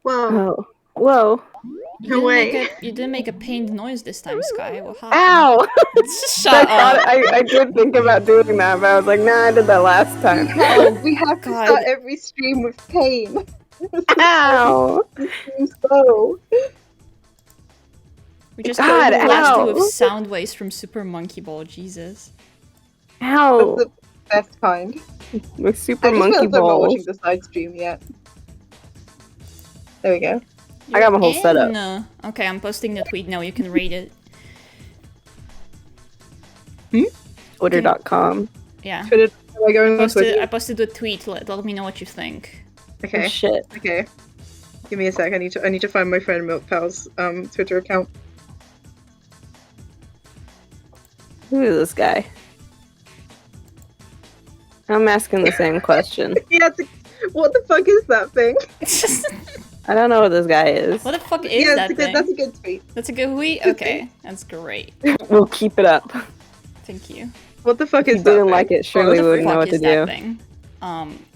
Whoa. Oh. Whoa. No way. You didn't make a pained noise this time, Sky. What happened? Ow! Shut up. I did think about doing that, but I was like, nah, I did that last time. We have to God. start every stream with pain. Ow! This seems slow. We just God, killed the last two ow. with sound waves from Super Monkey Ball. Jesus. Ow! That's the best kind. With super I just monkey realized I'm not watching balls. the side stream yet. There we go. I got my whole setup. Okay, I'm posting the tweet now. You can rate it. Twitter.com. Yeah. Am I going on Twitter? I posted the tweet. Let me know what you think. Okay. Oh, shit. Okay. Give me a sec. I need to find my friend Milkpal's Twitter account. Who is this guy? I'm asking the same question. Yeah. What the fuck is that thing? I don't know what this guy is. What the fuck is Yeah, that thing? that's a good tweet. That's a good tweet? Okay, that's great. We'll keep it up. Thank you. What the fuck If is you that? didn't thing? like it, surely we What wouldn't the know fuck what to is that do. thing?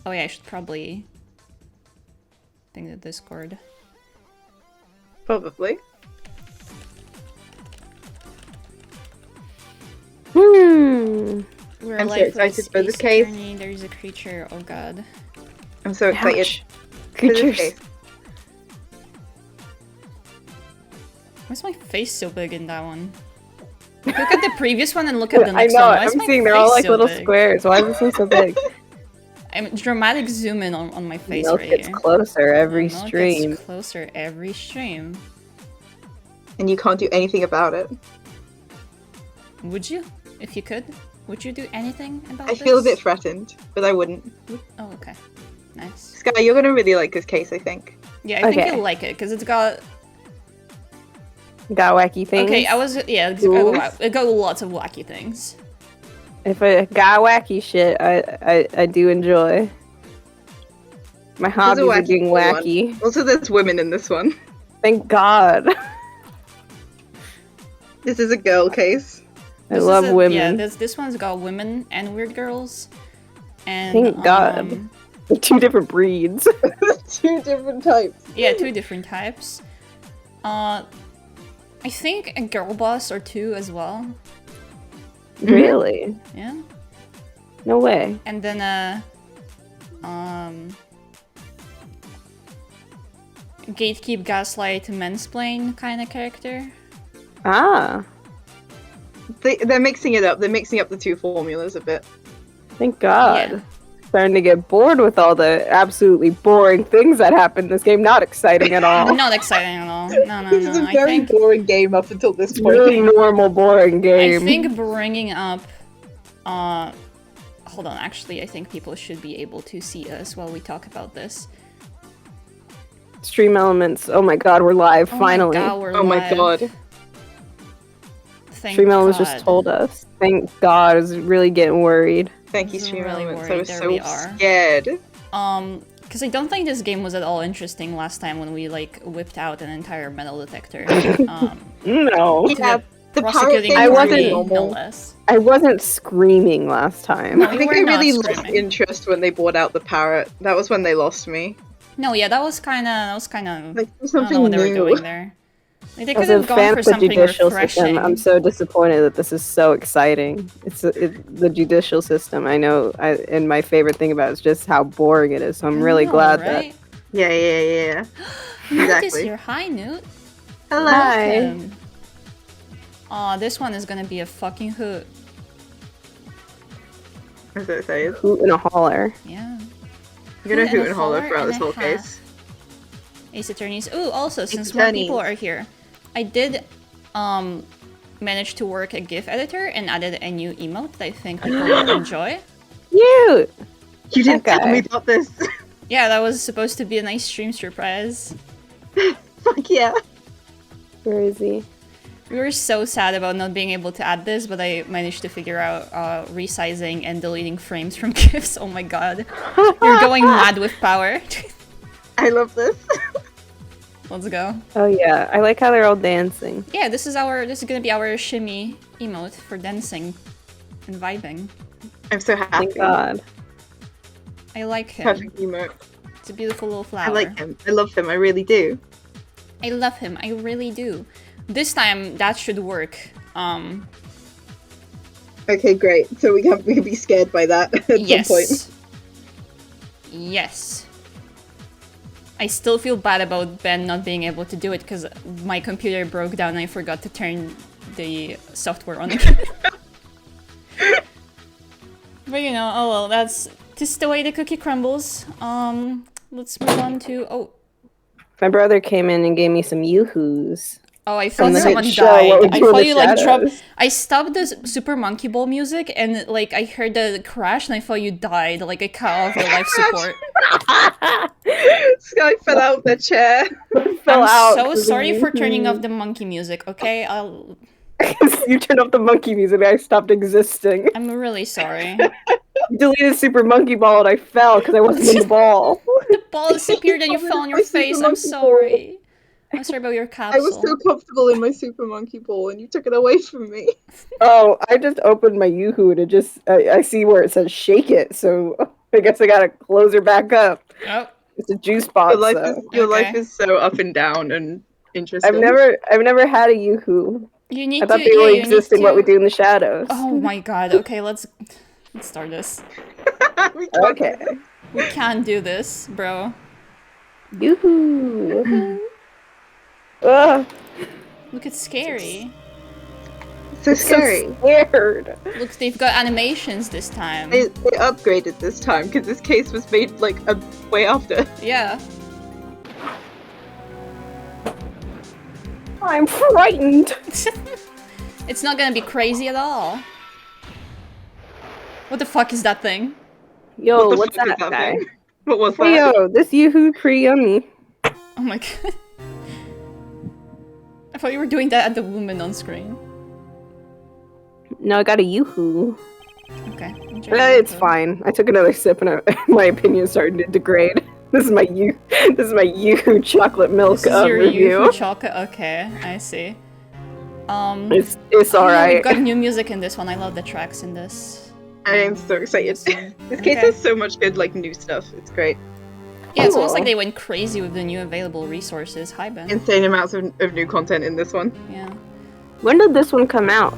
Oh yeah, I should probably ping the Discord. Probably. Hmm. We're I'm so alive excited with for a this case. journey. There's a creature. Oh god. I'm so excited. Ouch. for this Creatures. case. Why's my face so big in that one? Look at the previous one and look at the I next know, one. Why is I'm my seeing they're all face like so little big? squares. Why does it seem so big? I'm dramatic zoom in on my face Milk right gets here. closer every Milk stream. gets closer every stream. And you can't do anything about it. Would you? If you could? Would you do anything about I this? feel a bit threatened, but I wouldn't. Oh, okay. Nice. Sky, you're gonna really like this case, I think. Yeah, I think Okay. you'll like it, because it's got... Got wacky things. Okay, it got lots of wacky things. If I got wacky shit, I do enjoy. My hobbies are wacky being one. wacky. Also, there's women in this one. Thank God. This is a girl case. I love women. Yeah, this one's got women and weird girls. And, Thank God. Two different breeds. Two different types. Yeah, two different types. I think a girl boss or two as well. Really? Yeah. No way. And then gatekeep, gaslight, mansplain kind of character. Ah. They're mixing it up. They're mixing up the two formulas a bit. Thank God. Yeah. Starting to get bored with all the absolutely boring things that happen in this game. Not exciting at all. Not exciting at all. No, This is a I very think boring game up until this point. Really normal, boring game. I think bringing up hold on, actually I think people should be able to see us while we talk about this. Stream elements. Oh my God, we're live finally. My God, we're Oh my live. god. Thank Stream elements God. just told us. Thank God. I was really getting worried. Thank you, I'm Stream really Elements. I worried. was There so we are. scared. Because I don't think this game was at all interesting last time when we like whipped out an entire metal detector. No. Yeah, the parrot Prosecuting thing I was wasn't- really no normal. less. I wasn't screaming last time. No, I you think were I not really lost screaming. interest when they brought out the parrot. That was when they lost me. No, yeah, that was kind of Like, I don't know something what they were new. doing there. Like, they could As a have gone fan for of the something judicial refreshing. system, I'm so disappointed that this is so exciting. It's the judicial system. I know, and my favorite thing about it is just how boring it is. So I'm really I know, glad right? Yeah. Newt is Exactly. here. Hi, Newt. Hello. Hi. Aw, this one is gonna be a fucking hoot. I'm so excited. that hoot and a holler. Yeah. I'm gonna Hoot hoot and and holler holler throughout and this a whole half. case. Ace Attorneys. Ooh, also, since more Attorneys. people are here, I did manage to work a GIF editor and added a new emote that I think people will enjoy. Cute. You didn't Okay. tell me about this. Yeah, that was supposed to be a nice stream surprise. Fuck yeah. Where is he? We were so sad about not being able to add this, but I managed to figure out resizing and deleting frames from GIFs. Oh my god. You're going mad with power. I love this. Let's go. Oh yeah, I like how they're all dancing. Yeah, this is gonna be our shimmy emote for dancing and vibing. I'm so happy. Thank God. I like him. Perfect emote. It's a beautiful little flower. I like him. I love him. I really do. I love him. I really do. This time, that should work. Okay, great. So we can be scared by that at Yes. some point. Yes. I still feel bad about Ben not being able to do it because my computer broke down and I forgot to turn the software on again. But you know, oh well, that's just the way the cookie crumbles. Let's move on to... Oh, My brother came in and gave me some yoo-hoos. oh, I From thought the someone show, died. What We I Do in thought the you like dropped... Shadows. I stopped the Super Monkey Ball music and like I heard the crash and I thought you died. Like I cut off the life support. Sky fell out of the chair. Fell out I'm so 'cause of sorry for turning off yoo-hoos. the monkey music, okay? You turned off the monkey music and I stopped existing. I'm really sorry. You deleted Super Monkey Ball and I fell because I wasn't in the ball. The ball disappeared and you fell on your My Super face. I'm Monkey sorry. I'm sorry about your I was capsule. so comfortable in my Super Monkey Ball and you took it away from me. Oh, I just opened my yoo-hoo and it just, I see where it says shake it, so I guess I gotta close her back up. Oh, It's a juice box, Your life Okay. is so up and down and interesting. I've never had a yoo-hoo. you need I thought to. they Yeah, only you need exist in What to- We Do in the Shadows. Oh my god. Okay, let's start this. We can't Okay. do this. We can't do this, bro. Yoo-hoo. Ugh, Look, it's scary. So so scary. scared. Look, they've got animations this time. They upgraded this time because this case was made like a way after. Yeah. I'm frightened. It's not gonna be crazy at all. What the fuck is that thing? Yo, What the what's fuck is that guy? thing? What was Hey, that? yo, this yoo-hoo pretty yummy. Oh my god. I thought you were doing that at the woman on screen. No, I got a yoo-hoo. Okay. It's fine. I took another sip and my opinion started to degrade. This is my yoo-hoo chocolate milk This is your review. Yoo-hoo chocolate. Okay, I see. It's yeah, alright. we've got new music in this one. I love the tracks in this. I am so excited. This case Okay. has so much good like new stuff. It's great. Yeah, it's almost Cool. like they went crazy with the new available resources. Hi, Ben. Insane amounts of new content in this one. Yeah. When did this one come out?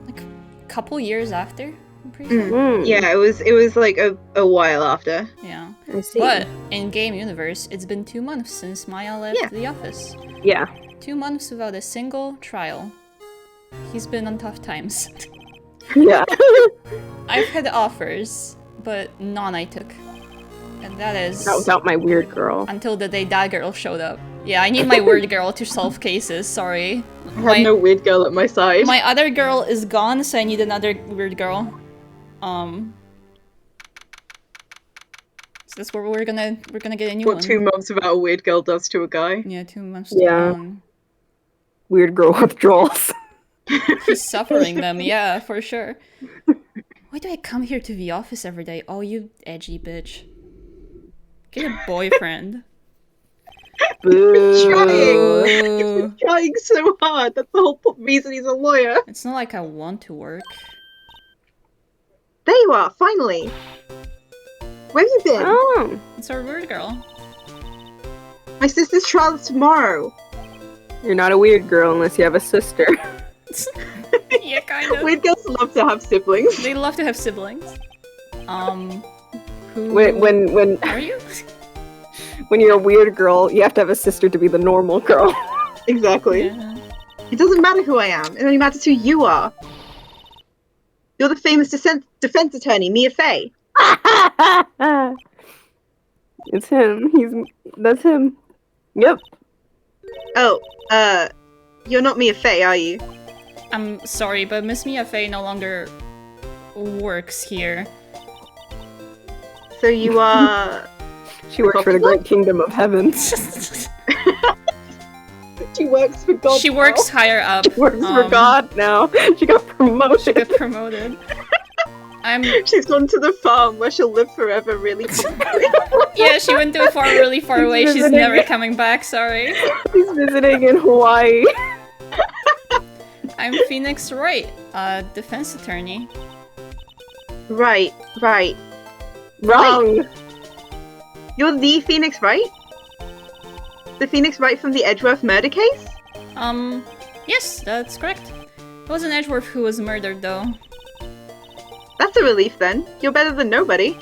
Like, couple years after, I'm pretty sure. Mm, Yeah, it was like a while after. Yeah. I see. But, in game universe, it's been 2 months since Maya left Yeah. the office. Yeah. 2 months without a single trial. He's been on tough times. Yeah. I've had offers, but none I took. And that is... Not without my weird girl. until the day that girl showed up. Yeah, I need my weird girl to solve cases, sorry. I have no weird girl at my side. My other girl is gone, so I need another weird girl. So that's where we're gonna get a new What one. 2 months without a weird girl does to a guy. Yeah, 2 months Yeah. too long. Weird girl withdrawals. He's suffering them, yeah, for sure. Why do I come here to the office every day? Oh, you edgy bitch. Get a boyfriend. Boo. Ooh. He's trying so hard. That's the whole reason he's a lawyer. It's not like I want to work. There you are, finally. Where have you been? Oh. It's our weird girl. My sister's trial is tomorrow. You're not a weird girl unless you have a sister. Yeah, kind of. Weird girls love to have siblings. They love to have siblings. Who When are you? when you're a weird girl, you have to have a sister to be the normal girl. Exactly. Yeah. It doesn't matter who I am. It only matters who you are. You're the famous defense attorney, Mia Fey. It's him. That's him. Yep. Oh, you're not Mia Fey, are you? I'm sorry, but Miss Mia Fey no longer works here. So you are... She works for the great kingdom of heaven. She works for God She now. works higher up. She works for God now. She got promoted. She got promoted. I'm She's gone to the farm where she'll live forever really comfortably. yeah. She went too far, really far She's away. She's visiting. never coming back. Sorry. She's visiting in Hawaii. I'm Phoenix Wright, defense attorney. Right. Wrong. You're the Phoenix Wright? The Phoenix Wright from the Edgeworth murder case? Yes, that's correct. It wasn't Edgeworth who was murdered, though. That's a relief then. You're better than nobody.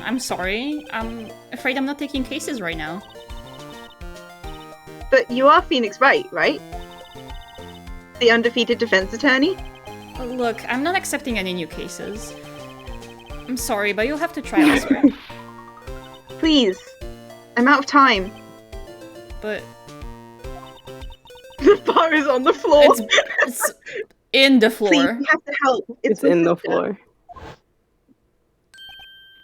I'm sorry. I'm afraid I'm not taking cases right now. But you are Phoenix Wright, right? The undefeated defense attorney? Look, I'm not accepting any new cases. I'm sorry, but you'll have to try elsewhere. Please. I'm out of time. But The bar is on the floor. it's in the floor. Please, you have to help. It's in the floor.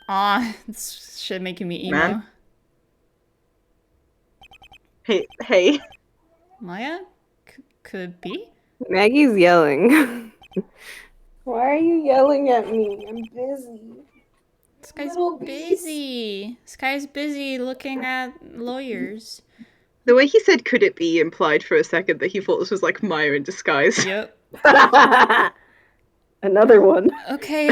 Ah, this shit making me emo. Man. Hey. Maya? Could it be? Maggie's yelling. Why are you yelling at me? I'm busy. This guy's busy. This guy's busy looking at lawyers. The way he said "could it be" implied for a second that he thought this was like Maya in disguise. Yep. Another one. Okay,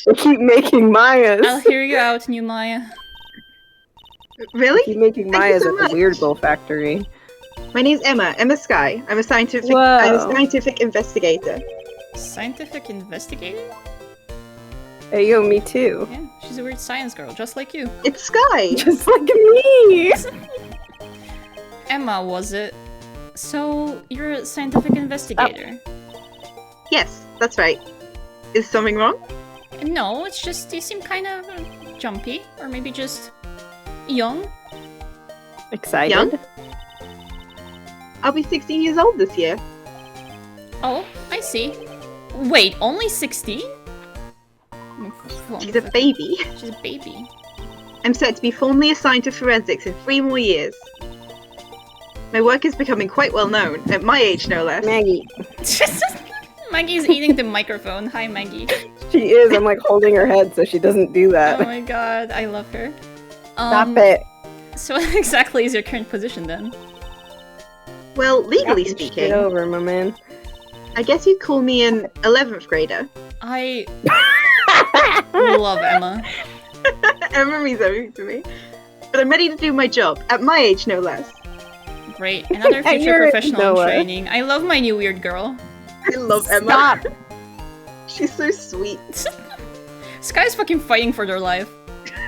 They keep making Mayas. I'll hear you out, new Maya. Really? Keep making Thank you Mayas so at the much. Weird Bull Factory. My name's Emma Sky. I'm a scientific investigator. Scientific investigator? Hey, yo, me too. Yeah, she's a weird science girl, just like you. It's Sky. Just like me. Emma, was it? So, you're a scientific investigator? Yes, that's right. Is something wrong? No, it's just you seem kind of jumpy, or maybe just young. Excited? Young? I'll be 16 years old this year. Oh, I see. Wait, only 16? She's a baby. She's a baby. I'm set to be formally assigned to forensics in 3 more years. My work is becoming quite well known, at my age no less. Maggie. Maggie's eating the microphone. Hi, Maggie. She is. I'm like holding her head so she doesn't do Oh that. my god, I love her. Stop it. So what exactly is your current position then? Well, legally Get speaking, over, my man. I guess you'd call me an 11th grader. I love Emma. Emma means everything to me. But I'm ready to do my job, at my age no less. Great, another future You're professional in Noah. training. I love my new weird girl. I love Emma. Stop. She's so sweet. Sky's fucking fighting for their life.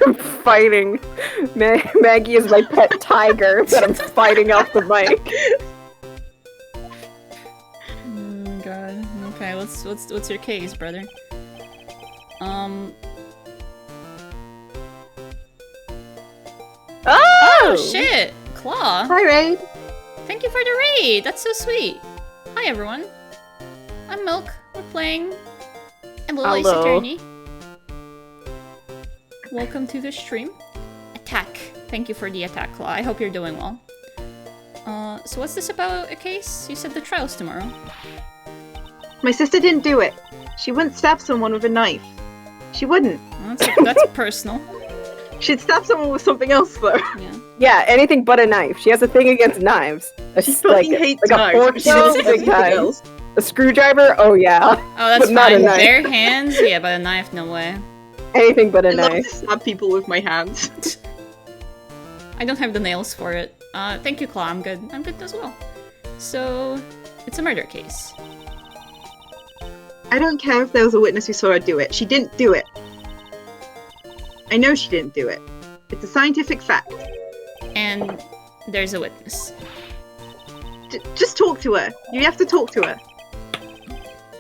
I'm fighting. Maggie is my pet tiger that I'm fighting off the mic. God. Okay, what's your case, brother? Oh shit! Claw! Hi, Ray. Thank you for the raid! That's so sweet! Hi everyone! I'm Milk. We're playing Little Ace Hello. Attorney. Welcome to the stream. Attack. Thank you for the attack, Claw. I hope you're doing well. So what's this about a case? You said the trial's tomorrow. My sister didn't do it. She wouldn't stab someone with a knife. She wouldn't. Well, that's personal. She'd stab someone with something else, though. Yeah. Yeah, anything but a knife. She has a thing against knives. She fucking hates like knives. a fork She doesn't big anything time. else. A screwdriver? Oh yeah. Oh, that's But not a fine. knife. Bare hands? Yeah, but a knife, no way. Anything but a I love to knife. stab people with my hands. I don't have the nails for it. Thank you, Claw. I'm good. I'm good as well. So, it's a murder case. I don't care if there was a witness who saw her do it. She didn't do it. I know she didn't do it. It's a scientific fact. And there's a witness. Just talk to her. You have to talk to her.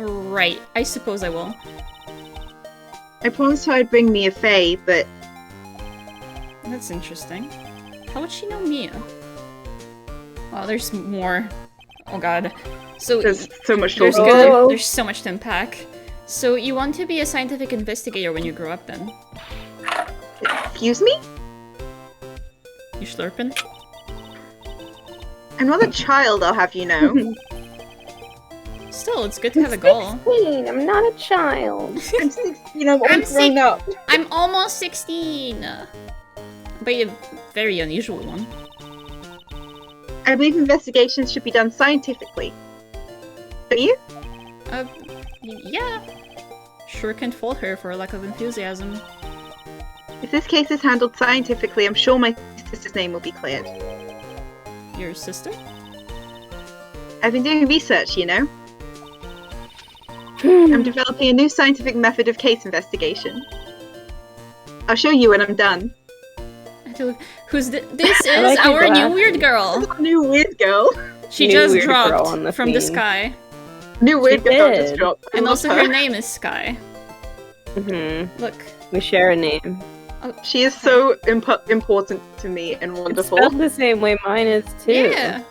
Right. I suppose I will. I promised her I'd bring Mia Fey, but That's interesting. How would she know Mia? Wow, there's more. Oh god. So there's so much there's talking. Oh. there's so much to unpack. So you want to be a scientific investigator when you grow up then? Excuse me? You slurping? I'm not a child, I'll have you know. Still, it's good to have a goal. 16. I'm not a child. I'm 16, I'm all I'm grown up. I'm almost 16! But a very unusual one. I believe investigations should be done scientifically. Don't you? Yeah. Sure can't fault her for a lack of enthusiasm. If this case is handled scientifically, I'm sure my sister's name will be cleared. Your sister? I've been doing research, you know. I'm developing a new scientific method of case investigation. I'll show you when I'm done. Who's this? Is like our your new glasses. weird girl. New weird girl. She New just weird girl dropped on the from the scene. sky. New weird girl just did. dropped. I And love also her name is Sky. Mm-hmm. Look. We share a name. She is so important to me and It's wonderful. spelled the same way mine is too. Yeah.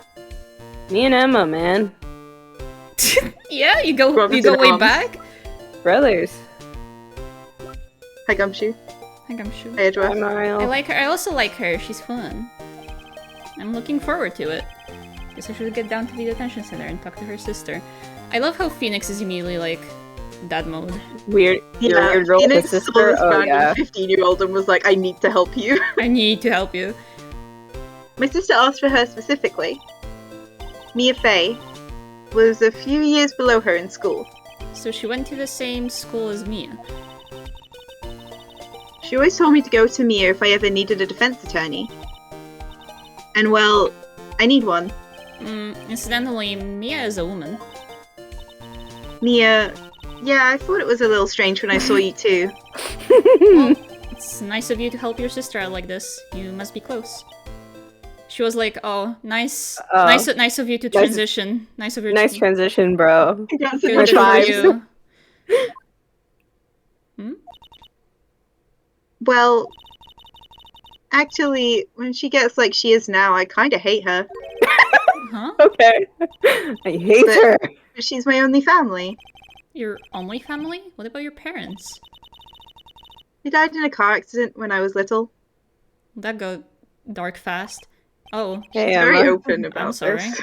Me and Emma, man. Yeah, you go Brothers way in arms. back. Brothers. Hi, Gumshoe. I think I'm sure. Hi, Edgeworth. Hi, Mario. I like her. I also like her. She's fun. I'm looking forward to it. Guess I should get down to the detention center and talk to her sister. I love how Phoenix is immediately like dad mode. Weird. Your weird girl with a Phoenix saw sister. this Oh random yeah. 15-year-old and was like, I need to help you. I need to help you. My sister asked for her specifically. Mia Fey was a few years below her in school. So she went to the same school as Mia. She always told me to go to Mia if I ever needed a defense attorney. And well, I need one. Incidentally, Mia is a woman. Mia... Yeah, I thought it was a little strange when I saw you too. Well, it's nice of you to help your sister out like this. You must be close. She was like, "Oh, nice of you to transition. Nice of your Nice transition, bro. Congrats Good on for your vibes. you." Well, actually, when she gets like she is now, I kind of hate her. Huh? Okay. I hate But- her. She's my only family. Your only family? What about your parents? They died in a car accident when I was little. That go dark fast. Oh, Hey, She's very Emma. open about I'm sorry. this.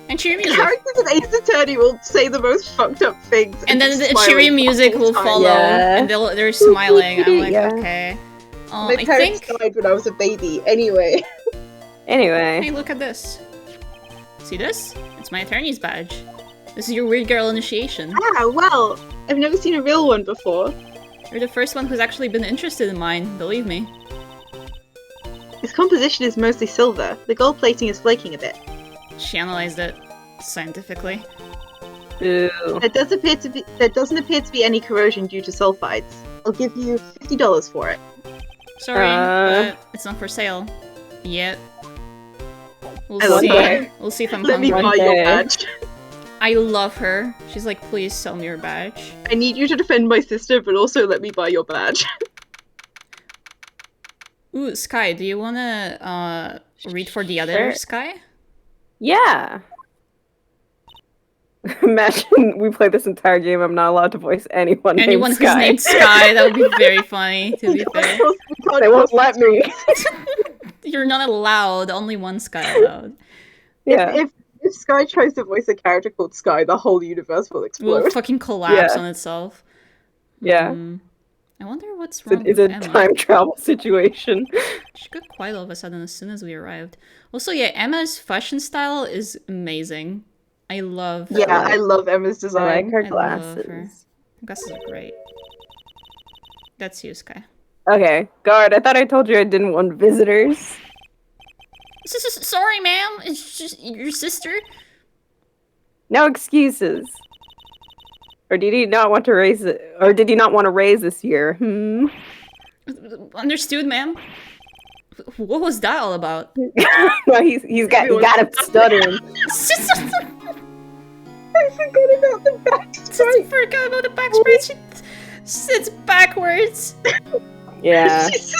And cheery music. Characters in Ace Attorney will say the most fucked up things. And then the smiling cheery the music whole will time. follow, Yeah. and they're smiling. I'm like, Yeah. okay. My I parents think. died when I was a baby. Anyway. Anyway. Hey, look at this. See this? It's my attorney's badge. This is your weird girl initiation. Ah, well, I've never seen a real one before. You're the first one who's actually been interested in mine, believe me. Its composition is mostly silver. The gold plating is flaking a bit. She analyzed it scientifically. Ooh. There doesn't appear to be any corrosion due to sulfides. I'll give you $50 for it. Sorry, Uh. but it's not for sale. Yet. We'll I love see. her. We'll see if I'm Let me hungry. buy your day. badge. I love her. She's like, please sell me your badge. I need you to defend my sister, but also let me buy your badge. Ooh, Sky, do you wanna read for the other Sure. Sky? Yeah. Imagine we play this entire game. I'm not allowed to voice anyone. Anyone named who's Sky. named Sky, that would be very funny, to be fair. They won't let me. You're not allowed, only one Sky allowed. Yeah. If Sky tries to voice a character called Sky, the whole universe will Will explode. fucking collapse Yeah. on itself. Yeah. I wonder what's wrong It's with a Emma. time travel situation. She got quiet all of a sudden as soon as we arrived. Also, yeah, Emma's fashion style is amazing. I love Yeah, I love Emma's I design. like her I love her. glasses. Her glasses are great. That's you, Sky. Okay, guard. I thought I told you I didn't want visitors. Sorry, ma'am. It's just your sister. No excuses. Or did he not want to raise it? Or did he not want to raise this year? Understood, ma'am. What was that all about? Well, he got it stuttering. I forgot about the backstory. Forgot about the backspread. She sits backwards. Yeah. She's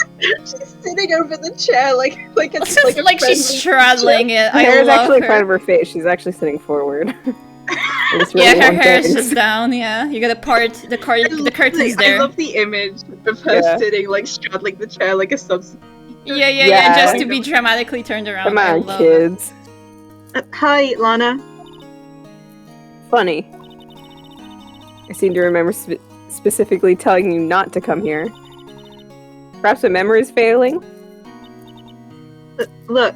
sitting over the chair like a Like friendly she's straddling it. Her I hair is love actually in front her. of her face. She's actually sitting forward. I just really Yeah, her want hair is things. just down. Yeah, you got the curtains I there. love the image of her Yeah. sitting like straddling the chair like a subs. Yeah, Yeah. just to be dramatically turned around. Come I on, love kids. Hi, Lana. Funny. I seem to remember specifically telling you not to come here. Perhaps my memory is failing? Look,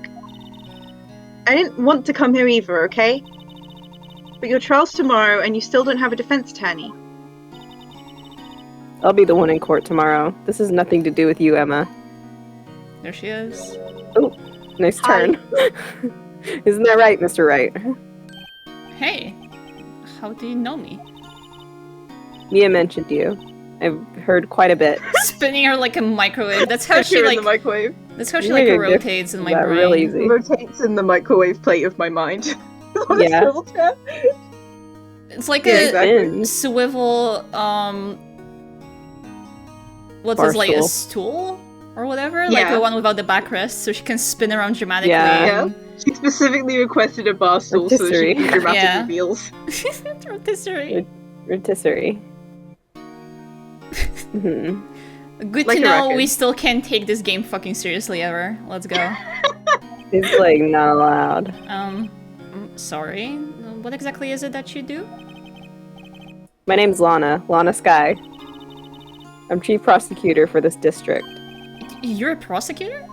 I didn't want to come here either, okay? But your trial's tomorrow and you still don't have a defense attorney. I'll be the one in court tomorrow. This has nothing to do with you, Emma. There she is. Oh, nice Hi. turn. Isn't that right, Mr. Wright? Hey, how do you know me? Mia mentioned you. I've heard quite a bit. Spinning her like a microwave. That's how she You're in like. the microwave. That's how she You like make a rotates in my that brain. real It easy. rotates in the microwave plate of my mind. On Yeah. a swivel chair. It's like Yeah, a exactly. swivel. What's Bar this, like a stool. stool or whatever? Like Yeah. the one without the backrest, so she can spin around dramatically. Yeah. and- She specifically requested a bar stool so that she Rotisserie. can do dramatic Yeah. reveals. Rotisserie. Rotisserie. Mhm. Good Like to a know record. we still can't take this game fucking seriously ever. Let's go. It's like not allowed. Sorry. What exactly is it that you do? My name's Lana Sky. I'm chief prosecutor for this district. You're a prosecutor?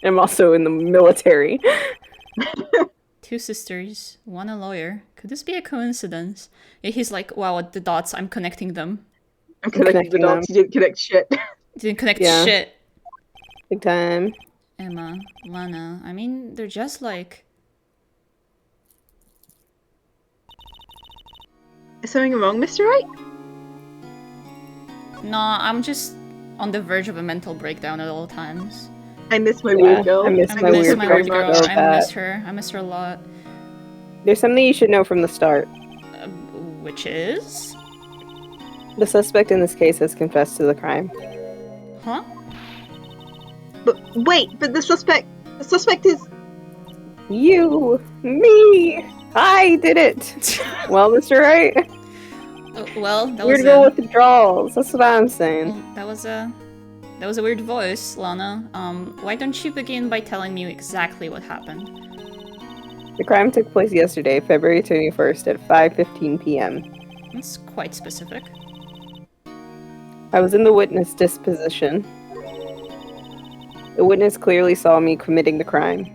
I'm also in the military. Two sisters, one a lawyer. Could this be a coincidence? Yeah, he's like, wow, the dots, I'm connecting them. I'm connecting the connecting dots. You didn't connect shit. Didn't connect Yeah. shit. Big time. Emma, Lana, I mean, they're just like... Is something wrong, Mr. Wright? No, I'm just on the verge of a mental breakdown at all times. I miss my Yeah, weird girl. I miss I my miss weird my girl weird girl. so I bad. miss her. I miss her a lot. There's something you should know from the start. Which is? The suspect in this case has confessed to the crime. Huh? But wait, but the suspect is... You! Me! I did it! Well, Mr. Wright, Well, that weird was girl with the draws. That's what I'm saying. that was a weird voice, Lana. Why don't you begin by telling me exactly what happened? The crime took place yesterday, February 21st at 5:15 p.m. That's quite specific. I was in the witness disposition. The witness clearly saw me committing the crime.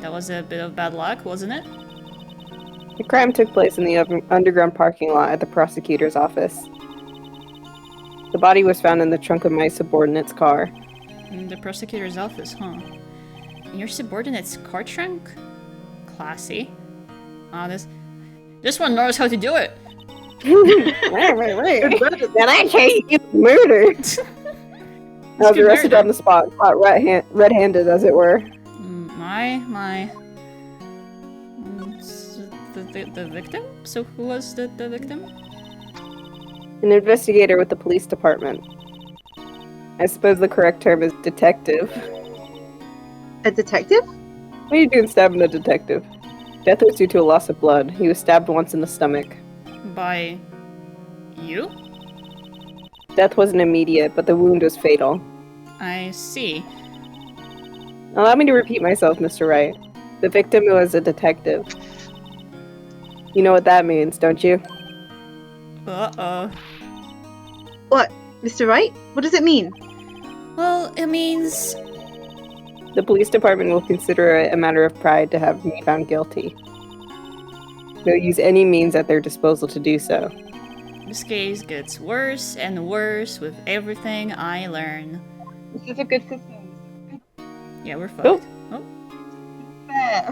That was a bit of bad luck, wasn't it? The crime took place in the underground parking lot at the prosecutor's office. The body was found in the trunk of my subordinate's car. In the prosecutor's office, huh? In your subordinate's car trunk? Classy. This one knows how to do it. Then I can't get murdered. I was get arrested murdered. on the spot, caught red-handed, as it were. My. The victim? So who was the victim? An investigator with the police department. I suppose the correct term is detective. A detective? What are you doing stabbing a detective? Death was due to a loss of blood. He was stabbed once in the stomach. By you? Death wasn't immediate, but the wound was fatal. I see. Allow me to repeat myself, Mr. Wright. The victim was a detective. You know what that means, don't you? Uh-oh. What, Mr. Wright? What does it mean? Well, it means... The police department will consider it a matter of pride to have me found guilty. They'll use any means at their disposal to do so. This case gets worse and worse with everything I learn. This is a good system. Yeah, we're fucked. Oh. Fair.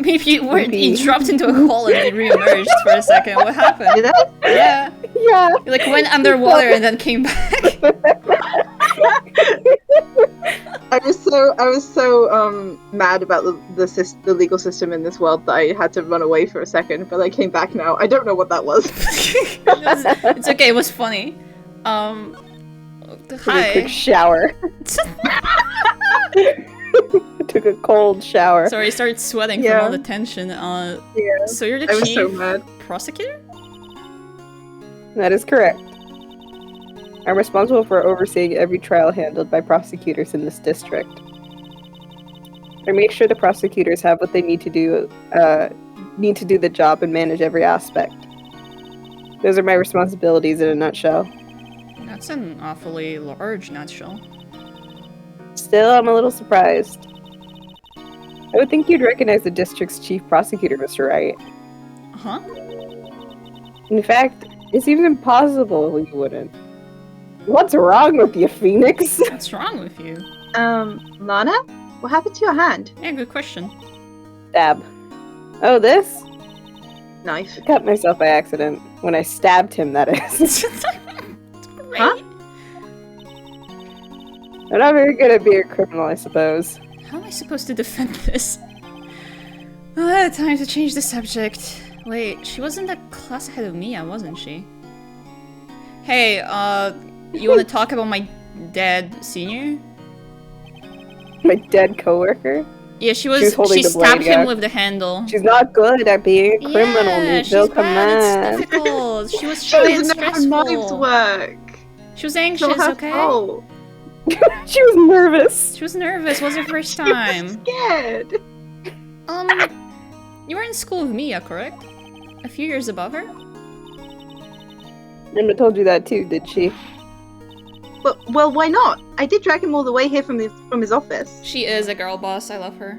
Maybe you weren't. Maybe. You dropped into a hole and then re-emerged for a second. What happened? Did I? Yeah. Yeah! You like went underwater and then came back. I was so mad about the legal system in this world that I had to run away for a second, but I came back now. I don't know what that was. It's okay. It was funny. Took a quick Hi. shower. Took a cold shower. Sorry, I started sweating Yeah. from all the tension. Yeah. So you're the I was so chief mad. prosecutor? That is correct. I'm responsible for overseeing every trial handled by prosecutors in this district. I make sure the prosecutors have what they need to do the job and manage every aspect. Those are my responsibilities in a nutshell. That's an awfully large nutshell. Still, I'm a little surprised. I would think you'd recognize the district's chief prosecutor, Mr. Wright. Huh? In fact, it seems impossible you wouldn't. What's wrong with you, Phoenix? What's wrong with you? Lana? What happened to your hand? Yeah, good question. Stab. Oh, this? Knife. I cut myself by accident. When I stabbed him, that is. Great. Huh? I'm not very good at being a criminal, I suppose. How am I supposed to defend this? Time to change the subject. Wait, she was in the class ahead of Mia, wasn't she? Hey, you wanna talk about my dead senior? My dead coworker? Yeah, she was holding she the stabbed blade, him yeah. with the handle. She's not good at being a criminal, Yeah, Meatville, she's come bad. on. It's difficult. She was She shy and doesn't know how knives stressful. work. She was It's anxious, not her okay? fault. She was nervous. She was nervous. Was her first She was time. scared. You were in school with Mia, correct? A few years above her? Emma told you that too, did she? But well, why not? I did drag him all the way here from his office. She is a girl boss. I love her.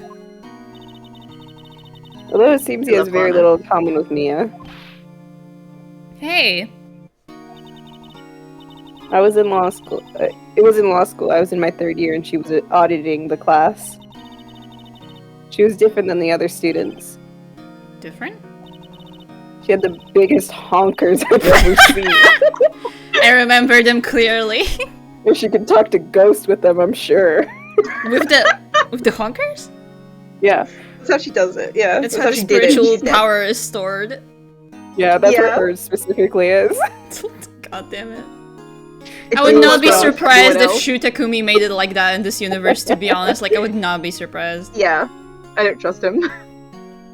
Although it seems he I has love very Lana. little in common with Mia. Hey, I was in law school. It was in law school. I was in my 3rd year and she was auditing the class. She was different than the other students. different? She had the biggest honkers I've ever seen. I remember them clearly. If she could talk to ghosts with them, I'm sure. with the honkers? Yeah. That's how she does it. Yeah. That's how the she did it. spiritual She said- power is stored. Yeah, that's what Yeah. hers specifically is. God damn it. It's I would all not be about surprised if everyone else. Shutakumi made it like that in this universe, to be honest. Like, I would not be surprised. Yeah. I don't trust him.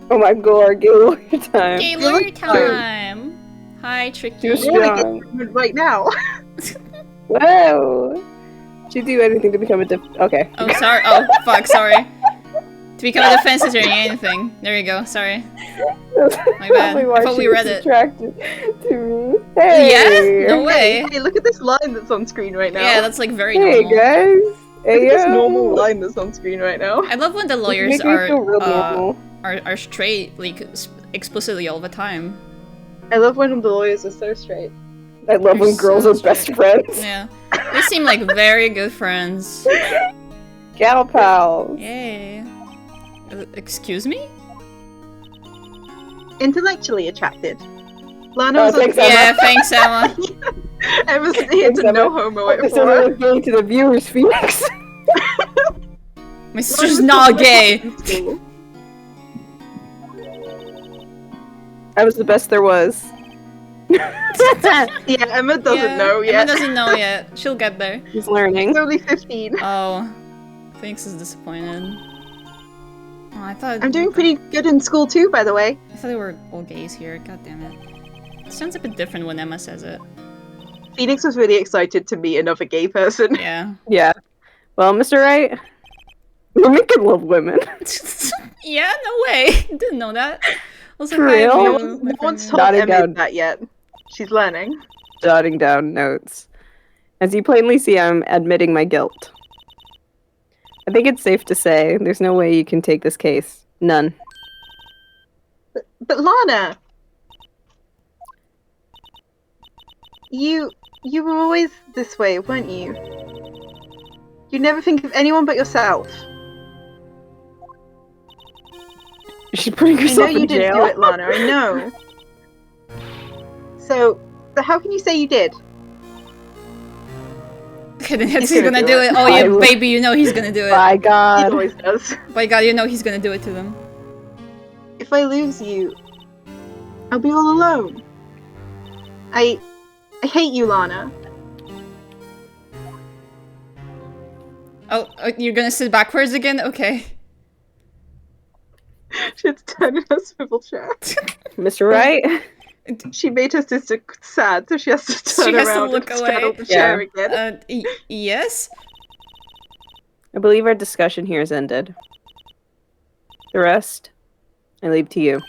Oh my god, get all your time. Okay, You lawyer look time! Hi, Tricky. Just- I want to Young. get treatment right now. Whoa! She'd do anything to become a okay. Oh, sorry. Oh, fuck, sorry. To become a defense attorney, anything. There you go, sorry. My bad. Probably I why thought she we was read it. attracted to me. Hey! Yeah? No way. Hey, look at this line that's on screen right now. Yeah, that's like very Hey normal. guys! Look Hey at this yo! normal line that's on screen right now. I love when the lawyers Make me feel real normal. are straight, like, explicitly all the time. I love when the lawyers are so straight. I love You're when girls so are best friends. Yeah. They seem like very good friends. Gal pals. Yay. Excuse me? Intellectually attracted. Lana Oh, was on thanks, Emma. Yeah, thanks, Emma. Emma's here Thanks, to no Emma. homo it This for is her. going to the viewers, Phoenix. My sister's not gay. I was the best there was. Yeah, Emma doesn't know yet. Emma doesn't know yet. She'll get there. He's learning. She's only 15. Oh, Phoenix is disappointed. Oh, I thought I'm doing pretty good in school too, by the way. I thought they were all gays here. God damn it. It sounds a bit different when Emma says it. Phoenix was really excited to meet another gay person. Yeah. Yeah. Well, Mr. Wright, women can love women. Yeah, no way. Didn't know that. Also, For hi, real? everyone. No My one's friend told Jotting Emma down. that yet. She's learning. Jotting down notes. As you plainly see, I'm admitting my guilt. I think it's safe to say there's no way you can take this case. None. But Lana! You were always this way, weren't you? You never think of anyone but yourself. She's putting I know herself you in didn't jail. do it, Lana, I know. So how can you say you did? Okay, then he's He's gonna gonna do do it. it. Oh, I yeah, will- baby, you know he's gonna do it. By He God. always does. By God, you know he's gonna do it to them. If I lose you, I'll be all alone. I hate you, Lana. Oh, you're gonna sit backwards again? Okay. She had to turn in her swivel chair. Mr. Wright? She made her sister sad, so she has to turn She has to around look and straddle away. the chair again. Yes? I believe our discussion here is ended. The rest, I leave to you.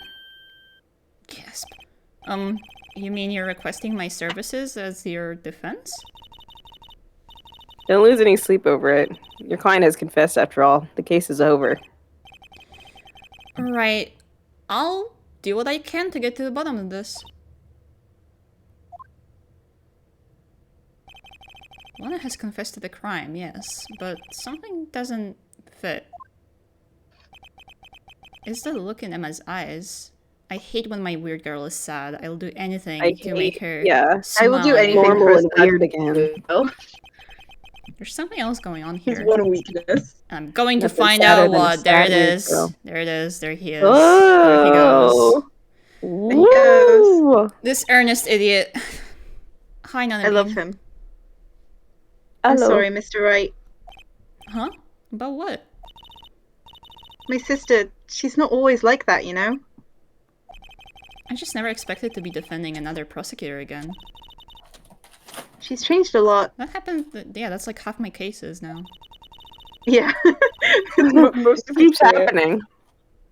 Gasp. You mean you're requesting my services as your defense? Don't lose any sleep over it. Your client has confessed after all. The case is over. Alright. I'll do what I can to get to the bottom of this. Lana has confessed to the crime, yes, but something doesn't fit. It's the look in Emma's eyes. I hate when my weird girl is sad. I'll do anything to make her I will smile do at me. anything Normal for a and sad weird again. girl. There's something else going on His here. one weakness. I'm going to Nothing find sadder out than a what. There sad it weird is. girl. There it is. There he is. There he goes. Oh! There he goes. Woo! This earnest idiot. Hi, Nana. I love him. I'm Hello. sorry, Mr. Wright. Huh? About what? My sister, she's not always like that, you know? I just never expected to be defending another prosecutor again. She's changed a lot. That happened. Yeah, that's like half my cases now. Yeah. Most of It keeps her career. happening.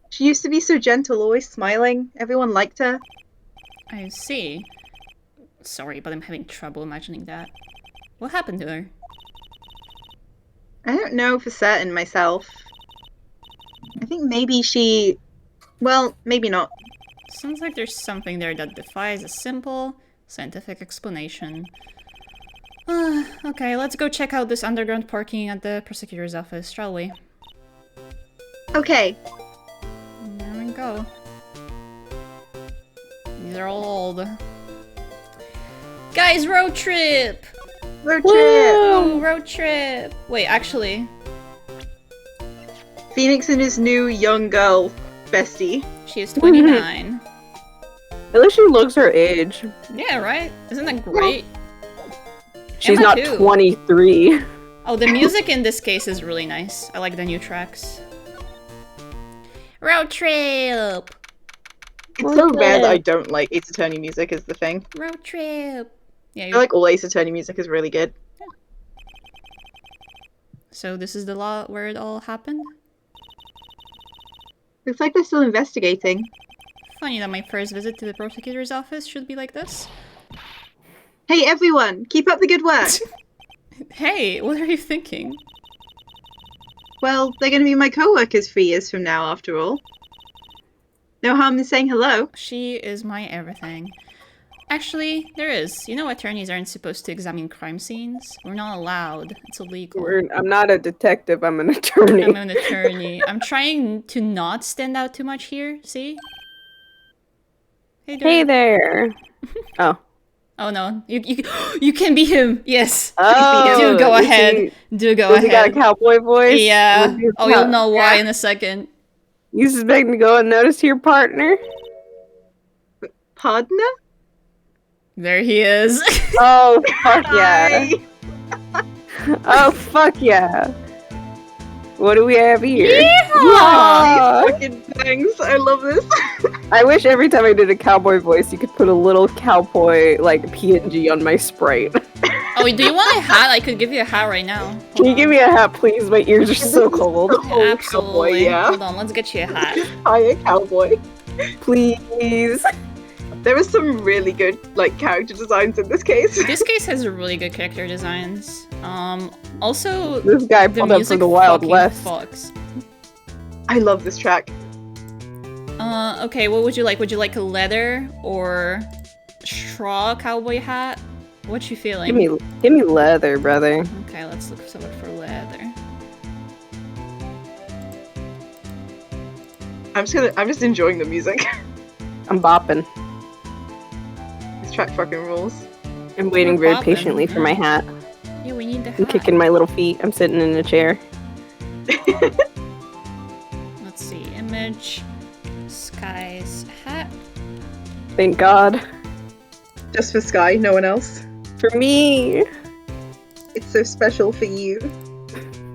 She used to be so gentle, always smiling. Everyone liked her. I see. Sorry, but I'm having trouble imagining that. What happened to her? I don't know for certain myself. I think maybe she... Well, maybe not. Sounds like there's something there that defies a simple, scientific explanation. Okay, let's go check out this underground parking at the prosecutor's office, shall we? Okay. There we go. These are all old. Guys, road trip! Road trip! Oh, road trip! Wait, actually, Phoenix and his new young girl bestie. she is 29. At least she looks her age. Yeah, right? Isn't that great? She's Emma not too. 23. Oh, the music in this case is really nice. I like the new tracks. Road trip! It's so rare that I don't like Ace Attorney music is the thing. Road trip! Yeah, I feel like all Ace Attorney music is really good. So this is the law where it all happened? Looks like they're still investigating. Funny that my first visit to the prosecutor's office should be like this. Hey everyone, keep up the good work! Hey, what are you thinking? Well, they're gonna be my co-workers 3 years from now, after all. No harm in saying hello. She is my everything. Actually, there is. You know attorneys aren't supposed to examine crime scenes? We're not allowed. It's illegal. I'm not a detective, I'm an attorney. I'm an attorney. I'm trying to not stand out too much here, see? Hey there. Hey there. Oh. Oh no, you can be him. Yes. Oh, Do go does ahead. he- Do go Does he got a ahead. cowboy voice? Yeah. Does he- Oh, you'll know why in a second. You suspect me to go unnoticed to your partner? Partner? There he is. Oh, fuck yeah. Hi. Oh, fuck yeah. What do we have here? Yeehaw! Yeah. Fucking thanks, I love this. I wish every time I did a cowboy voice, you could put a little cowboy, like, PNG on my Sprite. Oh, do you want a hat? I could give you a hat right now. Can you give me a hat, please? My ears are so cold. Oh, Absolutely. cowboy, yeah. Hold on, let's get you a hat. Hiya, cowboy. Please. There are some really good, like, character designs in this case. This case has really good character designs. Also, This guy the pulled up for music the Wild fucking West. fucks. I love this track. Okay, what would you like? Would you like a leather or straw cowboy hat? What you feeling? Give me leather, brother. Okay, let's look for leather. I'm just enjoying the music. I'm bopping. This track fucking rules. I'm waiting We're very bopping, patiently for my yeah. hat. Yeah, we need the I'm hat. kicking my little feet. I'm sitting in a chair. Let's see, image, Sky's hat. Thank God. Just for Sky, no one else. For me. It's so special for you.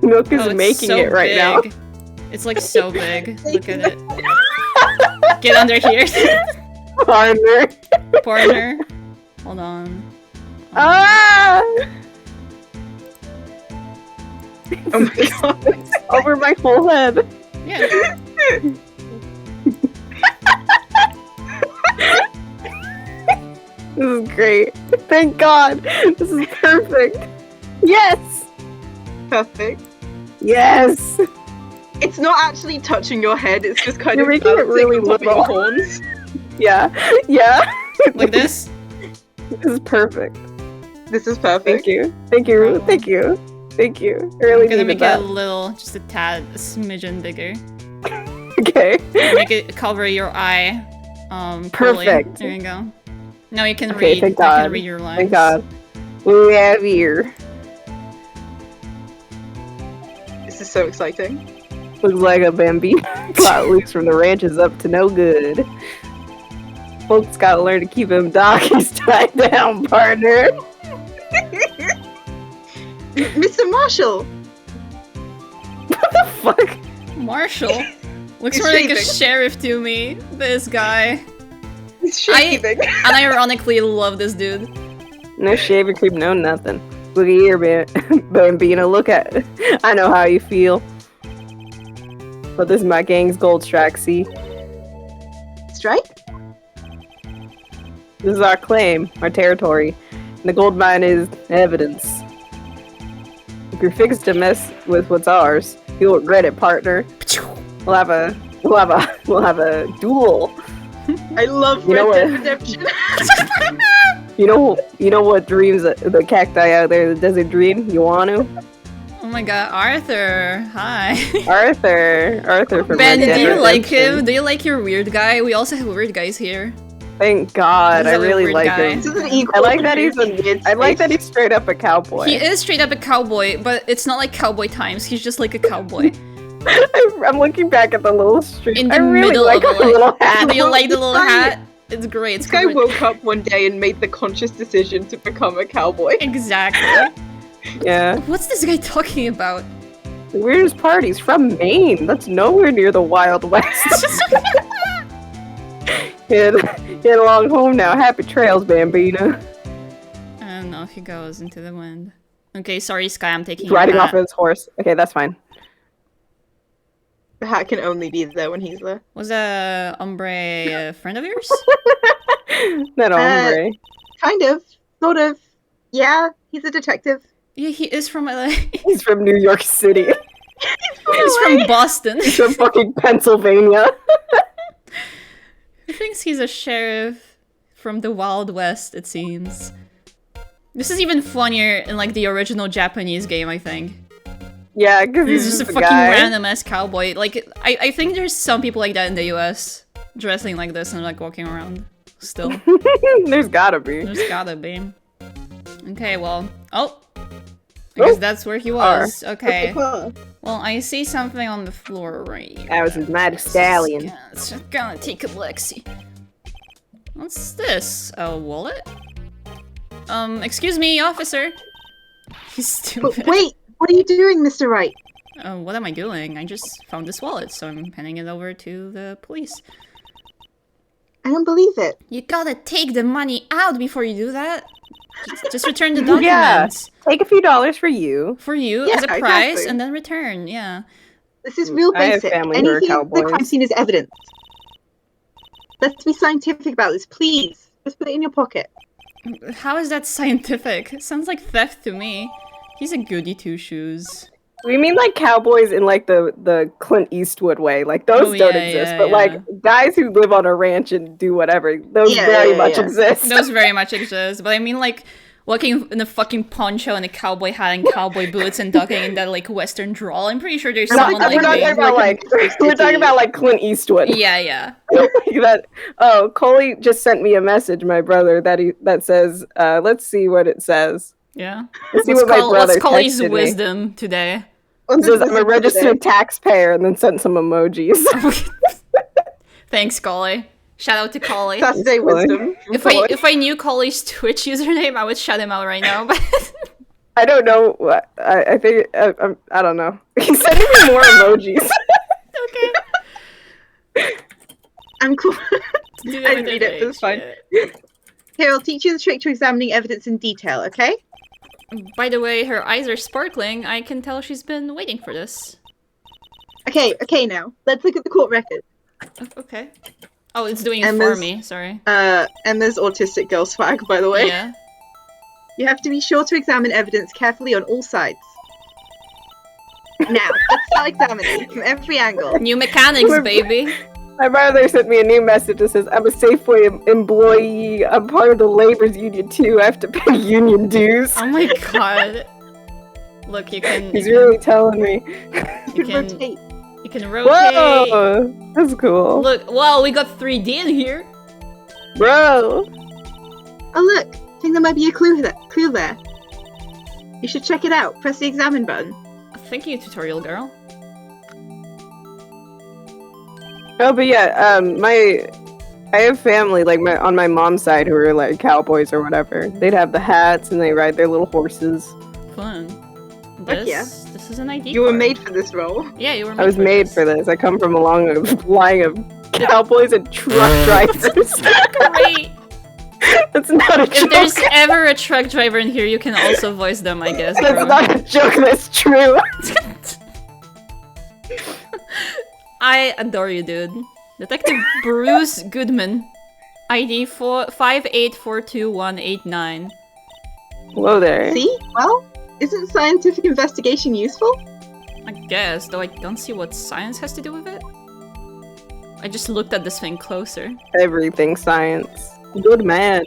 Milk is Oh, it's making so it right now. big. It's like so big. Look at it. Get under here. Partner. Partner. Hold on. Ah! Oh my god. Over my whole head. Yeah. This is great. Thank God. This is perfect. Yes! Perfect. Yes! It's not actually touching your head, it's just kind You're of making it balancing really on top of your little. horns. Yeah. Yeah. Like this? This is perfect. This is perfect. Thank you. Thank you. Thank you. Thank you. I really I'm gonna needed make that. it a little, just a tad, a smidgen bigger. Okay. Make it cover your eye. Fully. Perfect. There you go. Now you can Okay, read. thank You can God. read your lines. Thank God. We have here. This is so exciting. Looks like a bambino plot loose from the ranch is up to no good. Folks gotta learn to keep them doggies tied down, partner. Mr. Marshall! What the fuck? Marshall looks He's more like a shaving. sheriff to me. This guy. He's shaving. Unironically love this dude. No shaving cream, no nothing. Look at here, Bambino. Look at. I know how you feel. But this is my gang's gold strike, see? Strike? This is our claim, our territory. And the gold mine is evidence. If you're fixed to mess with what's ours, you'll regret it, partner. We'll have a duel. I love You know Red Dead what? Redemption. You know what dreams the cacti out there, the desert dream? You want to? Oh my god, Arthur. Hi. Arthur from Ben, Red Dead do you like Redemption. him? Do you like your weird guy? We also have weird guys here. Thank God, He's I a really weird like guy. him. This is an equal. I like that he's weird I like that space. he's straight up a cowboy. He is straight up a cowboy, but it's not like cowboy times. He's just like a cowboy. I'm looking back at the little street. In the I really middle like of the the little hat. Do you like the little Sorry. hat? It's great. It's This guy great. woke up one day and made the conscious decision to become a cowboy. Exactly. Yeah. What's this guy talking about? The weirdest part, he's from Maine. That's nowhere near the Wild West. Get along home now. Happy trails, Bambino. I don't know if he goes into the wind. Okay, sorry, Sky. I'm taking He's your riding hat. off his horse. Okay, that's fine. The hat can only be there when he's there. Was Ombre a friend of yours? That hombre. Kind of. Sort of. Yeah, he's a detective. Yeah, he is from LA. He's from New York City. He's from Boston. He's from fucking Pennsylvania. Who thinks he's a sheriff from the Wild West, it seems. This is even funnier in like the original Japanese game, I think. Yeah, because He's he's just a the fucking guy. random ass cowboy. Like, I think there's some people like that in the US, dressing like this and like walking around. Still. There's gotta be. There's gotta be. Okay, well. Oh! I guess that's where he was. Okay. Well, I see something on the floor right here. That was his mighty stallion. Yeah, it's just gonna take a Lexi. What's this? A wallet? Excuse me, officer. He's But stupid. wait, what are you doing, Mr. Wright? What am I doing? I just found this wallet, so I'm handing it over to the police. I don't believe it. You gotta take the money out before you do that. Just return the Yeah. documents. Take a few dollars for you. For you Yeah, as a price, exactly. and then return. Yeah. This is real I have basic. family who are Anything at the crime cowboys. scene is evidence. Let's be scientific about this, please. Just put it in your pocket. How is that scientific? It sounds like theft to me. He's a goody two shoes. We mean like cowboys in like the Clint Eastwood way. Like those Oh, don't yeah, exist. yeah, But yeah. like guys who live on a ranch and do whatever, those Yeah, very yeah, much yeah. exist. Those very much exist, but I mean like walking in a fucking poncho and a cowboy hat and cowboy boots and talking in that like western drawl. I'm pretty sure there's We're someone not like we're me. talking about like we're talking about like Clint Eastwood. Yeah, yeah. That Coley just sent me a message, my brother, that says, let's see what it says. Yeah. Let's see what my brother Let's call his texted me. wisdom today. It says I'm a registered taxpayer, and then sent some emojis. Thanks, Collie. Shout out to Collie. Saturday wisdom. If I knew Collie's Twitch username, I would shut him out right now. But I don't know. I think I don't know. He's sending me more emojis. okay. I'm cool. Do I didn't read it, but it's fine. Here, I'll teach you the trick to examining evidence in detail, okay? By the way, her eyes are sparkling. I can tell she's been waiting for this. Okay, now. Let's look at the court record. Okay. Oh, it's doing it for Emma's- me. Sorry. Emma's autistic girl swag, by the way. Yeah. You have to be sure to examine evidence carefully on all sides. Now, let's start examining from every angle. New mechanics, baby. My brother sent me a new message that says, I'm a Safeway employee. I'm part of the labor's union too. I have to pay union dues. Oh my god. Look, you can. He's really telling me. You can rotate. You can rotate. Whoa! That's cool. Look, wow, we got 3D in here. Bro! Oh look, I think there might be a clue there. You should check it out. Press the examine button. Thank you, tutorial girl. Oh, but yeah, I have family, like, on my mom's side who are, like, cowboys or whatever. They'd have the hats and they ride their little horses. Fun. Heck yeah. This is an ID You were card. made for this role. Yeah, you were made I was for made this. for this. I come from a line of cowboys and truck drivers. Great! That's not a joke. If there's ever a truck driver in here, you can also voice them, I guess. That's bro. not a joke, that's true. I adore you, dude. Detective Bruce Goodman. ID 58422189. Hello there. See? Well, isn't scientific investigation useful? I guess, though I don't see what science has to do with it. I just looked at this thing closer. Everything science. Good man.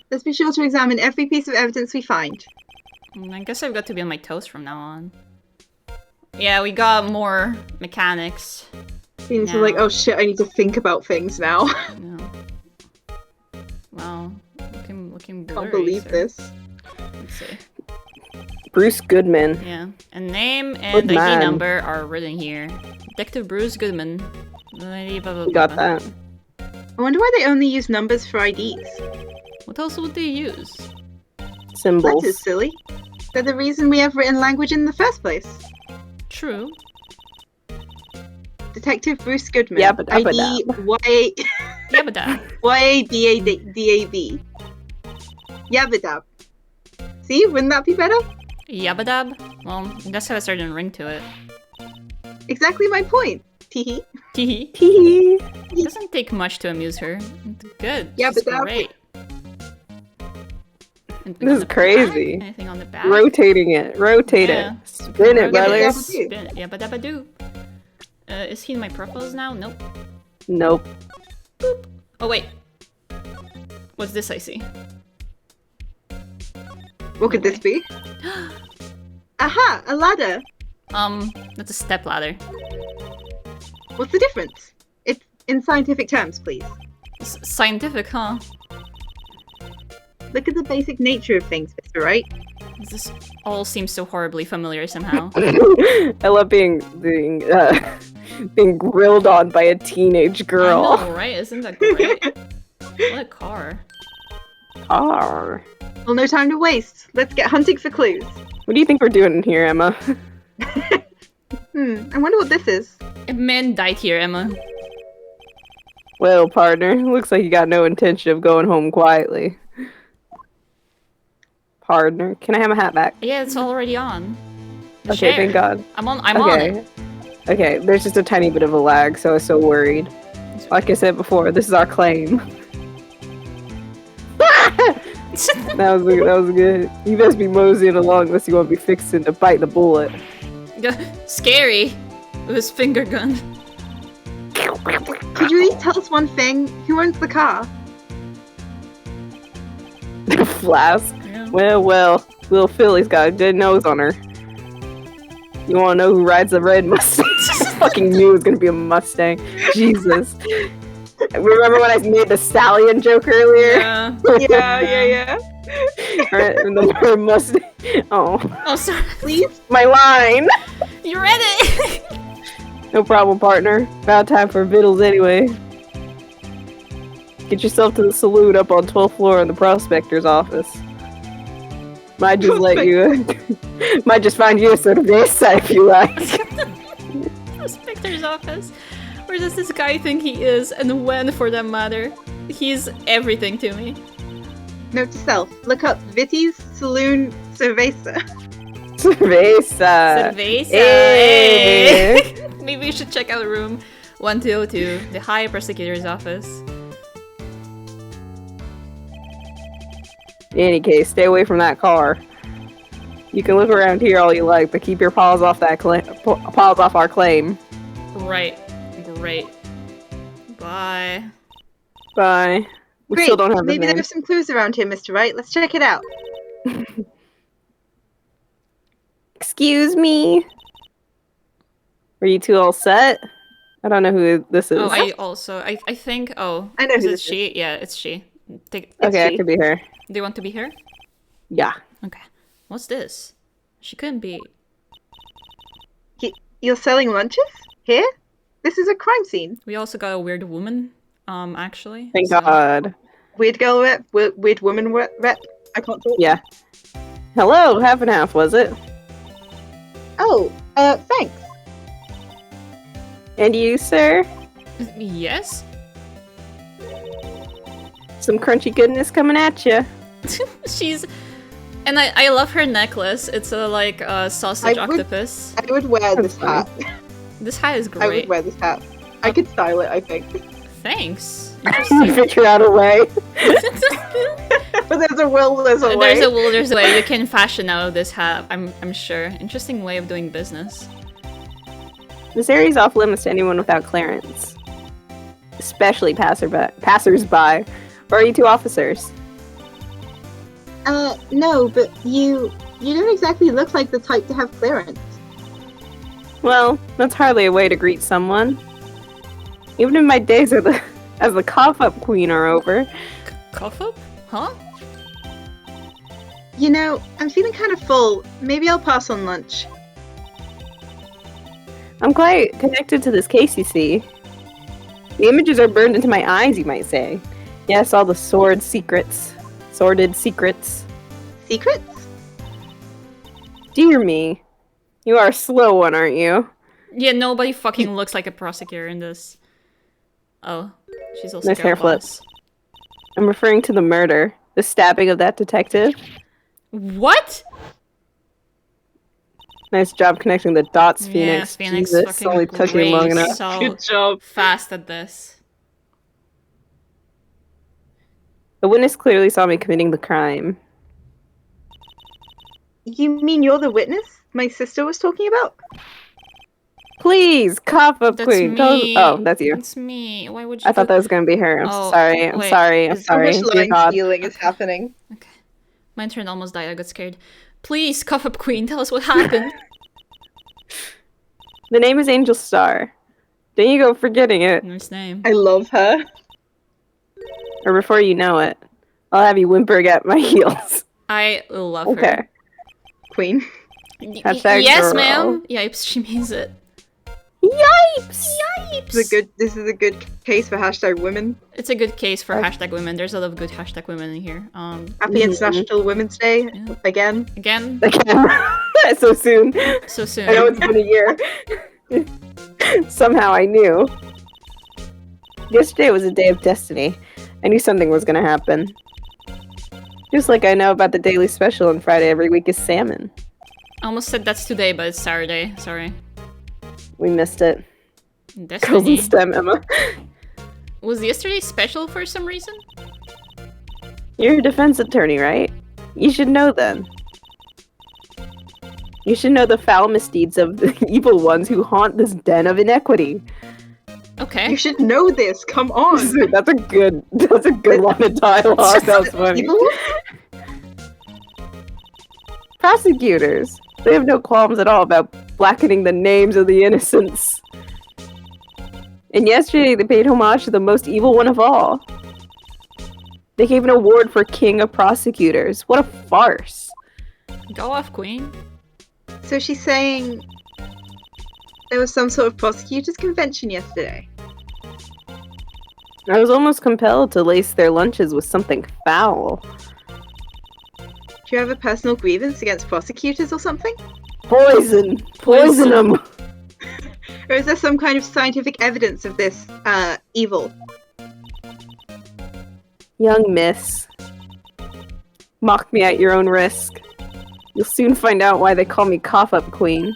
Let's be sure to examine every piece of evidence we find. I guess I've got to be on my toes from now on. Yeah, we got more mechanics. Means No. like, oh shit, I need to think about things now. No. Wow. Looking blurry, Can't believe sir. this. Let's see. Bruce Goodman. Yeah. And name and Good ID man. number are written here. Detective Bruce Goodman. Blah, blah, blah, You got blah. that. I wonder why they only use numbers for IDs. What else would they use? Symbols. Letters, silly. They're the reason we have written language in the first place. True. Detective Bruce Goodman. Yabba dabba ID dab. Yabba YADAB. Yabadab. See, wouldn't that be better? Yabadab? Well, it does have a certain ring to it. Exactly my point. Teehee. Teehee. Hee It doesn't take much to amuse her. It's good. Yeah, She's but that- great. Anything This on is the crazy. back? Anything on the back? Rotating it. Rotate Yeah. it. Spin it, Yabba brother. dabba. Spin it. Yabba dabba doo. Is he in my profiles now? Nope. Nope. Oh wait. What's this I see? What could this be? Aha! A ladder! That's a step ladder. What's the difference? It's in scientific terms, please. Scientific, huh? Look at the basic nature of things, Mr. Wright. This all seems so horribly familiar somehow. I love being grilled on by a teenage girl. I know, right? Isn't that great? What a car. Arr. Well, no time to waste. Let's get hunting for clues. What do you think we're doing in here, Emma? I wonder what this is. A man died here, Emma. Well, partner, looks like you got no intention of going home quietly. Partner, can I have my hat back? Yeah, it's already on. The Okay, share. thank God. I'm on it. Okay, there's just a tiny bit of a lag, so I was so worried. Like I said before, this is our claim. That was good. You best be moseying along unless you want to be fixing to bite the bullet. Scary. With his finger gun. Could you tell us one thing? Who owns the car? Flask. Yeah. Well, little Philly's got a good nose on her. You wanna know who rides the red Mustang? Fucking knew it was gonna be a Mustang. Jesus. Remember when I made the stallion joke earlier? Yeah. Yeah. Right, and the Mustang. Oh, Oh, sorry. Please? my line! You read it! No problem, partner. About time for vittles anyway. Get yourself to the saloon up on 12th floor in the prospector's office. Might just let you... might just find you a cerveza if you like. Prospector's office. Where does this guy think he is, and when, for that matter? He's everything to me. Note to self. Look up Vitty's Saloon Cerveza. Cerveza! Cerveza! Hey. Hey. Maybe we should check out room 1202, the High Prosecutor's office. In any case, stay away from that car. You can look around here all you like, but keep your paws off that paws off our claim. Right. Great. Bye. Bye. We Great. still don't have Maybe his name. there's some clues around here, Mr. Wright. Let's check it out. Excuse me? Are you two all set? I don't know who this is. Oh, I think. Oh, I know is who it this she? Yeah, it's she. It's okay, she. I could be her. Do you want to be her? Yeah. Okay. What's this? She couldn't be. You're selling lunches? Here? This is a crime scene. We also got a weird woman. Actually. Thank so- God. Weird girl rep? Weird woman rep? I can't talk. Yeah. Hello, half and half, was it? Oh, thanks. And you, sir? Yes. Some crunchy goodness coming at you. She's. And I love her necklace. It's a like sausage octopus. I would wear this hat. This hat is I would great. wear this hat. I could style it, I think. Thanks. Figure out a way. But there's a will, there's a way. There's a will, there's a way. You can fashion out this hat. I'm sure. Interesting way of doing business. This area is off limits to anyone without clearance, especially passers-by. Or are you two officers? No, but you don't exactly look like the type to have clearance. Well, that's hardly a way to greet someone. Even if my days as the cough-up queen are over. Cough up? Huh? You know, I'm feeling kind of full. Maybe I'll pass on lunch. I'm quite connected to this case, you see. The images are burned into my eyes, you might say. Yes, all the sordid secrets. Secrets? Dear me. You are a slow one, aren't you? Yeah, nobody fucking looks like a prosecutor in this. Oh, she's also Nice got a hair flip. boss. I'm referring to the murder. The stabbing of that detective. What? Nice job connecting the dots, Yeah, Phoenix. Phoenix Jesus, fucking only took you great. long enough. So Good job. fast at this. The witness clearly saw me committing the crime. You mean you're the witness my sister was talking about? Please, cough up, That's queen. me. Oh, that's you. That's me. Why would you? I thought that was gonna be her. I'm Oh, sorry. I'm wait. sorry. I'm Is- So sorry. much Dear line God. stealing is happening. Okay. My intern almost died. I got scared. Please, cough up queen. Tell us what happened. The name is Angel Star. Then you go forgetting it, Nice name. I love her. or before you know it, I'll have you whimpering at my heels. I love her. Okay. Queen. Hashtag Yes, girl. ma'am. Yipes, she means it. Yipes! This is a good case for hashtag women. It's a good case for hashtag women. There's a lot of good hashtag women in here. Happy International Women's Day Yeah. again. Again, So soon. so soon. I know it's been a year. Somehow I knew. Yesterday was a day of destiny. I knew something was gonna happen. Just like I know about the daily special on Friday every week is salmon. I almost said that's today, but it's Saturday. Sorry. We missed it. Girls Destiny. in STEM, Emma. Was yesterday special for some reason? You're a defense attorney, right? You should know then. You should know the foul misdeeds of the evil ones who haunt this den of inequity. Okay. You should know this. Come on. That's a good line of dialogue. That was funny. Evil? Prosecutors. They have no qualms at all about blackening the names of the innocents. And yesterday they paid homage to the most evil one of all. They gave an award for King of Prosecutors. What a farce. Go off, queen. So she's saying there was some sort of prosecutors convention yesterday. I was almost compelled to lace their lunches with something foul. Do you have a personal grievance against prosecutors or something? Poison! Poison them! Or is there some kind of scientific evidence of this evil? Young miss. Mock me at your own risk. You'll soon find out why they call me Cough-Up Queen.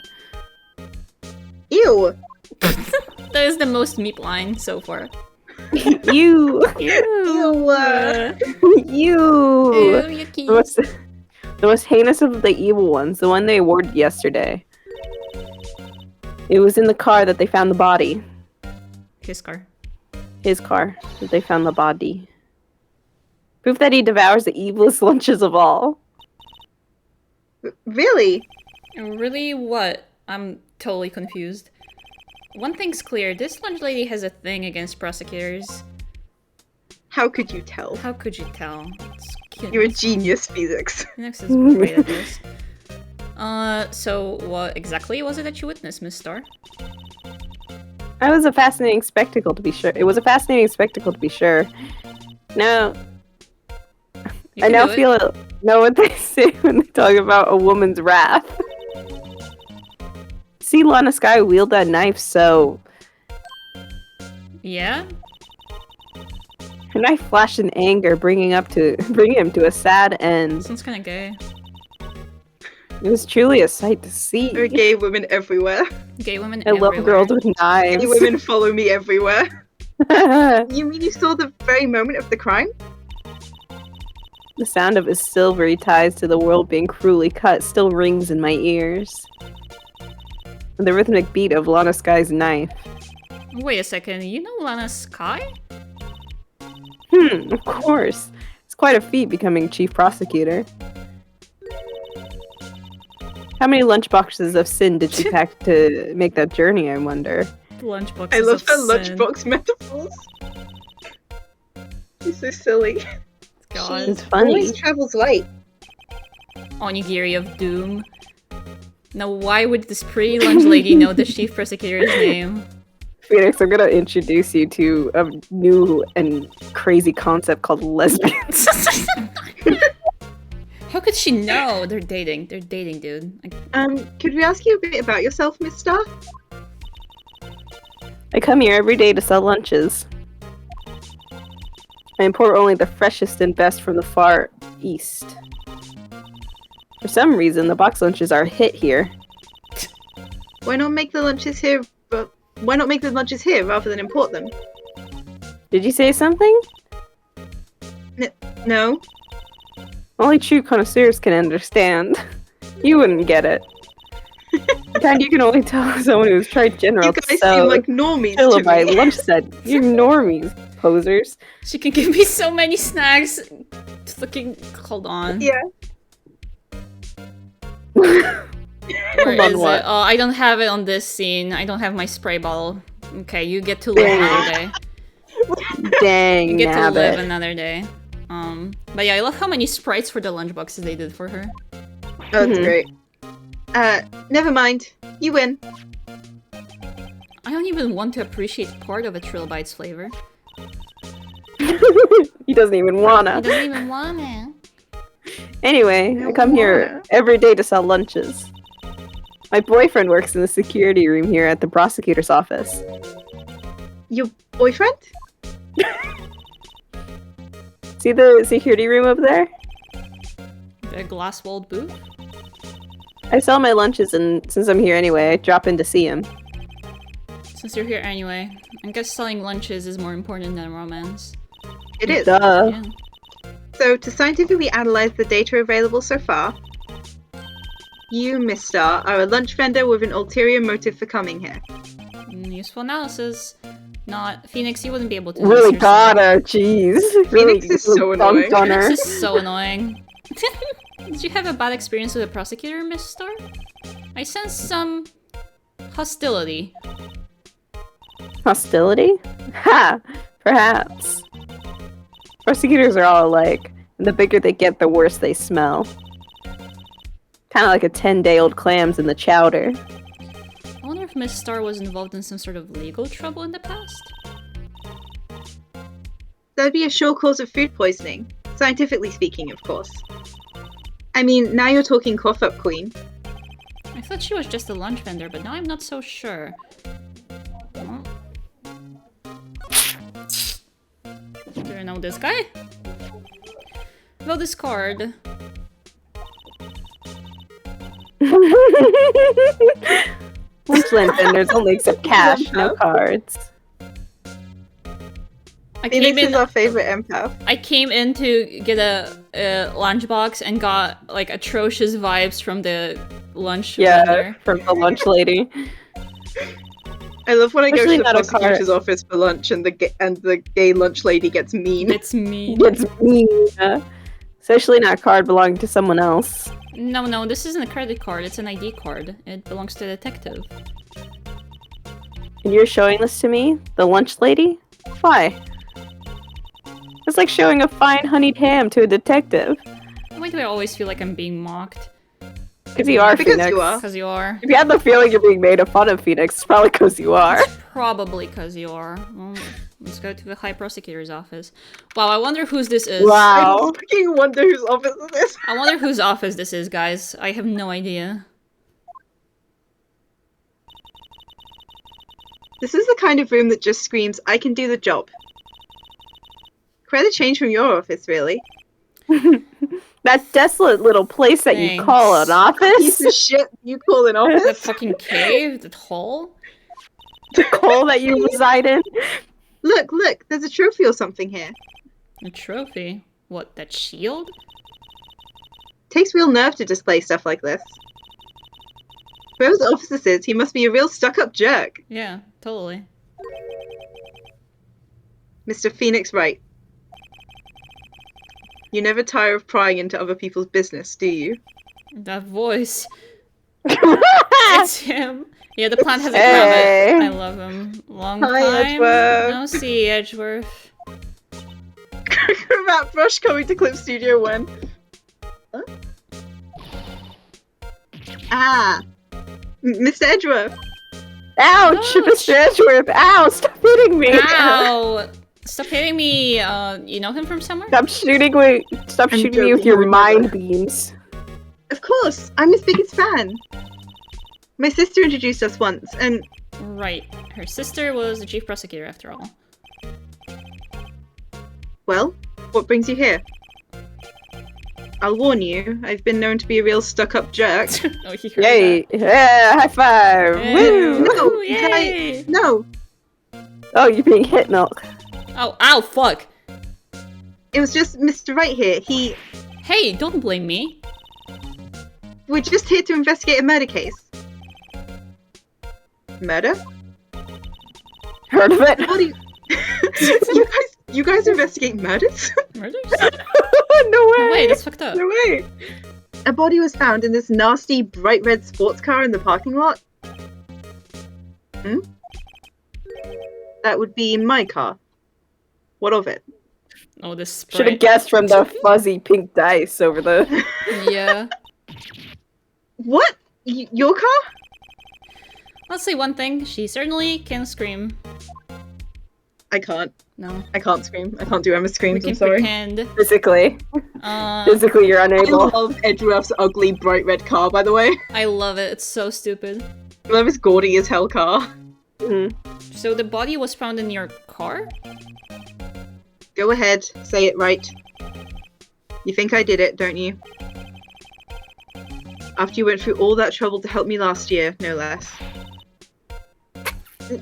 Ew! That is the most meep line so far. You! Ew! You! yucky. The most heinous of the evil ones, the one they awarded yesterday. It was in the car that they found the body. His car. His car. They found the body. Proof that he devours the evilest lunches of all. Really? Really? What? I'm totally confused. One thing's clear, this lunch lady has a thing against prosecutors. How could you tell? How could you tell? You're a genius, Phoenix. Phoenix is great at this. So what exactly was it that you witnessed, Miss Star? It was a fascinating spectacle to be sure. Now, I now know what they say when they talk about a woman's wrath. See Lana Sky wield that knife, so... Yeah? Her knife flashed in anger, bringing him to a sad end. Sounds kinda gay. It was truly a sight to see. There are gay women everywhere. Gay women I everywhere. love girls with knives. Gay women follow me everywhere. You mean you saw the very moment of the crime? The sound of his silvery ties to the world being cruelly cut still rings in my ears. And the rhythmic beat of Lana Sky's knife. Wait a second, you know Lana Sky? Of course. It's quite a feat becoming chief prosecutor. How many lunchboxes of sin did she pack to make that journey, I wonder? Lunchboxes I love of her sin. lunchbox metaphors. She's so silly. God. It's funny. Always travels light. Onigiri of Doom. Now why would this pretty lunch lady know the chief prosecutor's name? Phoenix, I'm gonna introduce you to a new and crazy concept called lesbians. How could she know? They're dating, dude. Could we ask you a bit about yourself, Miss Star? I come here every day to sell lunches. I import only the freshest and best from the far east. For some reason, the box lunches are a hit here. Why not make the lunches here? Why not make the lunches here rather than import them? Did you say something? No. Only true connoisseurs can understand. You wouldn't get it. The kind you can only tell someone who's tried general You guys seem like normies to kilobyte me. lunch set. You're normies, posers. She can give me so many snacks. Fucking hold on. Yeah. Where on is what? it? Oh, I don't have it on this scene. I don't have my spray bottle. Okay, you get to live another day. Dang, You get to live nabbit. another day. But yeah, I love how many sprites for the lunchboxes they did for her. Oh, that's great. Never mind. You win. I don't even want to appreciate part of a Trilbyte's flavor. He doesn't even wanna. I don't even want it. Anyway, I come here every day to sell lunches. My boyfriend works in the security room here at the prosecutor's office. Your boyfriend? See the security room over there? The glass-walled booth? I sell my lunches, and since I'm here anyway, I drop in to see him. Since you're here anyway, I guess selling lunches is more important than romance. It is. Duh. Yeah. So, to scientifically analyze the data available so far, you, Miss Star, are a lunch vendor with an ulterior motive for coming here. Useful analysis. Not Phoenix, you wouldn't be able to do Really this got yourself. her, jeez. Really, Phoenix is so really dunked annoying. on her. This is so annoying. Did you have a bad experience with the prosecutor, Miss Star? I sense some hostility. Hostility? Ha! Perhaps. Prosecutors are all alike, and the bigger they get, the worse they smell. Kinda like a 10-day-old clams in the chowder. I wonder if Miss Star was involved in some sort of legal trouble in the past? That'd be a sure cause of food poisoning. Scientifically speaking, of course. I mean, now you're talking cough up, Queen. I thought she was just a lunch vendor, but now I'm not so sure. Oh. Do you know this guy? Well, this card. Lunchland vendors only accept cash, no cards. I came Phoenix is in. our favorite empath. I came in to get a lunchbox and got like atrocious vibes from the lunch vendor. Yeah, from the lunch lady. I love when I go Especially to the not a car. prosecutor's office for lunch and the gay lunch lady gets mean. It's me. It's me. Especially not a card belonging to someone else. No, this isn't a credit card. It's an ID card. It belongs to the detective. And you're showing this to me? The lunch lady? Why? It's like showing a fine honeyed ham to a detective. Why do I always feel like I'm being mocked? Because you are, Because Phoenix. you are. Because you are. If you had the feeling you're being made fun of, Phoenix, it's probably because you are. Probably because you are. Well, let's go to the High Prosecutor's office. Wow, I wonder whose this is. I Wow. fucking wonder whose office it is. I wonder whose office this is, guys. I have no idea. This is the kind of room that just screams, I can do the job. Quite a change from your office, really. That desolate little place that you Thanks. call an Piece office? of shit you call an That office? fucking cave? That hole? The hole that you reside in? Look, there's a trophy or something here. A trophy? What, that shield? Takes real nerve to display stuff like this. Whoever's office this is, he must be a real stuck-up jerk. Yeah, totally. Mr. Phoenix Wright. You never tire of prying into other people's business, do you? That voice. It's him. Yeah, the plant has a Hey. cravat. I love him. Long Hi, time. Edgeworth. No see, Edgeworth. Matt Brush coming to Clip Studio when? Huh? Ah! Mr. Edgeworth! Ouch, Ouch. Mr. Edgeworth! Ow, stop hitting me! Ow! Stop hitting me. You know him from somewhere? Stop shooting me! Stop I'm shooting me with joking, your I would mind never. beams. Of course! I'm his biggest fan! My sister introduced us once, and Right. Her sister was the chief prosecutor after all. well, what brings you here? I'll warn you, I've been known to be a real stuck-up jerk. Oh, he heard Yay! Yeah, high five! that. Woo! No, Woo, yay! No! Oh, you're being hit, Milk. Oh, ow, fuck! It was just Mr. Wright here. Hey, don't blame me. We're just here to investigate a murder case. Murder? Heard of it? What do you guys investigate murders? Murders? No way! Wait, that's fucked up. No way! A body was found in this nasty bright red sports car in the parking lot. Hmm? That would be my car. What of it? Oh, this Should have guessed from the fuzzy pink dice over the. Yeah. What? Your car? Let's say one thing. She certainly can scream. I can't. No. I can't scream. I can't do Emma We screams, can I'm sorry. pretend. Physically. Uh, Physically, you're I unable. love Edgeworth's ugly bright red car, by the way. I love it. It's so stupid. I love his gaudy as hell car. Mhm. So the body was found in your car? Go ahead, say it right. You think I did it, don't you? After you went through all that trouble to help me last year, no less.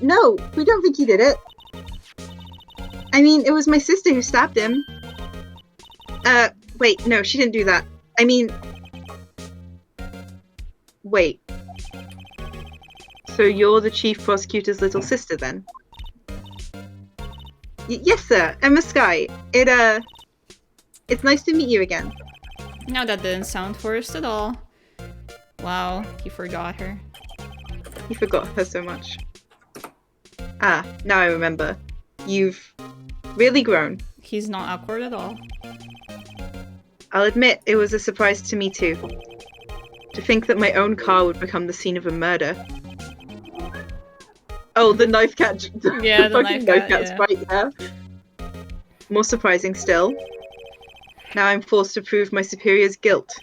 No, we don't think you did it. I mean, it was my sister who stabbed him. Wait, no, she didn't do that. I mean... Wait. So you're the chief prosecutor's little sister, then? Yes, sir. Emma Sky. It's nice to meet you again. No, that didn't sound forced at all. Wow, he forgot her. You forgot her so much. Ah, now I remember. You've really grown. He's not awkward at all. I'll admit, it was a surprise to me too. To think that my own car would become the scene of a murder. Oh, the knife cat. Yeah, the fucking knife cat, cat yeah. sprite there. More surprising still. Now I'm forced to prove my superior's guilt.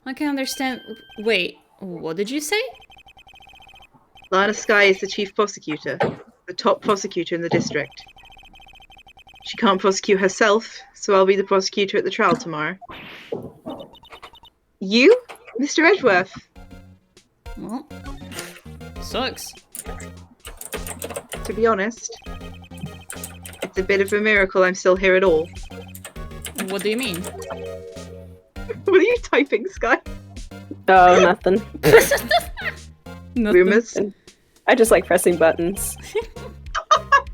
I can understand. Wait, what did you say? Lana Sky is the chief prosecutor, the top prosecutor in the district. She can't prosecute herself, so I'll be the prosecutor at the trial tomorrow. You? Mr. Edgeworth? Well, sucks. To be honest, it's a bit of a miracle I'm still here at all. What do you mean? What are you typing, Sky? Oh, nothing. Nothing. Rumors? I just like pressing buttons.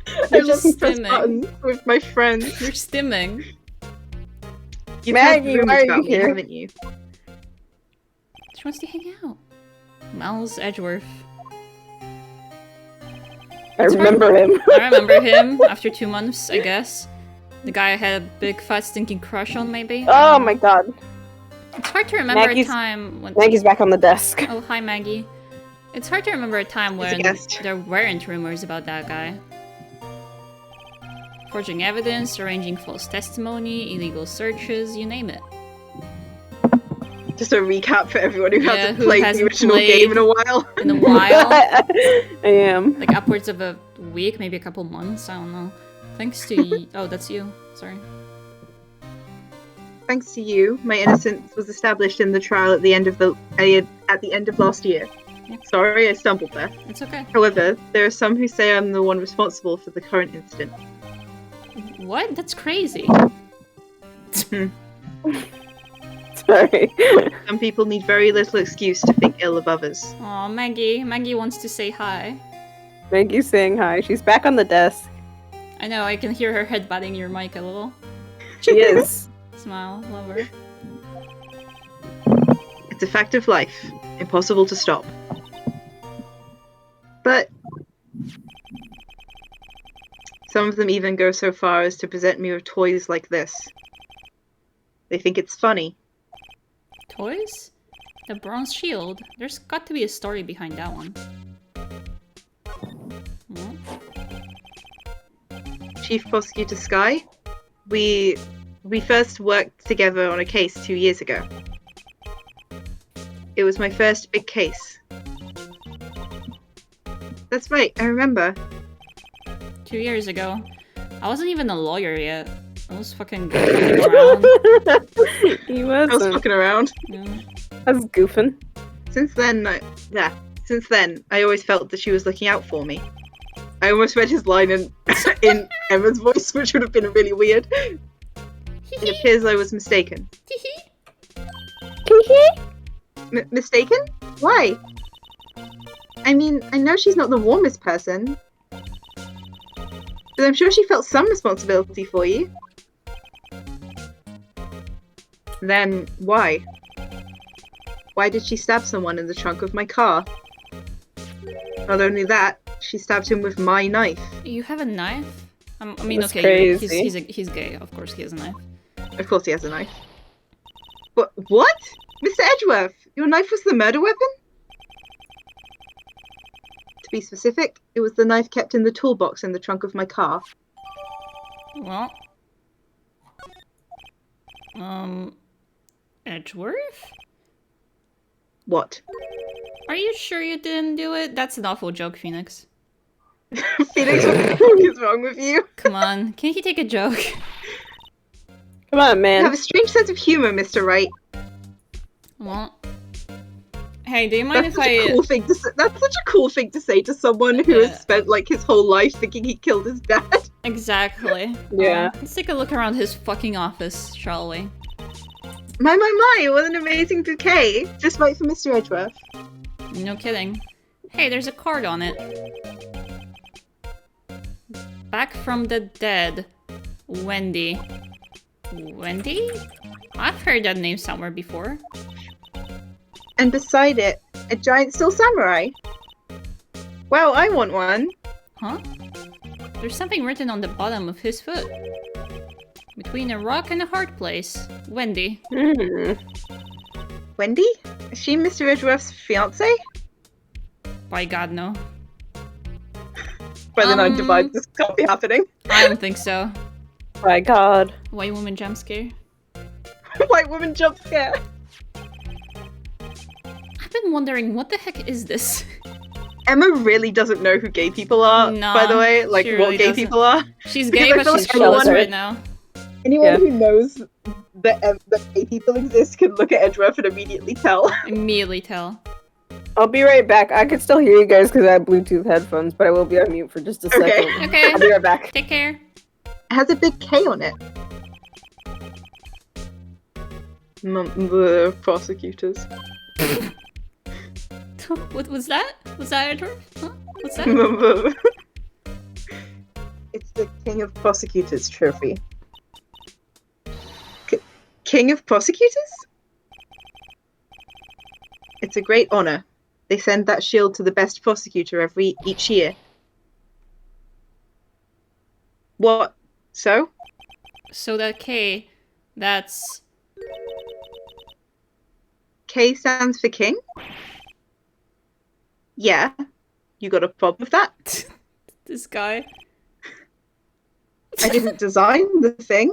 I You're just love to press stimming. buttons with my friends. You're stimming. You've Maggie, heard why rumors are you about me, here? haven't you? She wants to hang out. Miles Edgeworth. I remember him. I remember him after 2 months, I guess. The guy I had a big fat stinking crush on, maybe? Oh my god. It's hard to remember Maggie's- a time when... Maggie's back on the desk. Oh, hi Maggie. It's hard to remember a time He's a when guest. there weren't rumors about that guy. Forging evidence, arranging false testimony, illegal searches, you name it. Just a recap for everyone who Yeah, hasn't who played the hasn't original played. game in a while. In a while, I am. like upwards of a week, maybe a couple months, I don't know. Thanks to oh, that's you. Sorry. Thanks to you, my innocence was established in the trial at the end of last year. Yeah. Sorry, I stumbled there. It's okay. However, there are some who say I'm the one responsible for the current incident. What? That's crazy. Sorry. Some people need very little excuse to think ill of others. Aw, Maggie. Maggie wants to say hi. Maggie's saying hi. She's back on the desk. I know, I can hear her head batting your mic a little. She is. Smile, love her. It's a fact of life, impossible to stop. But some of them even go so far as to present me with toys like this. They think it's funny. Toys? The bronze shield? There's got to be a story behind that one. Well, Chief Prosecutor Sky, we first worked together on a case 2 years ago. It was my first big case. That's right, I remember. 2 years ago. I wasn't even a lawyer yet. I was fucking goofing around. He I was wasn't. fucking around. Yeah. I was goofing. Since then, I always felt that she was looking out for me. I almost read his line in Emma's voice, which would have been really weird. It appears I was mistaken. Mistaken? Why? I mean, I know she's not the warmest person, but I'm sure she felt some responsibility for you. Then, why? Why did she stab someone in the trunk of my car? Not only that, she stabbed him with my knife. You have a knife? I mean, That's okay, crazy. he's gay. Of course, he has a knife. Of course he has a knife. But what? Mr. Edgeworth, your knife was the murder weapon? To be specific, it was the knife kept in the toolbox in the trunk of my car. Well, Edgeworth? What? Are you sure you didn't do it? That's an awful joke, Phoenix. Phoenix, what the fuck is wrong with you? Come on, can he take a joke? Come on, You man. have a strange sense of humor, Mr. Wright. Well, hey, do you mind That's if such a I? cool thing to say. That's such a cool thing to say to someone who Yeah. has spent like his whole life thinking he killed his dad. Exactly. Yeah. Let's take a look around his fucking office, shall we? My, what an amazing bouquet. Just right for Mr. Edgeworth. No kidding. Hey, there's a card on it. Back from the dead. Wendy. Wendy? I've heard that name somewhere before. And beside it, a giant steel samurai. Wow, I want one. Huh? There's something written on the bottom of his foot. Between a rock and a hard place. Wendy. Hmm. Wendy? Is she Mr. Edgeworth's fiance? By God, no. By the nine divides, this can't be happening. I don't think so. My god. White woman jump scare. White woman jump scare. I've been wondering, what the heck is this? Emma really doesn't know who gay people are, No, by the way. Like, she what really gay doesn't. people are. She's Because gay, I but feel she's like everyone- clueless right now. Anyone Yeah. who knows that gay people exist can look at Edgeworth and immediately tell. Immediately tell. I'll be right back. I can still hear you guys because I have Bluetooth headphones, but I will be on mute for just a Okay. second. Okay, I'll be right back. take care. It has a big K on it. The prosecutors. What was that? Was that Edward? Huh? What's that? It's the King of Prosecutors trophy. King of Prosecutors? It's a great honor. They send that shield to the best prosecutor each year. What? So? So that K, that's... K stands for king? Yeah. You got a problem with that? this guy. I didn't design the thing.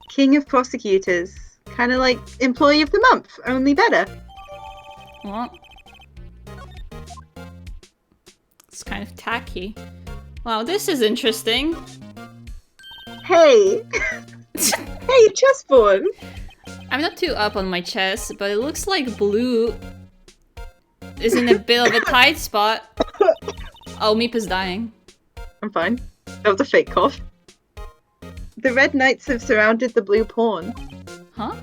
King of Prosecutors. Kind of like Employee of the Month, only better. What? It's kind of tacky. Wow, this is interesting. Hey! Hey, chessboard! I'm not too up on my chess, but it looks like blue is in a bit of a tight spot. Oh, Meep is dying. I'm fine. That was a fake cough. The red knights have surrounded the blue pawn. Huh?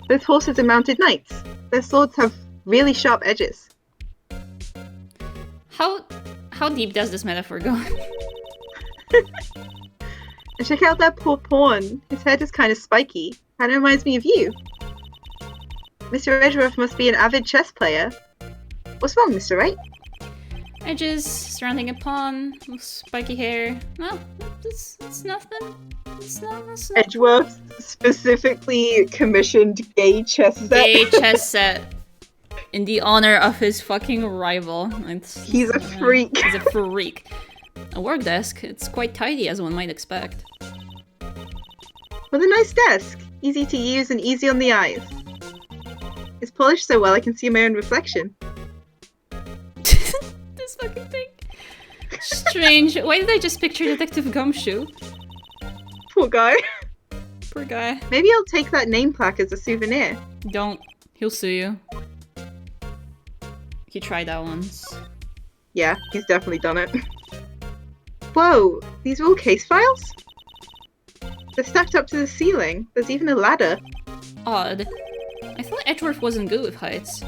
Those horses are mounted knights. Their swords have really sharp edges. How deep does this metaphor go? And check out that poor pawn. His head is kind of spiky. Kind of reminds me of you. Mr. Edgeworth must be an avid chess player. What's wrong, Mr. Wright? Edges surrounding a pawn with spiky hair. No, it's nothing. It's not. Edgeworth specifically commissioned gay chess set. Gay chess set. In the honor of his fucking rival. He's a freak. He's a freak. A work desk. It's quite tidy, as one might expect. What a nice desk. Easy to use and easy on the eyes. It's polished so well I can see my own reflection. This fucking thing. Strange. Why did I just picture Detective Gumshoe? Poor guy. Poor guy. Maybe I'll take that name plaque as a souvenir. Don't. He'll sue you. He tried that once. Yeah, he's definitely done it. Whoa, these are all case files? They're stacked up to the ceiling. There's even a ladder. Odd. I thought Edgeworth wasn't good with heights.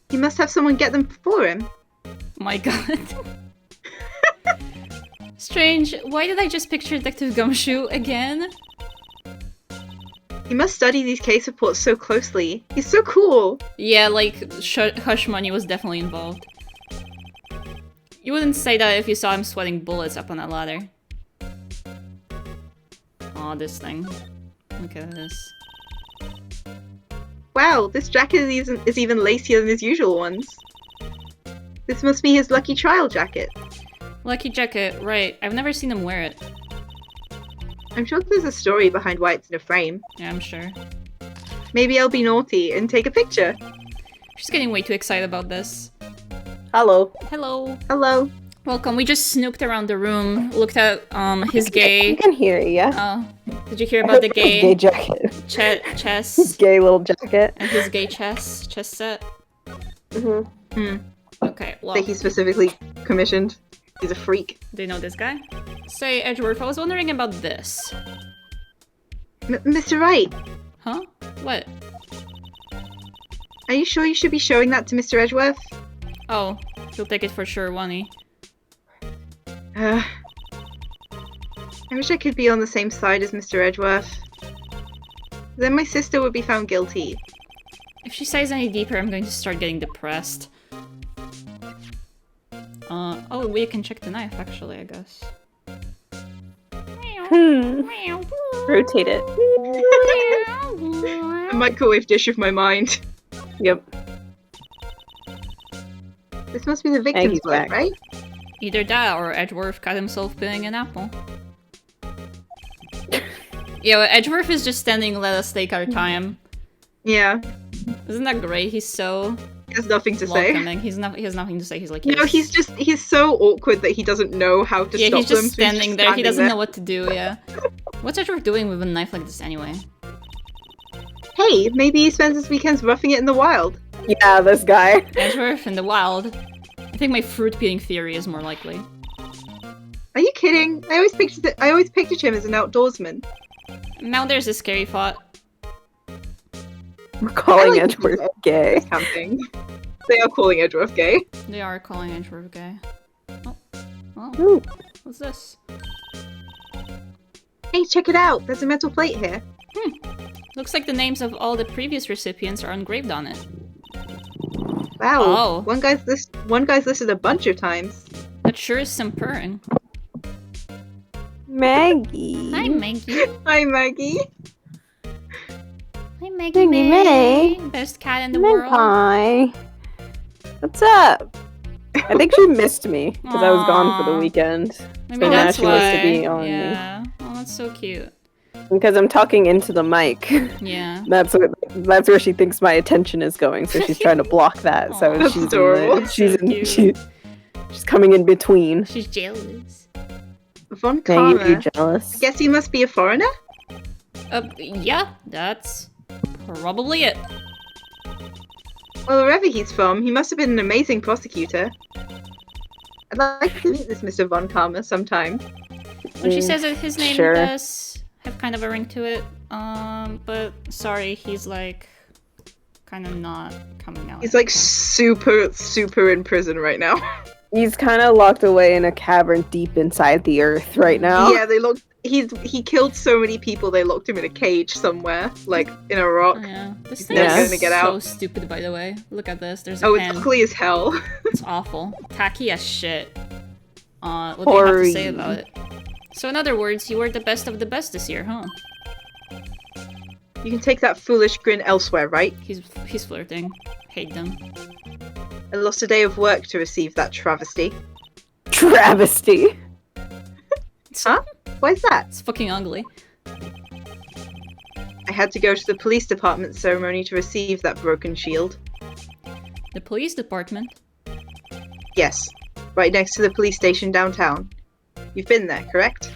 He must have someone get them for him. My god. Strange. Why did I just picture Detective Gumshoe again? He must study these case reports so closely. He's so cool. Yeah, like, hush money was definitely involved. You wouldn't say that if you saw him sweating bullets up on that ladder. Aw, this thing. Look at this. Wow, this jacket is even lacier than his usual ones. This must be his lucky trial jacket. Lucky jacket, right. I've never seen him wear it. I'm sure there's a story behind why it's in a frame. Yeah, I'm sure. Maybe I'll be naughty and take a picture. She's getting way too excited about this. Hello. Hello. Hello. Welcome. We just snooped around the room, looked at his gay... I can hear you, yeah? Did you hear about the gay... Gay jacket. chess? His gay little jacket. And his gay chess set? Mm-hmm. Okay, well... That he specifically commissioned. He's a freak. Do you know this guy? Say, Edgeworth, I was wondering about this. Mr. Wright, Huh? What? are you sure you should be showing that to Mr. Edgeworth? Oh, he'll take it for sure, won't he? I wish I could be on the same side as Mr. Edgeworth. Then my sister would be found guilty. If she says any deeper, I'm going to start getting depressed. Oh, we can check the knife, actually, I guess. Rotate it. The microwave dish of my mind. Yep. This must be the victim's he's blood, back. right? Either that or Edgeworth got himself peeling an apple. Yo, Edgeworth is just standing, let us take our time. Yeah. Isn't that great? He's so He has nothing to say. welcoming. He has nothing to say. He's like, No, yes. he's so awkward that he doesn't know how to Yeah, stop he's just them. so standing there. He standing doesn't there. know what to do, yeah. What's Edgeworth doing with a knife like this anyway? Hey, maybe he spends his weekends roughing it in the wild. Yeah, this guy. Edgeworth in the wild. I think my fruit peeling theory is more likely. Are you kidding? I always pictured him as an outdoorsman. Now there's a scary thought. We're calling I like Edgeworth this gay. camping. They are calling Edgeworth gay. They are calling Edgeworth gay. Oh, Ooh. what's this? Hey, check it out! There's a metal plate here. Looks like the names of all the previous recipients are engraved on it. Wow. Oh. One guy's listed a bunch of times. That sure is some purring. Maggie. Hi, Maggie. Hi, Maggie. Hi, Maggie Maggie May. May. Best cat in the world. Hi. What's up? I think she missed me because I was gone for the Aw. weekend. Maybe So now that's she wants why. to be on Yeah. Oh, that's so cute. me. Because I'm talking into the mic. Yeah. That's where she thinks my attention is going, so she's trying to block that. So Aw. she's Adorable. she's So cute. she's coming in between. She's jealous. Von Maggie, are you Karma. jealous? I guess he must be a foreigner? Yeah, that's probably it. Well, wherever he's from, he must have been an amazing prosecutor. I'd like to meet this Mr. Von Karma sometime. When she says it, his name Sure. does have kind of a ring to it. But sorry, he's like kind of not coming out. He's like super in prison right now. He's kind of locked away in a cavern deep inside the earth right now. Yeah, they locked. He killed so many people. They locked him in a cage somewhere, like in a rock. Yeah, this He's thing never is gonna get so out. stupid. By the way, look at this. There's a Oh, it's pen. ugly as hell. It's awful. Tacky as shit. What do you have to say Horrid. about it? So in other words, you were the best of the best this year, huh? You can take that foolish grin elsewhere, right? He's flirting. Hate them. I lost a day of work to receive that travesty. Travesty. Huh? Why is that? It's fucking ugly. I had to go to the police department ceremony to receive that broken shield. The police department. Yes, right next to the police station downtown. You've been there, correct?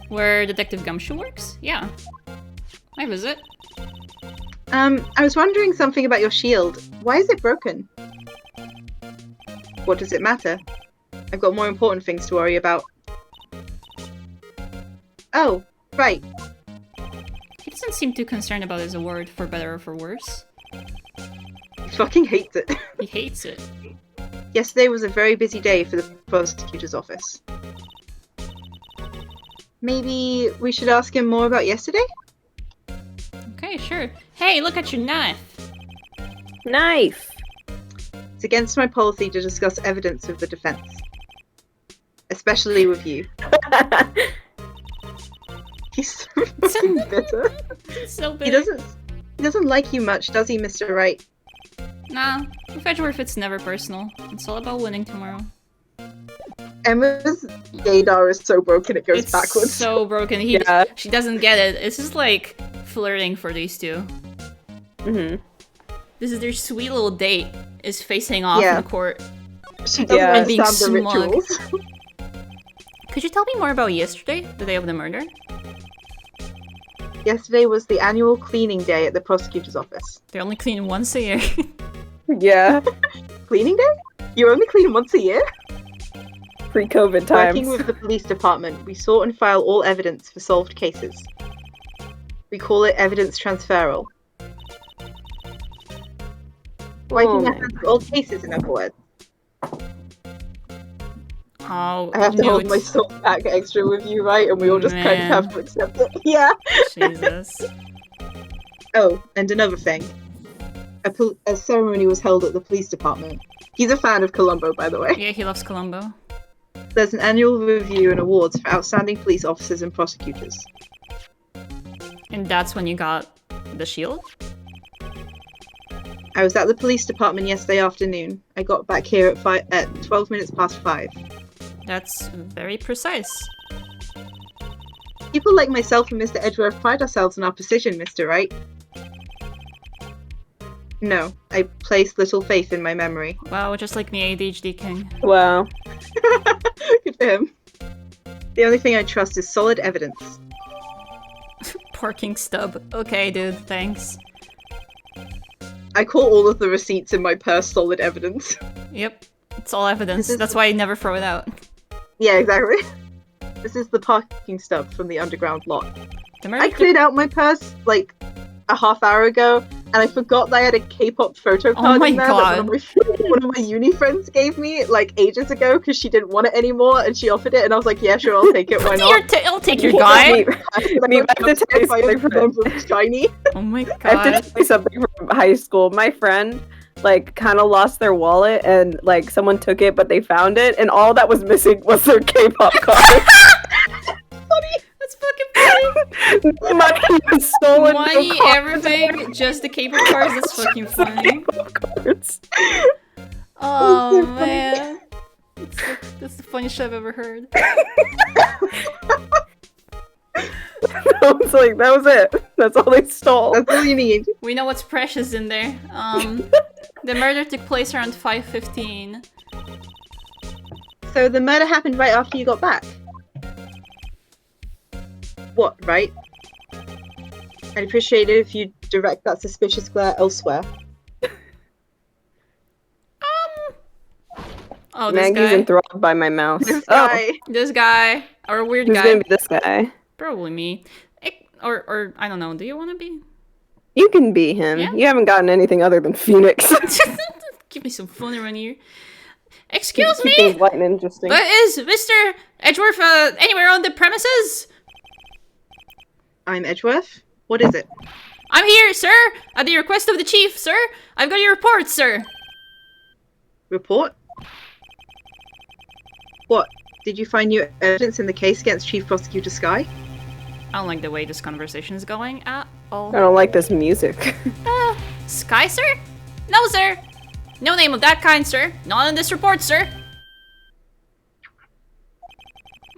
Where Detective Gumshoe works? Yeah. I visit. I was wondering something about your shield. Why is it broken? What does it matter? I've got more important things to worry about. Oh, right. He doesn't seem too concerned about his award, for better or for worse. He fucking hates it. He hates it. Yesterday was a very busy day for the prosecutor's office. Maybe we should ask him more about yesterday? Okay, sure. Hey, look at your knife! Knife. It's against my policy to discuss evidence with the defense. Especially with you. He's so fucking bitter. So He bitter. doesn't like you much, does he, Mr. Wright? Nah, with Edgeworth it's never personal. It's all about winning tomorrow. Emma's gaydar is so broken it goes It's backwards. so broken. Yeah. She doesn't get it. It's just like flirting for these two. Mm-hmm. This is their sweet little date, is facing off Yeah. in the court. She doesn't Yeah. And being understand the smug. rituals. Could you tell me more about yesterday, the day of the murder? Yesterday was the annual cleaning day at the prosecutor's office. They only clean once a year. Yeah. Cleaning day? You only clean once a year? Pre-COVID Working times. with the police department, we sort and file all evidence for solved cases. We call it evidence transferal. Writing Oh a my handle of old cases, in other words. Oh, I have to hold Newt. my soul back extra with you, right? And we all just kind of Man. have to accept it. Yeah. Jesus. Oh, and another thing. A ceremony was held at the police department. He's a fan of Columbo, by the way. Yeah, he loves Columbo. There's an annual review and awards for outstanding police officers and prosecutors. And that's when you got the shield? I was at the police department yesterday afternoon. I got back here at 12 minutes past 5. That's very precise. People like myself and Mr. Edgeworth pride ourselves on our precision, Mr. Wright. No, I place little faith in my memory. Wow, just like me, ADHD king. Wow. Good for him. The only thing I trust is solid evidence. Parking stub. Okay, dude, thanks. I call all of the receipts in my purse solid evidence. Yep, it's all evidence. This is- That's why I never throw it out. Yeah, exactly. This is the parking stub from the underground lot. The I murder. cleared out my purse like a half hour ago, and I forgot that I had a K-pop photo card my in there that one of my uni friends gave me like ages ago because she didn't want it anymore and she offered it and I was like, yeah, sure, I'll take it. Why not? I'll take your guy. I have to tell you something from shiny. Oh my I have god. to tell you something from high school. My friend, like, kind of lost their wallet, and like someone took it, but they found it, and all that was missing was their K-pop card. That's fucking funny. Money was stolen. Money, no cards. everything, just the K-pop cards. That's fucking Just the funny. K-pop cards. Oh so funny. man. That's the funniest shit I've ever heard. I was like, that was it. That's all they stole. That's all you need. We know what's precious in there. The murder took place around 5:15. So the murder happened right after you got back? What, right? I'd appreciate it if you direct that suspicious glare elsewhere. Oh, this Maggie's guy. enthralled by my mouse. This Oh, guy. This guy. Or a weird who's guy. gonna be this guy? Probably me. Or I don't know. Do you want to be? You can be him. Yeah? You haven't gotten anything other than Phoenix. Give me some fun around here. Excuse Keep things me. light and interesting. But is Mr. Edgeworth anywhere on the premises? I'm Edgeworth. What is it? I'm here, sir. At the request of the chief, sir. I've got your report, sir. Report? What? Did you find new evidence in the case against Chief Prosecutor Sky? I don't like the way this conversation is going at all. I don't like this music. Sky, sir? No, sir. No name of that kind, sir. Not in this report, sir.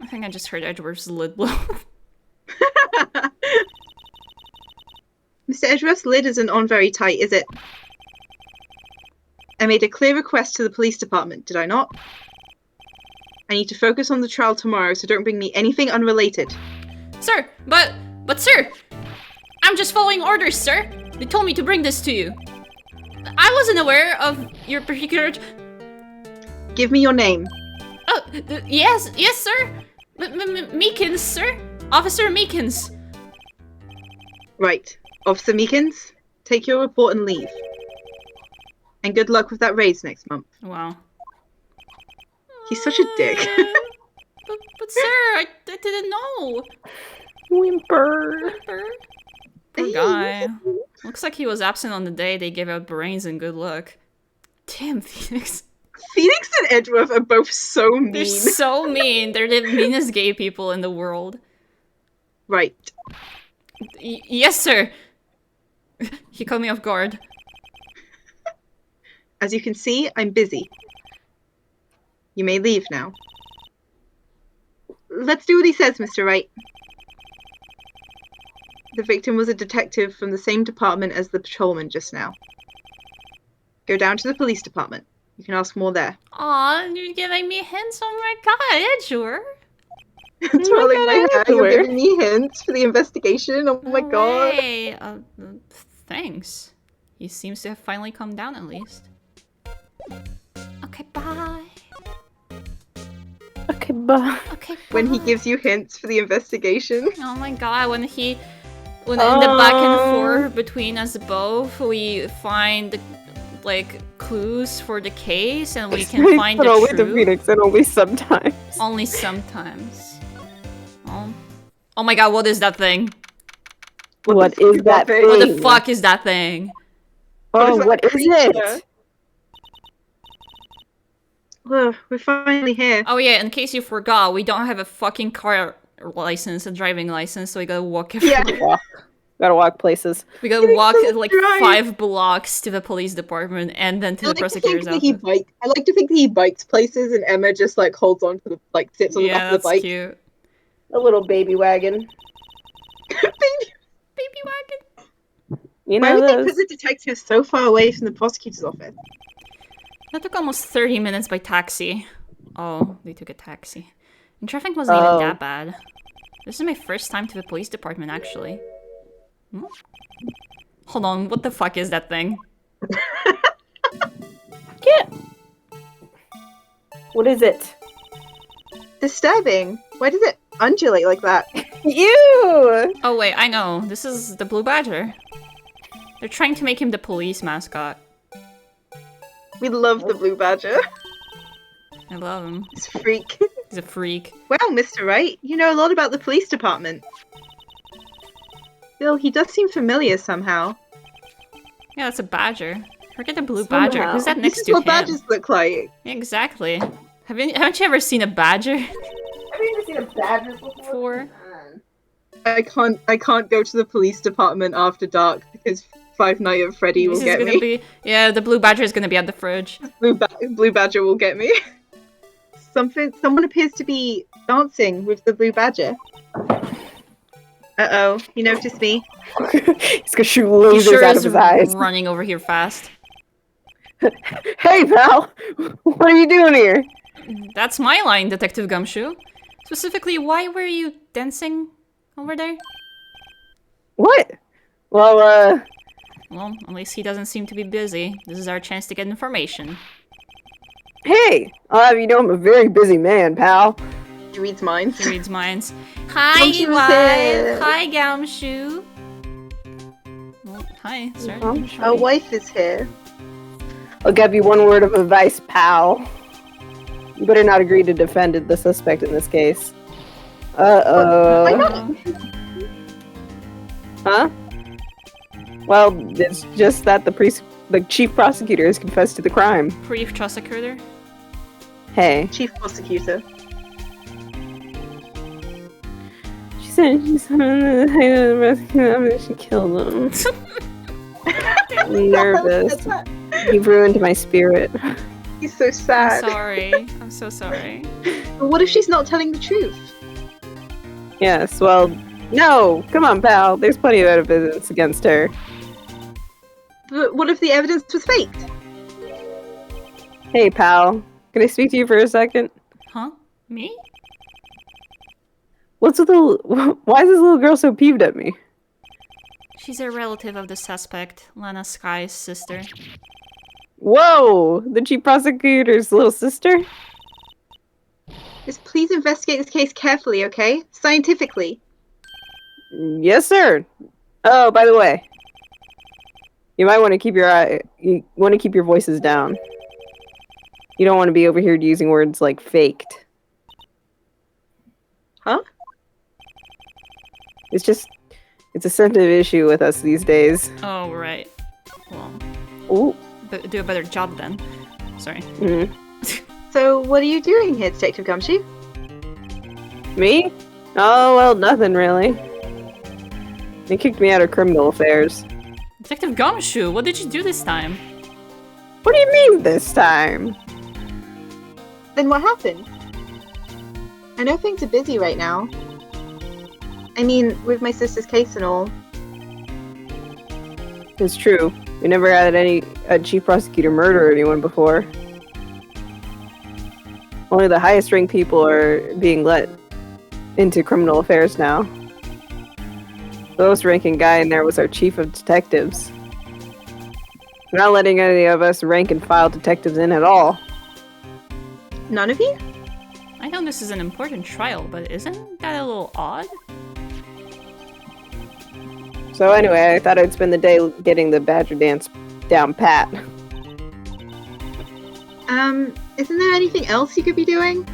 I think I just heard Edgeworth's lid blow. Mr. Edgeworth's lid isn't on very tight, is it? I made a clear request to the police department, did I not? I need to focus on the trial tomorrow, so don't bring me anything unrelated. Sir, but sir, I'm just following orders, sir. They told me to bring this to you. I wasn't aware of your particular... Give me your name. Oh, yes, sir. Meekins, sir. Officer Meekins. Right. Officer Meekins, take your report and leave. And good luck with that raise next month. Wow. He's such a dick. but sir, I didn't know. Whimper. Poor guy. Looks like he was absent on the day they gave out brains and good luck. Damn, Phoenix. Phoenix and Edgeworth are both so mean. They're so mean. They're the meanest gay people in the world. Right. Yes, sir. He caught me off guard. As you can see, I'm busy. You may leave now. Let's do what he says, Mr. Wright. The victim was a detective from the same department as the patrolman just now. Go down to the police department. You can ask more there. Aw, you're giving me hints. Oh my god, Edgeworth. Twirling my hair, you're Edgeworth. giving me hints for the investigation. Oh my god. Hey, thanks. He seems to have finally calmed down at least. Okay, bye. Okay, bye. Okay, bye. When he gives you hints for the investigation. Oh my god, when in the back and forth between us both, we find like clues for the case and we can find but the only the truth. Phoenix and only sometimes. Only sometimes. Oh my god, what is that thing? What is that thing? What the fuck is that thing? Oh, what is creature? it? We're finally here. Oh yeah, in case you forgot, we don't have a fucking car license, a driving license, so we gotta walk everywhere. Yeah. Gotta walk places. We gotta walk like drive. 5 blocks to the police department and then to I the like to think prosecutor's that he office. I like to think that he bikes places and Emma just like holds on to the sits on the Yeah, back of the that's bike. cute. A little baby wagon. Baby wagon. You Why know would they those? put the detective so far away from the prosecutor's office? That took almost 30 minutes by taxi. Oh, they took a taxi. And traffic wasn't Oh. even that bad. This is my first time to the police department, actually. Hmm? Hold on, what the fuck is that thing? Get. What is it? Disturbing. Why does it undulate like that? You. Oh wait, I know. This is the blue badger. They're trying to make him the police mascot. We love the Blue Badger. I love him. He's a freak. He's a freak. Well, Mr. Wright, you know a lot about the police department. Bill, he does seem familiar somehow. Yeah, that's a badger. Forget the blue badger. Somehow. Who's that This next is to what him? badgers look like. Exactly. Haven't you ever seen a badger Have you ever seen a badger before? before? I can't go to the police department after dark because Five Nights at Freddy will This is get gonna me. be the blue badger is gonna be at the fridge. Blue Badger will get me. Someone appears to be dancing with the Blue Badger. Uh-oh, he noticed me. He's gonna shoot He lasers sure out is of his eyes. running over here fast. Hey, pal! What are you doing here? That's my line, Detective Gumshoe. Specifically, why were you dancing over there? What? Well, Well, at least he doesn't seem to be busy. This is our chance to get information. hey! I'll have you know I'm a very busy man, pal. He reads minds. He reads minds. Hi, Gumshoe is Wild. here. Hi, Gumshoe. Well, hi, sir. Our wife is here. I'll give you one word of advice, pal. You better not agree to defend the suspect in this case. Why Uh-oh. not? Huh? Well, it's just that the chief prosecutor has confessed to the crime. Brief prosecutor. Hey. Chief prosecutor. She said she killed him. I'm nervous. He ruined my spirit. He's so I'm sad. sorry. I'm so sorry. But what if she's not telling the truth? Yes, well, no! Come on, pal. There's plenty of evidence against her. But what if the evidence was faked? Hey, pal. Can I speak to you for a second? Huh? Me? What's with the... Why is this little girl so peeved at me? She's a relative of the suspect, Lana Sky's sister. Whoa! The chief prosecutor's little sister? Just please investigate this case carefully, okay? Scientifically. Yes, sir. Oh, by the way, you might want to keep your voices down. You don't want to be over here using words like faked. Huh? It's a sensitive issue with us these days. Oh, right. Well, Ooh. do a better job then. Sorry. Mhm. So, what are you doing here, Detective Gumshoe? Me? Oh, well, nothing really. They kicked me out of criminal affairs. Detective Gumshoe, what did you do this time? What do you mean this time? Then what happened? I know things are busy right now. I mean, with my sister's case and all. It's true. We never had a chief prosecutor murder anyone before. Only the highest ranked people are being let into criminal affairs now. The lowest ranking guy in there was our chief of detectives. We're not letting any of us rank and file detectives in at all. None of you? I know this is an important trial, but isn't that a little odd? So anyway, I thought I'd spend the day getting the Badger dance down pat. Isn't there anything else you could be doing?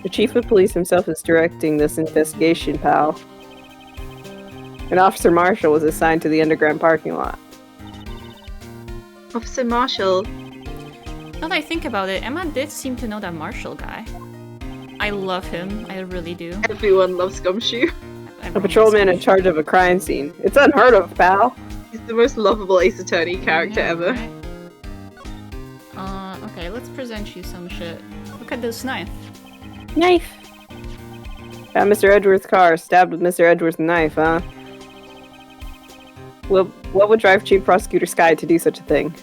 The chief of police himself is directing this investigation, pal. And Officer Marshall was assigned to the underground parking lot. Officer Marshall. Now that I think about it, Emma did seem to know that Marshall guy. I love him, I really do. Everyone loves Gumshoe. A patrolman in charge of a crime scene. It's unheard of, pal. He's the most lovable Ace Attorney character ever. Right? Okay, let's present you some shit. Look at this knife. Knife. Found Mr. Edgeworth's car, stabbed with Mr. Edgeworth's knife, huh? Well, what would drive Chief Prosecutor Sky to do such a thing?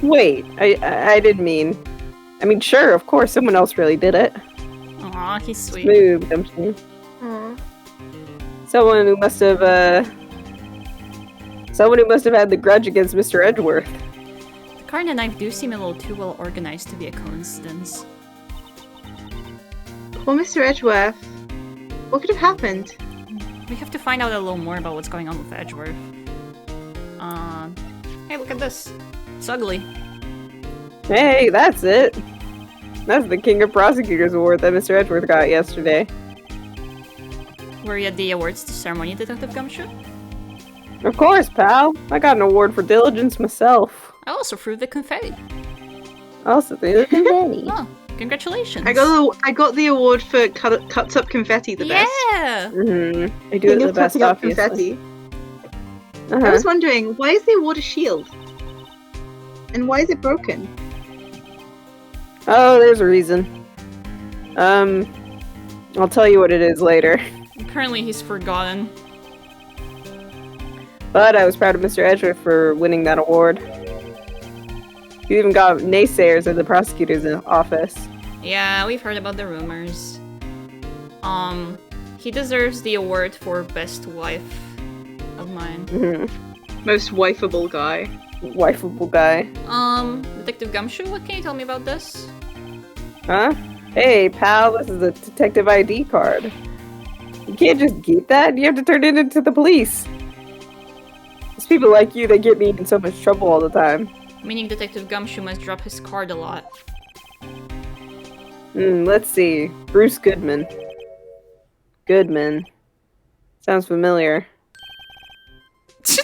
Wait, I didn't mean... I mean, sure, of course, someone else really did it. Aw, he's sweet. Smooth, don't you? Aww. Someone who must have had the grudge against Mr. Edgeworth. The car and the knife do seem a little too well organized to be a coincidence. Poor Mr. Edgeworth. What could have happened? We have to find out a little more about what's going on with Edgeworth. Hey, look at this. It's ugly. Hey, that's it. That's the King of Prosecutors Award that Mr. Edgeworth got yesterday. Were you at the awards ceremony, Detective Gumshoe? Of course, pal. I got an award for diligence myself. I also threw the confetti. Also, the confetti. Oh, congratulations. I got the award for cuts up confetti the best. Yeah! I do it the best, Cutting up obviously. confetti. I was wondering, why is the award a shield? And why is it broken? Oh, there's a reason. I'll tell you what it is later. Apparently he's forgotten. But I was proud of Mr. Edgeworth for winning that award. You even got naysayers at the prosecutor's office. Yeah, we've heard about the rumors. He deserves the award for best wife of mine. Most wifeable guy. Wifeable guy. Detective Gumshoe, what can you tell me about this? Huh? Hey, pal, this is a detective ID card. You can't just keep that. You have to turn it into the police. It's people like you that get me in so much trouble all the time. Meaning Detective Gumshoe must drop his card a lot. Let's see. Bruce Goodman. Goodman. Sounds familiar.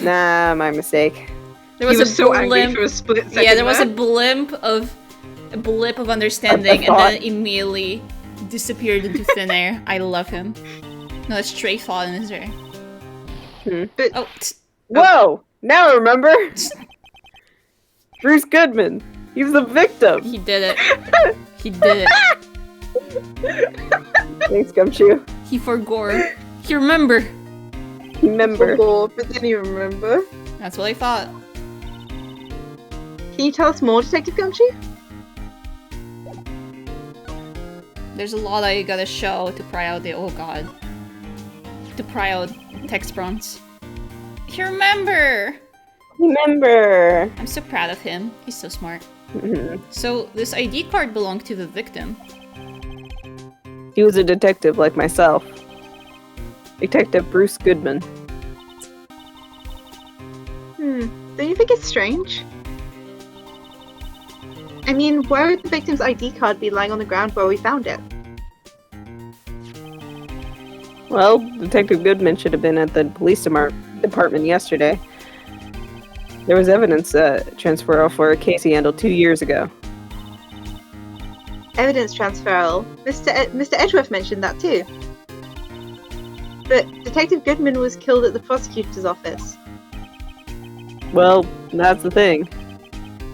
Nah, my mistake. There He was was a so angry blimp. for a split second. Yeah, there was a there. blip of understanding, and then immediately disappeared into thin air. I love him. No, a stray thought in his ear. But Oh, Whoa! Now I remember! Bruce Goodman. He was the victim. he did it. He did it. Thanks, Gumshoe. He forgore. He remember. Remember. but didn't you remember? That's what I thought. Can you tell us more, Detective Gumshoe? There's a lot I gotta show to pry out the to pry out text prompts. He remember. Remember. I'm so proud of him. He's so smart. Mhm. So this ID card belonged to the victim. He was a detective like myself. Detective Bruce Goodman. Don't you think it's strange? I mean, where would the victim's ID card be lying on the ground where we found it? Well, Detective Goodman should have been at the police department yesterday. There was evidence transfer for a case he handled 2 years ago. Evidence transferal. Mr. Edgeworth mentioned that too. But Detective Goodman was killed at the prosecutor's office. Well, that's the thing.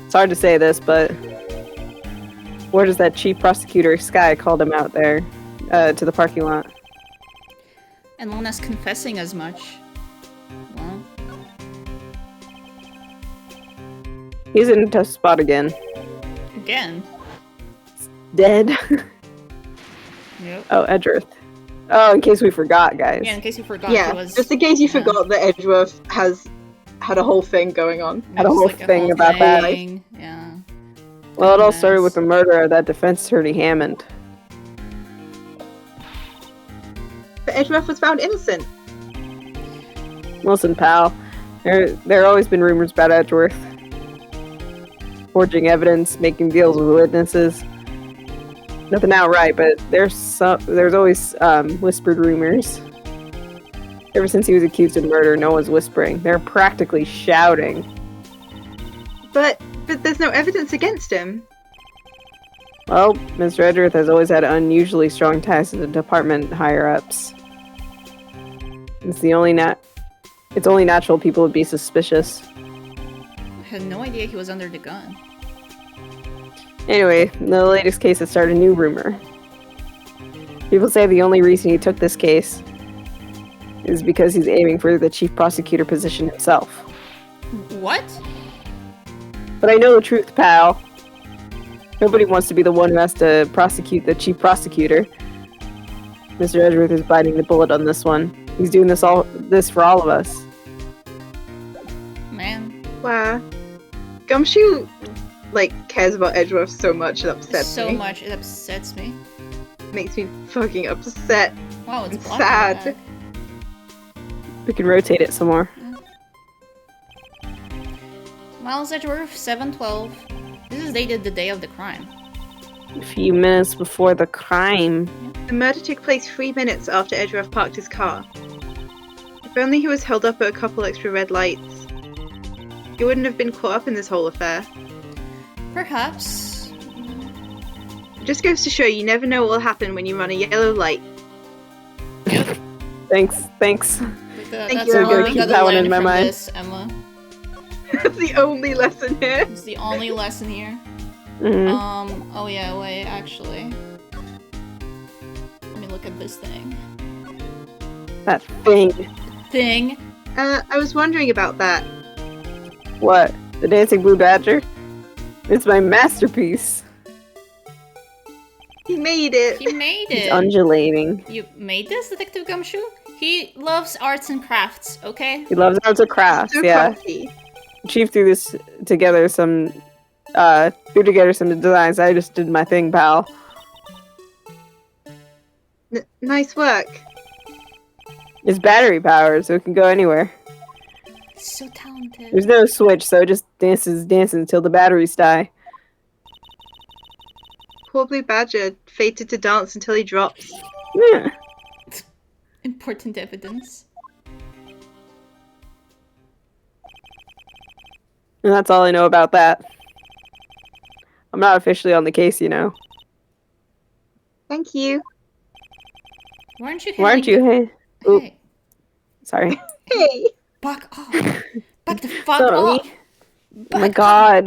It's hard to say this, but where does that chief prosecutor, Sky, called him out there to the parking lot? And Luna's confessing as much. Well, He's in a tough spot again. again. Dead. Yep. Oh, Edgeworth. Oh, in case we forgot, guys. Yeah, in case you forgot, Yeah, he was. just in case you yeah. forgot that Edgeworth has had a whole thing going on. Had a Just whole like thing whole about that. thing. Yeah. Well, it all started Goodness. with the murder of that defense attorney Hammond. But Edgeworth was found innocent. Listen, pal. There have always been rumors about Edgeworth. Forging evidence, making deals with witnesses. Nothing outright, but there's always whispered rumors. Ever since he was accused of murder, no one's whispering. They're practically shouting. But there's no evidence against him. Well, Mr. Edgeworth has always had unusually strong ties to the department higher-ups. It's only natural people would be suspicious. I had no idea he was under the gun. Anyway, the latest case has started a new rumor. People say the only reason he took this case is because he's aiming for the chief prosecutor position himself. What? But I know the truth, pal. Nobody wants to be the one who has to prosecute the chief prosecutor. Mr. Edgeworth is biting the bullet on this one. He's doing this for all of us. Man. Wow. Gumshoe, cares about Edgeworth so much it upsets So me. much, it upsets me. Makes me fucking upset. Wow, it's I'm blocking sad. back. We can rotate it some more. Miles Edgeworth, 712. This is dated the day of the crime. A few minutes before the crime. The murder took place 3 minutes after Edgeworth parked his car. If only he was held up at a couple extra red lights. He wouldn't have been caught up in this whole affair. Perhaps. It just goes to show you never know what will happen when you run a yellow light. Thanks. That's you. all I'm gonna we keep gotta that one learn in my from mind. this, Emma. That's the only lesson here. It's the only lesson here. Mhm. Oh yeah, wait, actually. Let me look at this thing. That thing. Thing? I was wondering about that. What? The dancing blue badger? It's my masterpiece. He made it. He made It's it! undulating. You made this, Detective Gumshoe? He loves arts and crafts, okay? He loves arts and crafts, So yeah. crafty. Chief threw together some designs. I just did my thing, pal. Nice work. It's battery powered, so it can go anywhere. So talented. There's no switch, so it just dances until the batteries die. Poor Blue Badger, fated to dance until he drops. Yeah. Important evidence. And that's all I know about that. I'm not officially on the case, you know. Thank you. Why aren't you Why aren't you? Hey. Oop. Hey, Sorry. Hey! back off. Back the fuck Sorry. off. Oh my Back god.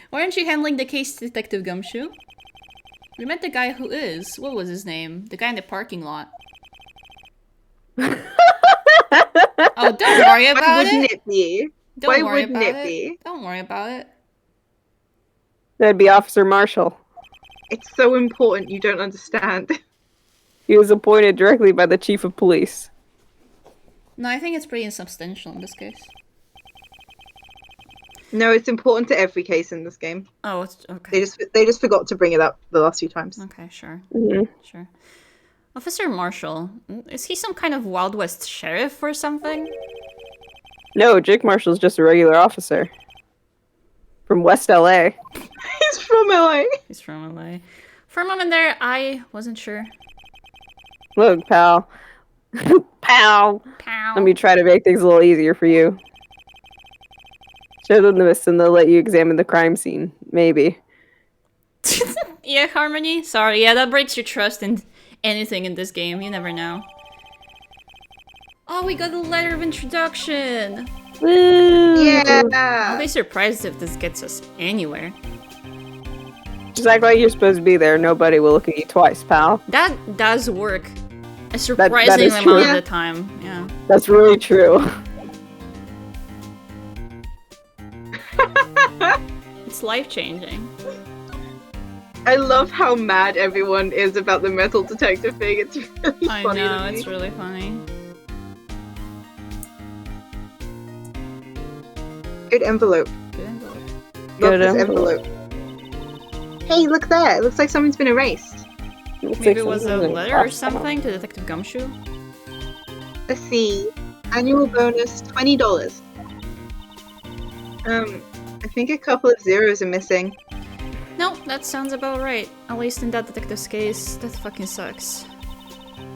Why aren't you handling the case, Detective Gumshoe? We met the guy who is. What was his name? The guy in the parking lot. Oh, don't worry Why about wouldn't it. it be? Don't Why worry wouldn't about it be? Don't worry about it. That'd be Officer Marshall. It's so important you don't understand. He was appointed directly by the chief of police. No, I think it's pretty insubstantial in this case. No, it's important to every case in this game. Oh, it's okay. They just forgot to bring it up the last few times. Okay, sure. Mhm. Sure. Officer Marshall, is he some kind of Wild West sheriff or something? No, Jake Marshall's just a regular officer. From West LA. He's from LA. He's from LA. For a moment there, I wasn't sure. Look, pal. Pal! Pow. Let me try to make things a little easier for you. Show them this and they'll let you examine the crime scene. Maybe. Yeah, Harmony? Sorry, yeah, that breaks your trust in anything in this game. You never know. Oh, we got a letter of introduction! Woo! I'll Yeah. be surprised if this gets us anywhere. Just act like you're supposed to be there. Nobody will look at you twice, pal. That does work. A that surprising is amount true. of the time, yeah. That's really true. It's life-changing. I love how mad everyone is about the metal detector thing. It's really I funny know, to me. it's really funny. Good envelope. Good envelope. Love Good this envelope. envelope. Hey, look there. It looks like something's been erased. Maybe it was a letter or something to Detective Gumshoe? Let's see. Annual bonus, $20. I think a couple of zeros are missing. No, that sounds about right. At least in that detective's case, that fucking sucks.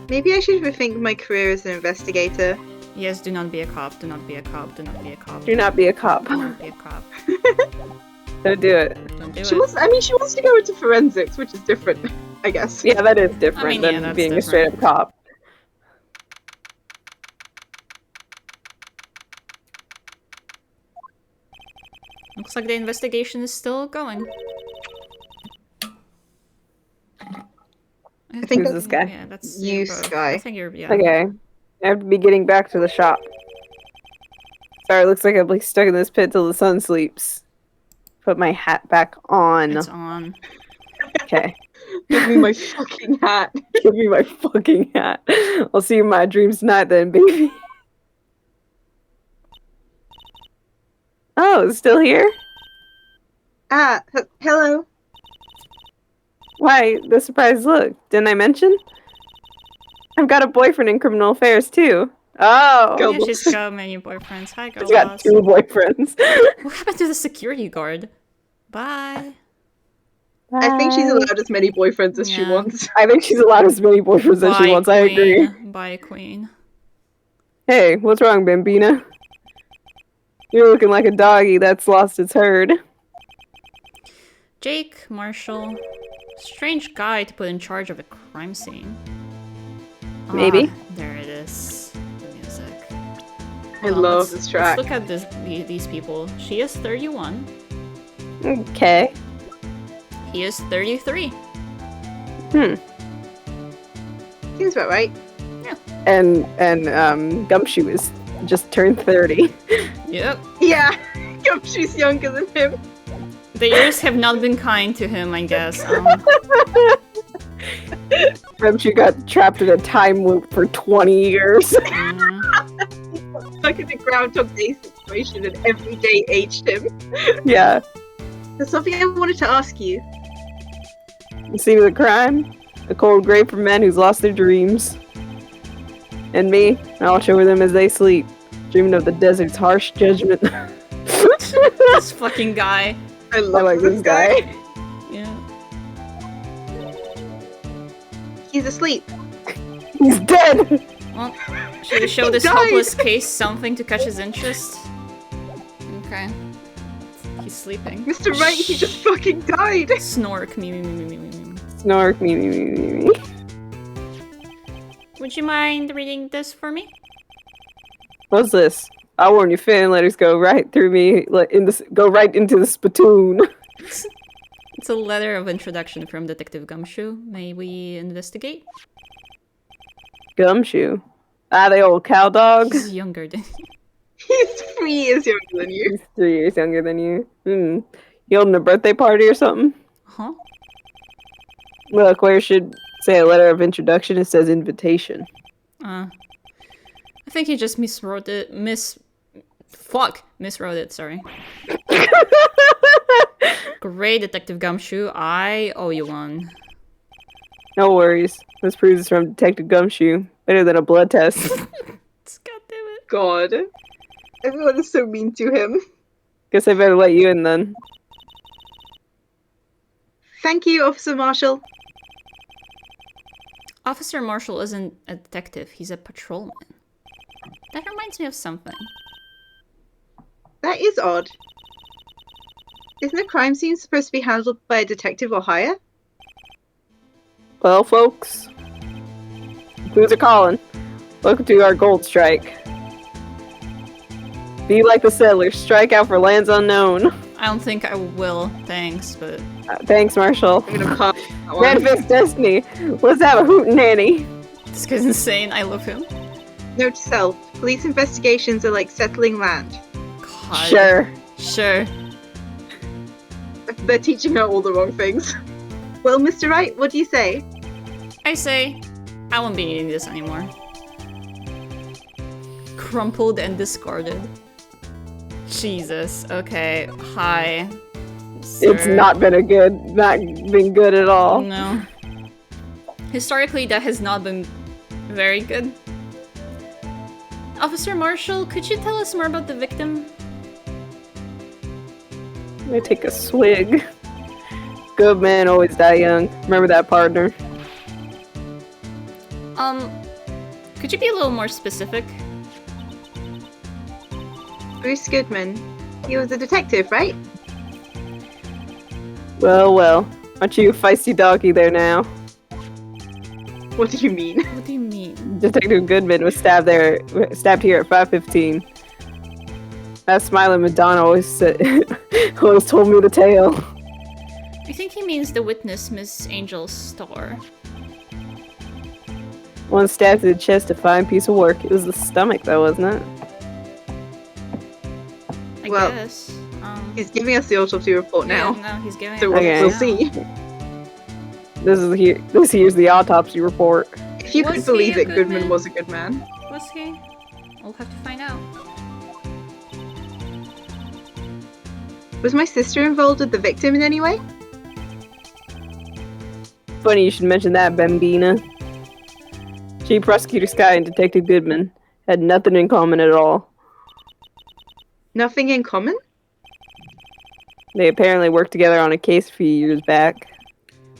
Maybe I should rethink my career as an investigator. Yes, do not be a cop, do not be a cop, do not be a cop. Do not be a cop. Do not be a cop. Don't do it. Don't do She it. wants to go into forensics, which is different, I guess. Yeah, that is different yeah, than that's being a different. straight up cop. Looks like the investigation is still going. I think Who's this guy? Yeah, that's You, your both. Sky. I think you're, yeah. Okay. I have to be getting back to the shop. Sorry, it looks like I'm like stuck in this pit till the sun sleeps. Put my hat back on. It's on. Okay. Give me my fucking hat. Give me my fucking hat. I'll see you in my dreams tonight then, baby. Oh, it's still here? Hello. Why, the surprise look. Didn't I mention? I've got a boyfriend in criminal affairs too. Oh, Go. Yeah, she's got many boyfriends. Hi, girl she's got boss. 2 boyfriends. What happened to the security guard? Bye. I think she's Bye. allowed as many boyfriends as she Yeah. wants. I think she's allowed as many boyfriends as she Bye, wants. I agree. queen. Bye, queen. Hey, what's wrong, Bambina? You're looking like a doggy that's lost its herd. Jake, Marshall. Strange guy to put in charge of a crime scene. Maybe. Ah, there it is. The music. I Hold on, love this track. Let's look at these people. She is 31. Okay. He is 33. Seems about right. And Gumshoe is just turned 30. Yep. Yeah, she's younger than him. The years have not been kind to him, I guess. Gumshoe got trapped in a time loop for 20 years. Like in the Groundhog Day situation and every day aged him. Yeah. There's something I wanted to ask you. The scene of the crime? A cold grave for men who's lost their dreams. And me, I'll watch over them as they sleep, dreaming of the desert's harsh judgment. This fucking guy. I I love like this guy. Yeah. He's asleep. He's dead! Well, should we show He this died. hopeless case something to catch his interest? Okay. He's sleeping. Mr. Wright, he just fucking died. Snork. Me. Snork, me. Would you mind reading this for me? What's this? I warn you, fan letters go right through me, go right into the spittoon. It's a letter of introduction from Detective Gumshoe. May we investigate? Gumshoe. Ah, the old cow dog. He's younger than He's 3 years younger than you. He's 3 years younger than you. You holding a birthday party or something? Huh? Look, where it should say a letter of introduction, it says invitation. I think he just miswrote it. Miswrote it, sorry. Great, Detective Gumshoe. I owe you one. No worries. This proves it's from Detective Gumshoe. Better than a blood test. God damn it. God. Everyone is so mean to him. Guess I better let you in then. Thank you, Officer Marshall. Officer Marshall isn't a detective, he's a patrolman. That reminds me of something. That is odd. Isn't a crime scene supposed to be handled by a detective or higher? Well, folks. Clues are calling. Welcome to our gold strike. Be like the settlers, strike out for lands unknown. I don't think I will, thanks, but... Thanks, Marshall. I'm gonna pass that one. Manifest destiny. Let's have a hootenanny. This guy's insane, I love him. Note to self, police investigations are like settling land. God. Sure. They're teaching her all the wrong things. Well, Mr. Wright, what do you say? I say, I won't be needing this anymore. Crumpled and discarded. Jesus, okay, hi. Sir. It's not been good at all. No. Historically, that has not been very good. Officer Marshall, could you tell us more about the victim? Let me take a swig. Good men always die young. Remember that, partner. Could you be a little more specific? Bruce Goodman. He was a detective, right? Well. Aren't you a feisty doggy there now? What do you mean? What do you mean? Detective Goodman was stabbed here at 5:15. That smiling Madonna always told me the tale. I think he means the witness, Miss Angel Starr. One stabbed to the chest, a fine piece of work. It was the stomach, though, wasn't it? I Well, guess. He's giving us the autopsy report now. Yeah, no, he's giving So it Okay. we'll now. see. Here's the autopsy report. If you Was could he believe a it, good Goodman man? was a good man. Was he? We'll have to find out. Was my sister involved with the victim in any way? Chief Prosecutor Sky and Detective Goodman had nothing in common at all. Nothing in common? They apparently worked together on a case a few years back.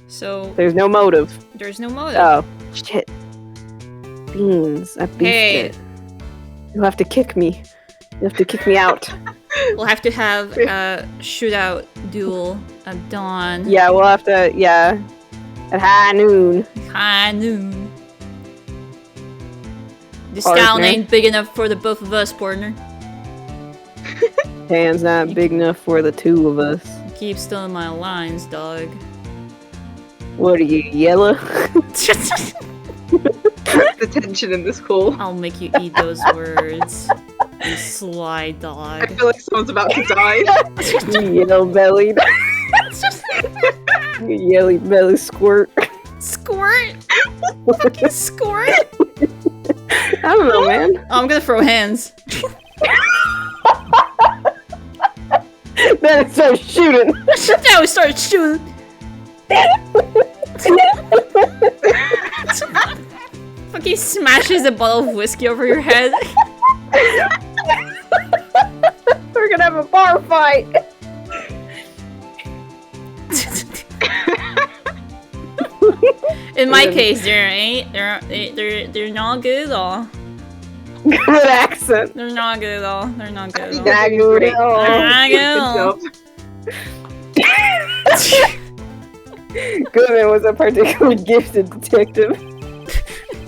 So There's no motive. there's no motive. Oh, shit. Beans. I beefed Hey. it. You'll have to kick me. You'll have to kick me out. We'll have to have a shootout duel at dawn. Yeah, we'll have to, yeah. At high noon. High noon. This Partner. town ain't big enough for the both of us, partner. Hand's not big enough for the two of us. You keep stealing my lines, dog. What are you, yellow? The tension in this call. I'll make you eat those words. You sly I dog. feel like someone's about to die. You yellow-bellied. You yelly-belly squirt. Squirt! Fucking squirt! I don't know, man. Oh, I'm gonna throw hands. Then it starts shooting. Now we start shooting. Fucking smashes a bottle of whiskey over your head. We're gonna have a bar fight. In my case, they're not good at all. Good accent. They're not good at all. They're not good at all. Not good at all. They're not good at all. Goodman was a particularly gifted detective.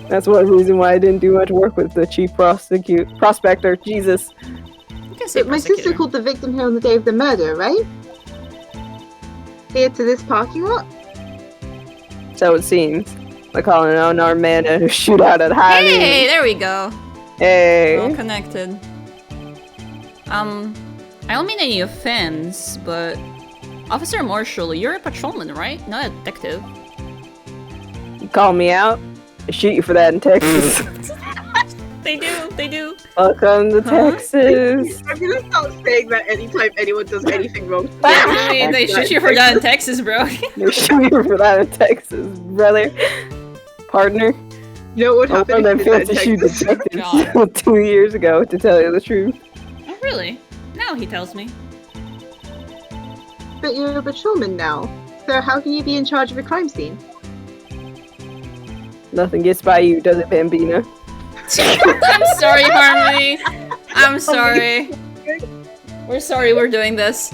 That's one reason why I didn't do much work with the chief prospector. Jesus. You can say But my sister prosecutor. called the victim here on the day of the murder, right? Here to this parking lot? So it seems. They're calling an unarmed man at a shootout at high noon. Hey, there we go. Hey. All connected. I don't mean any offense, but Officer Marshall, you're a patrolman, right? Not a detective. You call me out? I shoot you for that in Texas. They do. Welcome to Texas. I'm gonna start saying that anytime anyone does anything wrong. I mean, they shoot you for that in Texas, bro. They shoot you for that in Texas, brother. Partner. You know what would I happen learned if that you did that fancy in shoot Texas? detectives 2 years ago, to tell you the truth. Oh, really? Now he tells me. But you're a patrolman now, so how can you be in charge of a crime scene? Nothing gets by you, does it, Bambina? I'm sorry, Harmony. I'm sorry. We're sorry we're doing this.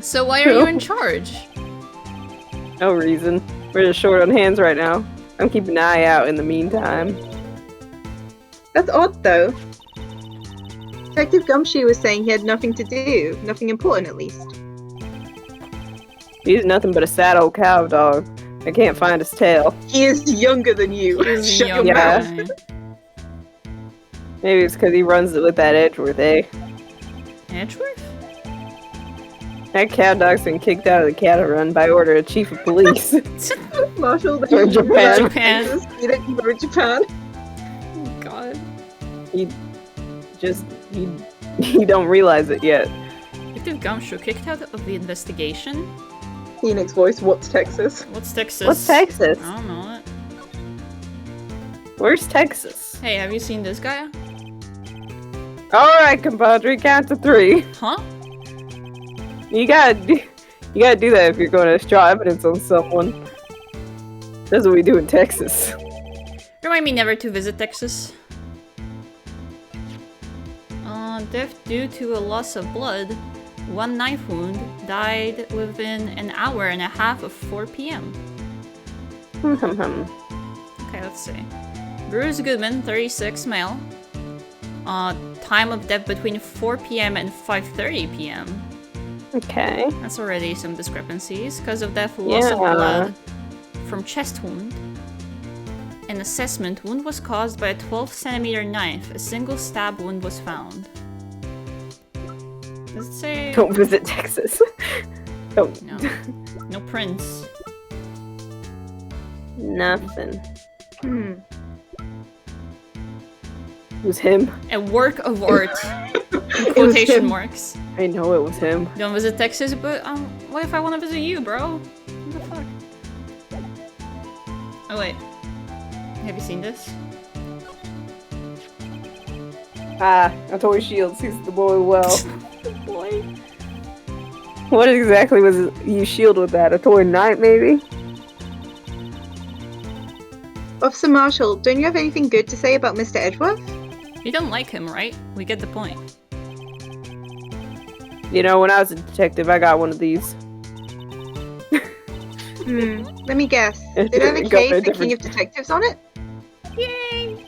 So why are you in charge? No reason. We're just short on hands right now. I'm keeping an eye out in the meantime. That's odd, though. Detective Gumshoe was saying he had nothing to do. Nothing important, at least. He's nothing but a sad old cow dog. I can't find his tail. He is younger than you. He's a Shut young your Yeah. mouth. guy. Maybe it's because he runs it with that Edgeworth, eh? Edgeworth? That cow dog's been kicked out of the cattle run by order of chief of police. Marshall, Or Japan. Japan. You don't go to Japan. God. he don't realize it yet. Detective Gumshoe kicked out of the investigation? Phoenix voice, what's Texas? What's Texas? What's Texas? I don't know it. Where's Texas? Hey, have you seen this guy? Alright, compadre, count to 3. Huh? You gotta do that if you're going to draw evidence on someone. That's what we do in Texas. Remind me never to visit Texas. Death due to a loss of blood. 1 knife wound. Died within an hour and a half of 4 p.m. Okay, let's see. Bruce Goodman, 36, male. Time of death between 4 p.m. and 5:30 p.m. Okay. That's already some discrepancies. Cause of death, loss of Yeah. blood from chest wound. An assessment wound was caused by a 12-centimeter knife. A single stab wound was found. Does it say... Don't visit Texas. Don't. No. No prints. Nothing. Hmm. It was him. A work of art. In was quotation him. marks. I know it was him. Don't visit Texas, but what if I want to visit you, bro? What the fuck? Oh wait. Have you seen this? Ah, a toy shield sees the boy well. Boy. What exactly was you shield with that? A toy knife, maybe? Officer Marshall, don't you have anything good to say about Mr. Edgeworth? You don't like him, right? We get the point. You know, when I was a detective, I got one of these. Let me guess. Did it have a Go for a case and different- King of Detectives on it? Yay!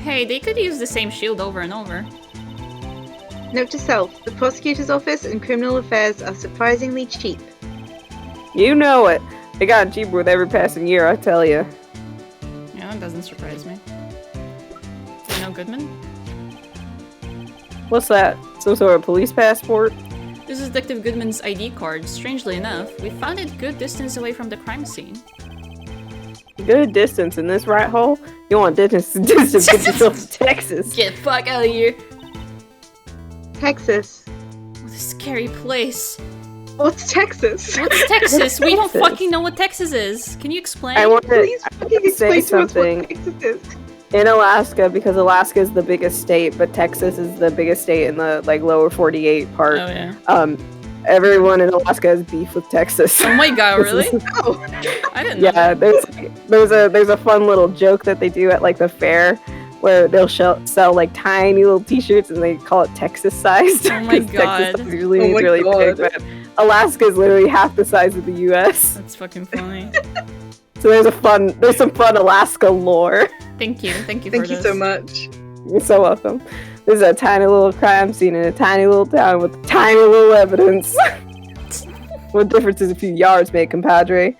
Hey, they could use the same shield over and over. Note to self, the prosecutor's office and criminal affairs are surprisingly cheap. You know it. They got cheaper with every passing year, I tell you. Yeah, that doesn't surprise me. You know Goodman? What's that? Some sort of police passport? This is Detective Goodman's ID card. Strangely enough, we found it good distance away from the crime scene. Good distance in this rat hole? You want distance to get yourself to Texas. Get the fuck out of here! Texas. What a scary place. What's Texas? What's Texas? We don't Texas? fucking know what Texas is. Can you explain? I want to Please fucking say explain to us something. what Texas is. in Alaska, because Alaska is the biggest state, but Texas is the biggest state in the like lower 48 part. Oh yeah. Everyone in Alaska has beef with Texas. Oh my god, This really? is- Oh, I didn't know. Yeah, there's a fun little joke that they do at like the fair where they'll sell like tiny little T-shirts and they call it Texas sized. Oh my 'cause God. Texas size usually Oh means my really big, God. but Alaska is literally half the size of the U.S. That's fucking funny. So there's some fun Alaska lore. Thank you for thank you this. so much. You're so welcome. There's a tiny little crime scene in a tiny little town with tiny little evidence. What difference does a few yards make, compadre?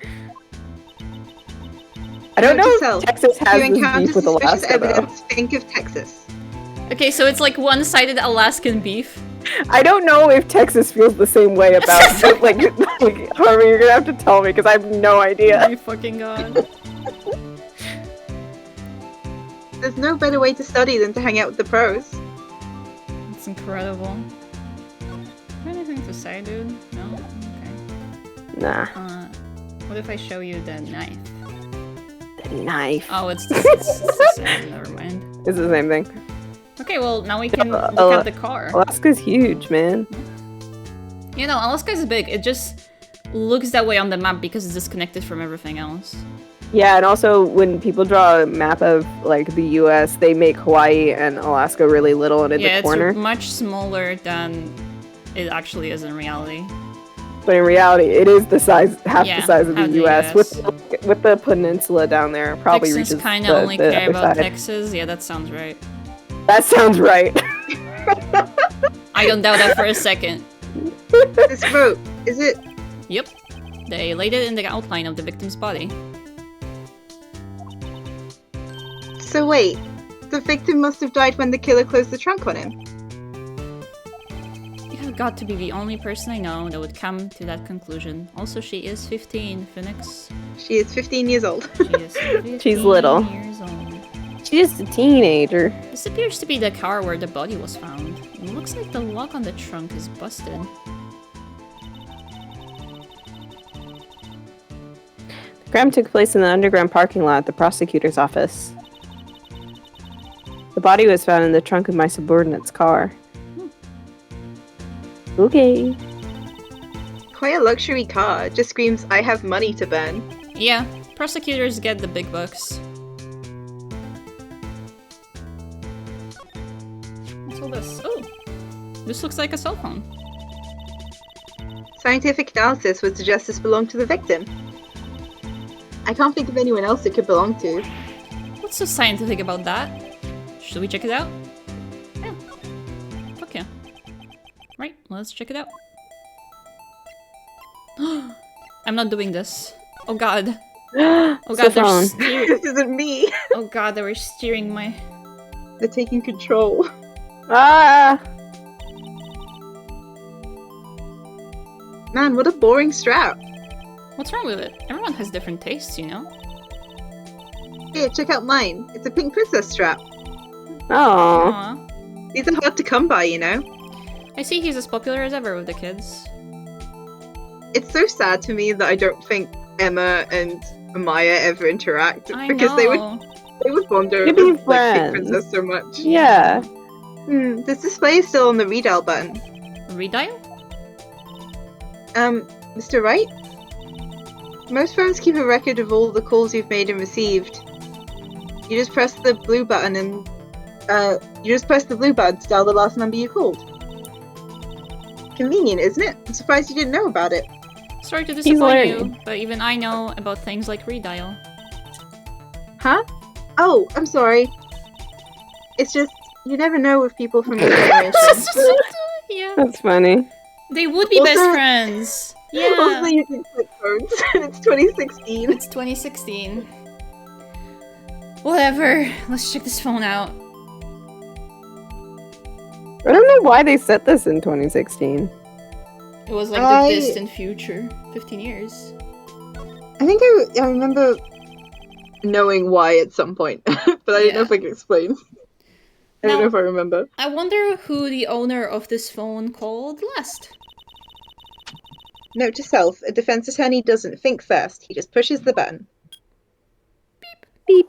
I don't Note to know self, if Texas If has you this encounter beef with suspicious Alaska, though. evidence, think of Texas. Okay, so it's like one-sided Alaskan beef. I don't know if Texas feels the same way about it. Like, Harvey, you're gonna have to tell me because I have no Oh idea. my fucking god. There's no better way to study than to hang out with the pros. It's incredible. Anything to say, dude? No? Okay. Nah, What if I show you the knife? the knife. Oh, it's the same. Never mind. It's the same thing. Okay, well, now we can look at the car. Alaska's huge, man. You know, Alaska is big. It just looks that way on the map because it's disconnected from everything else. Yeah, and also when people draw a map of like the U.S., they make Hawaii and Alaska really little and in Yeah, the corner. it's much smaller than it actually is in reality. But in reality, it is the size, half Yeah, the size of half the the U.S. US. With the peninsula down there, probably Texans reaches kind the, of only the care other about side. Texas. Yeah, that sounds right. That sounds right. I don't doubt that for a second. This rope, is it? Yep. They laid it in the outline of the victim's body. So wait, the victim must have died when the killer closed the trunk on him. You have got to be the only person I know that would come to that conclusion. Also, she is 15, Phoenix. She is 15 years old. She is 15 She's little. years old. She's just a teenager. This appears to be the car where the body was found. It looks like the lock on the trunk is busted. The crime took place in the underground parking lot at the prosecutor's office. The body was found in the trunk of my subordinate's car. Okay. Quite a luxury car. Just screams, I have money to burn. Yeah, prosecutors get the big bucks. What's all this? Oh! This looks like a cell phone. Scientific analysis would suggest this belonged to the victim. I can't think of anyone else it could belong to. What's so scientific about that? Should we check it out? Yeah. Fuck yeah. Right, let's check it out. I'm not doing this. Oh god. Oh It's god, a phone. This isn't me. Oh god, they were steering my... They're taking control. Ah! Man, what a boring strap. What's wrong with it? Everyone has different tastes, you know? Here, check out mine. It's a pink princess strap. Oh. Aw. These are hard to come by, you know? I see he's as popular as ever with the kids. It's so sad to me that I don't think Emma and Maya ever interact I because know. they would bond over They'd be like Pink friends. Princess so much. Yeah. This display is still on the redial button. Redial? Mr. Wright? Most phones keep a record of all the calls you've made and received. You just press the blue button and to dial the last number you called. Convenient, isn't it? I'm surprised you didn't know about it. Sorry to disappoint you, learning. but even I know about things like redial. Huh? Oh, I'm sorry. It's just, you never know with people from your generation. Yeah. That's funny. They would be best Also- friends. Yeah. Also using flip phones, and it's 2016. It's 2016. Whatever. Let's check this phone out. I don't know why they set this in 2016. It was like I- the distant future. 15 years. I think I remember knowing why at some point, but I didn't know if I could explain. I don't know if I remember. I wonder who the owner of this phone called last. Note to self, a defense attorney doesn't think first, he just pushes the button. Beep.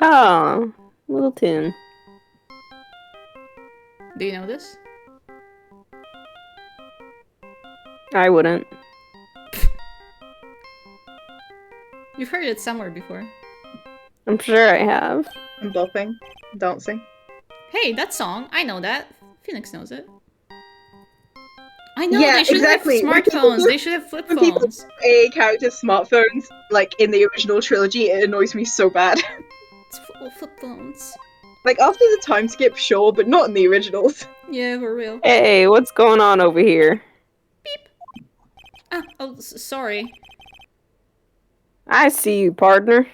Oh, little tune. Do you know this? I wouldn't. You've heard it somewhere before. I'm sure I have. I'm bopping, dancing. Hey, that song. I know that. Phoenix knows it. I know, Yeah, they should exactly. have When smartphones. people- They should have flip when people- phones. A character's smartphones, like in the original trilogy, it annoys me so bad. It's full of flip phones. Like after the time skip, sure, but not in the originals. Yeah, for real. Hey, what's going on over here? Ah, oh, sorry. I see you, partner.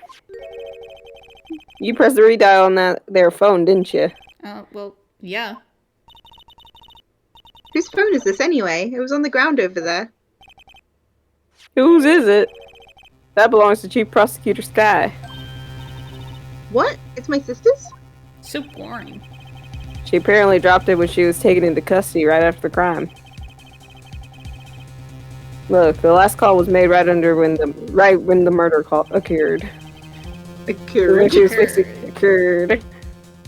You pressed the redial on that their phone, didn't you? Well, yeah. Whose phone is this anyway? It was on the ground over there. Whose is it? That belongs to Chief Prosecutor Sky. What? It's my sister's? So boring. She apparently dropped it when she was taken into custody right after the crime. Look, the last call was made right when the murder call occurred. When she was occurred.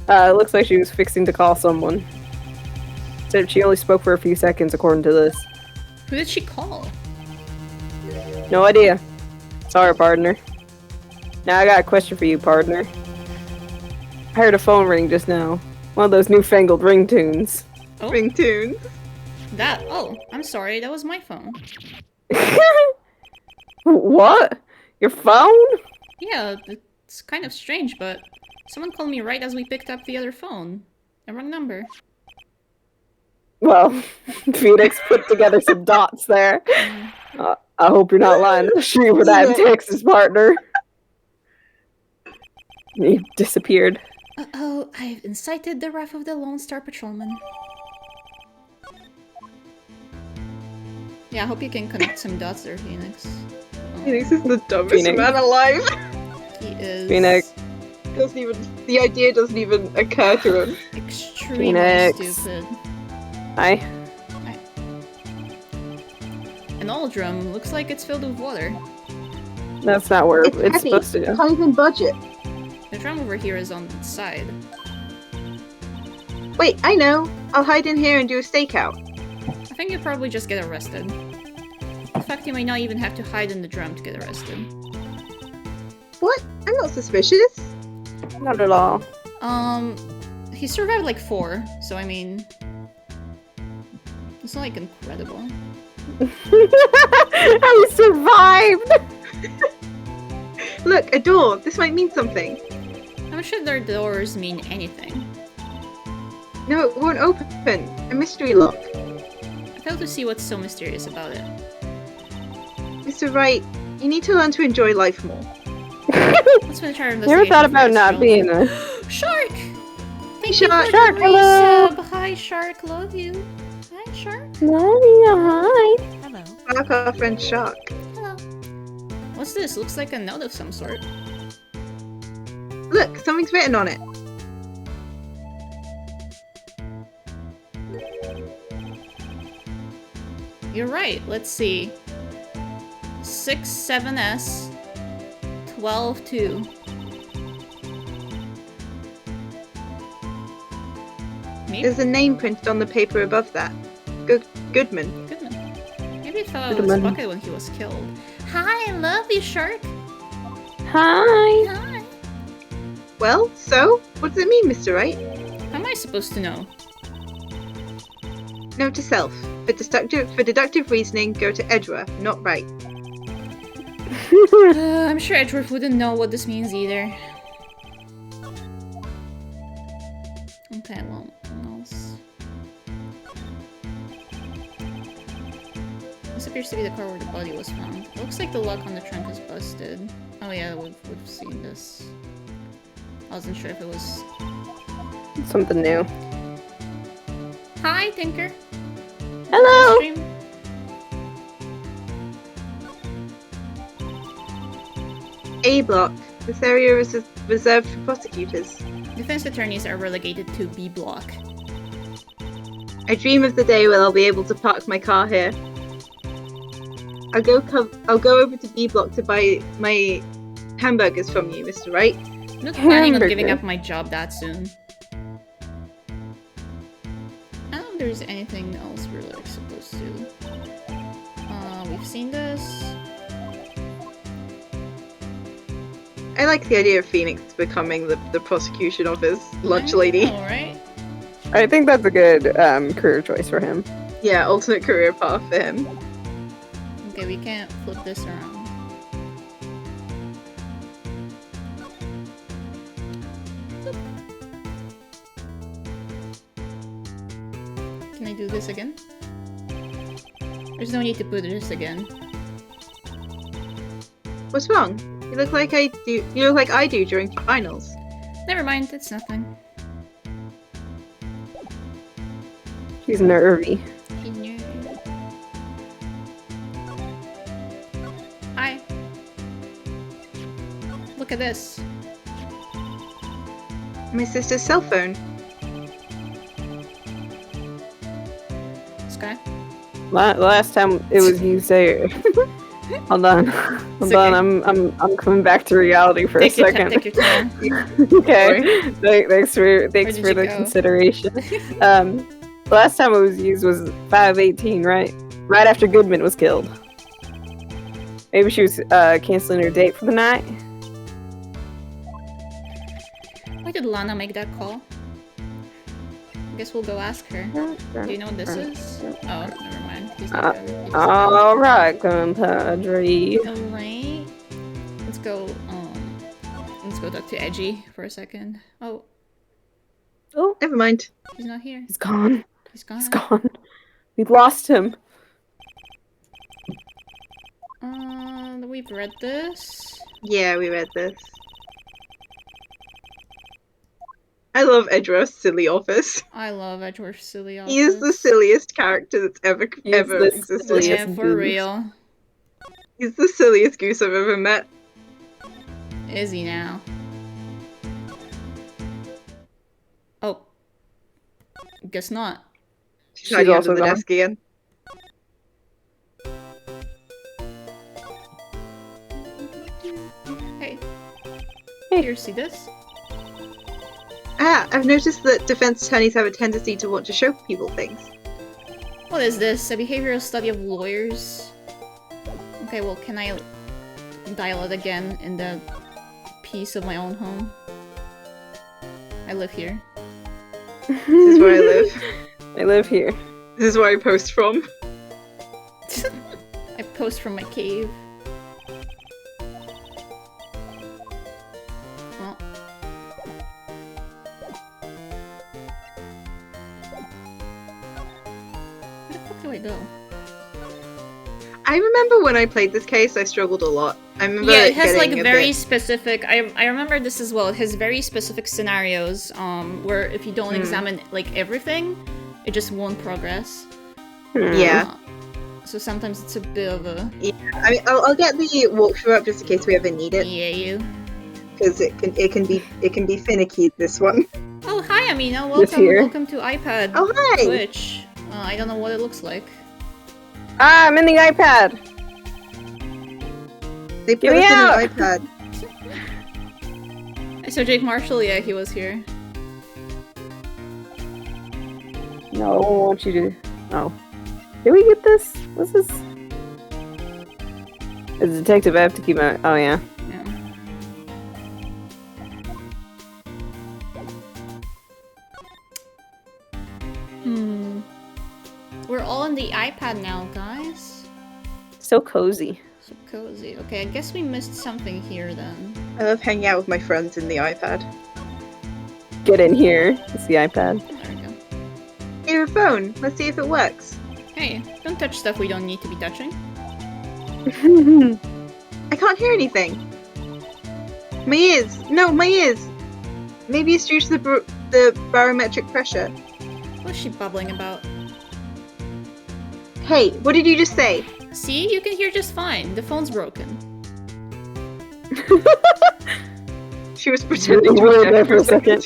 It looks like she was fixing to call someone. Said she only spoke for a few seconds, according to this. Who did she call? No idea. Sorry, partner. Now I got a question for you, partner. I heard a phone ring just now. One of those newfangled ringtones. Oh, Ringtone. that. Oh, I'm sorry. That was my phone. What? Your phone? Yeah, it's kind of strange, but someone called me right as we picked up the other phone. The wrong number. Well, Phoenix put together some dots there. I hope you're not lying to the street with that in Texas, partner. He disappeared. Uh-oh, I've incited the wrath of the Lone Star Patrolman. Yeah, I hope you can connect some dots there, Phoenix. Oh, Phoenix is the dumbest Phoenix. man alive. he is Phoenix. The idea doesn't even occur to him. extremely Phoenix. stupid. Hi. An old drum looks like it's filled with water. That's not where it's heavy. supposed to go. Can't even budget. The drum over here is on the side. Wait, I know. I'll hide in here and do a stakeout. I think you'll probably just get arrested. In fact, you may not even have to hide in the drum to get arrested. What? I'm not suspicious. Not at all. He survived like 4, so I mean... It's not like incredible. I survived! Look, a door. This might mean something. I'm sure their doors mean anything. No, it won't open. A mystery lock. I fail to see what's so mysterious about it. Mr. Wright, you need to learn to enjoy life more. Let's finish our investigation. Never thought about first, not shall being we? a... Shark! Hey, Shark. Shark, hello! Resub. Hi, Shark. Love you. Hi, Shark. Hi. Hello. Shark, our friend Shark. Hello. What's this? Looks like a note of some sort. Look, something's written on it. You're right. Let's see. 67S 12-2. Me? There's a name printed on the paper above that. Goodman. Goodman. Maybe it fell out of his Goodman. bucket when he was killed. Hi, lovely shark. Hi. Hi. Well, so? What does it mean, Mr. Wright? How am I supposed to know? Note to self. For deductive reasoning, go to Edgeware, not Wright. I'm sure Edgeworth wouldn't know what this means either. Okay, well, what else? This appears to be the car where the body was found. It looks like the lock on the trunk is busted. Oh yeah, we've seen this. I wasn't sure if it was... Something new. Hi, Tinker! Hello. Stream. A block. This area is reserved for prosecutors. Defense attorneys are relegated to B block. I dream of the day when I'll be able to park my car here. I'll go over to B block to buy my hamburgers from you, Mr. Wright. I'm not planning on giving Hamburger. up my job that soon. I don't know if there's anything else we're like supposed to. We've seen this. I like the idea of Phoenix becoming the prosecution office lunch lady. Alright. I think that's a good career choice for him. Yeah, alternate career path for him. Okay, we can't flip this around. Can I do this again? There's no need to put this again. What's wrong? You look like I do. You look like I do during finals. Never mind, it's nothing. He's nervy. Hi. Look at this. My sister's cell phone. Sky. Last time it was you say. Hold on, hold okay. on. I'm coming back to reality for Take a your second. take your time. Okay. Thanks for did the you go? consideration. Last time it was used was 5/18, right? Right after Goodman was killed. Maybe she was canceling her date for the night. Why did Lana make that call? I guess we'll go ask her. Do you know what this is? Oh, never mind. He's not there. He's All right, compadre. Alright. Let's go talk to Edgy for a second. Oh, Oh, Never mind. he's not here. he's gone. He's gone. He's gone. We lost him. We've read this. Yeah, we read this. I love Edgeworth's silly office. I love Edgeworth's silly office. He is the silliest character that's ever He's ever the existed. silliest. Yeah, for goose. real. He's the silliest goose I've ever met. Is he now? Oh. Guess not. She's hiding also under the gone. desk again. Hey. Hey. Here, see this? Ah, I've noticed that defense attorneys have a tendency to want to show people things. What is this? A behavioral study of lawyers? Okay, well, can I dial it again in the peace of my own home? I live here. This is where I live. I live here. This is where I post from. I post from my cave. Well. Where the fuck do I go? I remember when I played this case, I struggled a lot. I remember Yeah, it has like getting a very bit- specific. I remember this as well. It has very specific scenarios. Where if you don't examine like everything, it just won't progress. Yeah. So sometimes it's a bit of a I mean, I'll get the walkthrough up just in case we ever need it, yeah you. because it can be finicky. This one. Oh hi Amina, This welcome here. welcome to iPad Oh hi. Twitch. I don't know what it looks like. Ah, I'm in the iPad. They put Get me us out! in an iPad. So Jake Marshall, yeah, he was here. No, I want you to. Oh. Did we get this? What's this? As a detective, I have to keep my. Oh, yeah. Yeah. We're all on the iPad now, guys. So cozy. So cozy. Okay, I guess we missed something here then. I love hanging out with my friends in the iPad. Get in here. It's the iPad. There we go. Here, a phone. Let's see if it works. Hey, don't touch stuff we don't need to be touching. I can't hear anything. My ears. No, my ears. Maybe it's due to the barometric pressure. What's she bubbling about? Hey, what did you just say? See, you can hear just fine. The phone's broken. She was pretending to worried be there deaf for a second.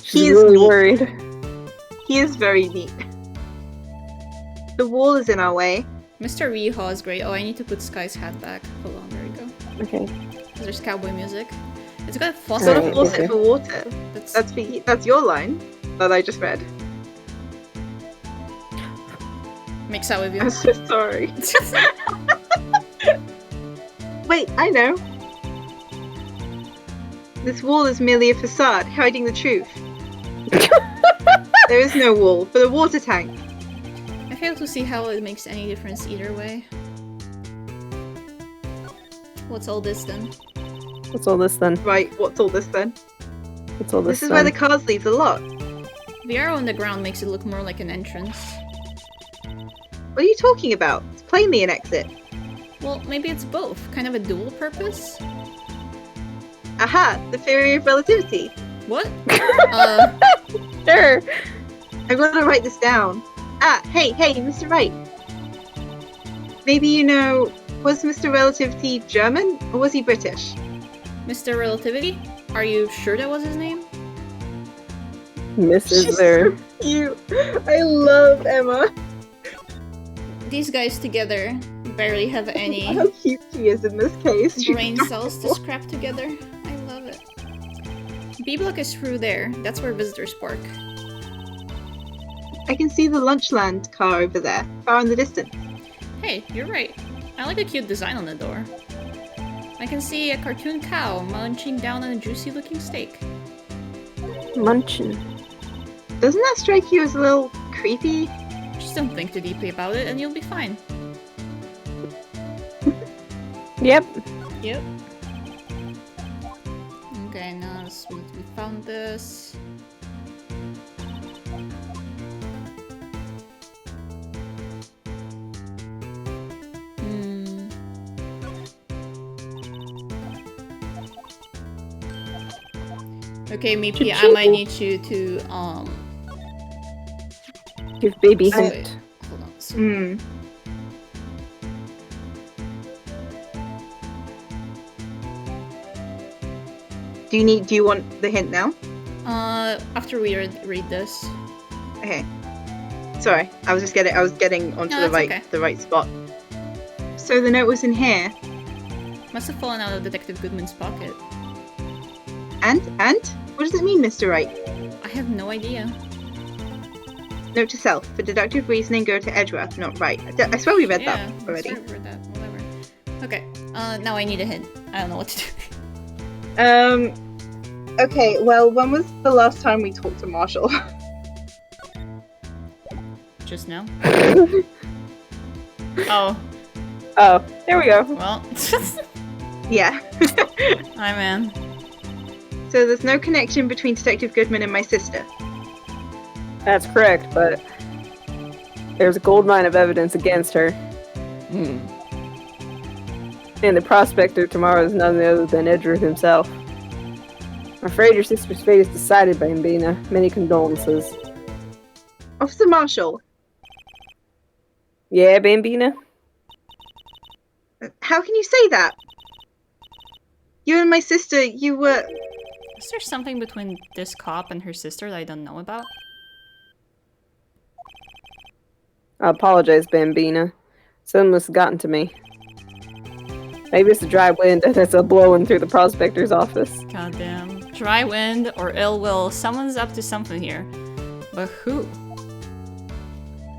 He She's is really neat. worried. He is very neat. The wall is in our way. Mr. Weehaw is great. Oh, I need to put Sky's hat back. Hold on, there we go. Okay. There's cowboy music. It's got a Got faucet. a Right, faucet okay. for water. That's That's your line that I just read. makes out with you. I'm so sorry. Wait, I know. This wall is merely a facade, hiding the truth. There is no wall, but a water tank. I fail to see how it makes any difference either way. What's all this then? What's all this then? Right, what's all this then? What's all this This is then? where the cars leave the lot. The arrow on the ground makes it look more like an entrance. What are you talking about? It's plainly an exit. Well, maybe it's both. Kind of a dual purpose? Aha! The theory of relativity. What? Sure. I'm gonna write this down. Ah, hey, Mr. Wright. Maybe you know, was Mr. Relativity German or was he British? Mr. Relativity? Are you sure that was his name? Mrs. She's there. so cute. I love Emma. These guys together barely have any How cute she is in this case. She's brain cells to adorable. scrap together. I love it. B-block is through there. That's where visitors park. I can see the Lunchland car over there, far in the distance. Hey, you're right. I like the cute design on the door. I can see a cartoon cow munching down on a juicy looking steak. Munchin. Doesn't that strike you as a little creepy? Just don't think too deeply about it and you'll be fine. Yep. Yep. Okay, now we found this. Okay, Mipi, I might need you to Give baby so- hint. hold on. So, Hmm. Do you want the hint now? after we read this. Okay. Sorry, I was getting onto No, the that's okay. right spot. So the note was in here. Must have fallen out of Detective Goodman's pocket. And? What does it mean, Mr. Wright? I have no idea. Note to self, for deductive reasoning go to Edgeworth, not Wright. I swear we read Yeah, that already. I swear I read that. Whatever. Okay. Now I need a hint. I don't know what to do. Okay, well, when was the last time we talked to Marshall? Just now. Oh, Oh, there we go. well. Yeah. Hi, man. So there's no connection between Detective Goodman and my sister. That's correct, but there's a gold mine of evidence against her. And the prospector tomorrow is none other than Edgeworth himself. I'm afraid your sister's fate is decided, Bambina. Many condolences. Officer Marshall, Yeah, Bambina? how can you say that? You and my sister, you were... Is there something between this cop and her sister that I don't know about? I apologize, Bambina. Something must have gotten to me. Maybe it's the dry wind that's a blowing through the prospector's office. Goddamn. Dry wind or ill will. Someone's up to something here. But who?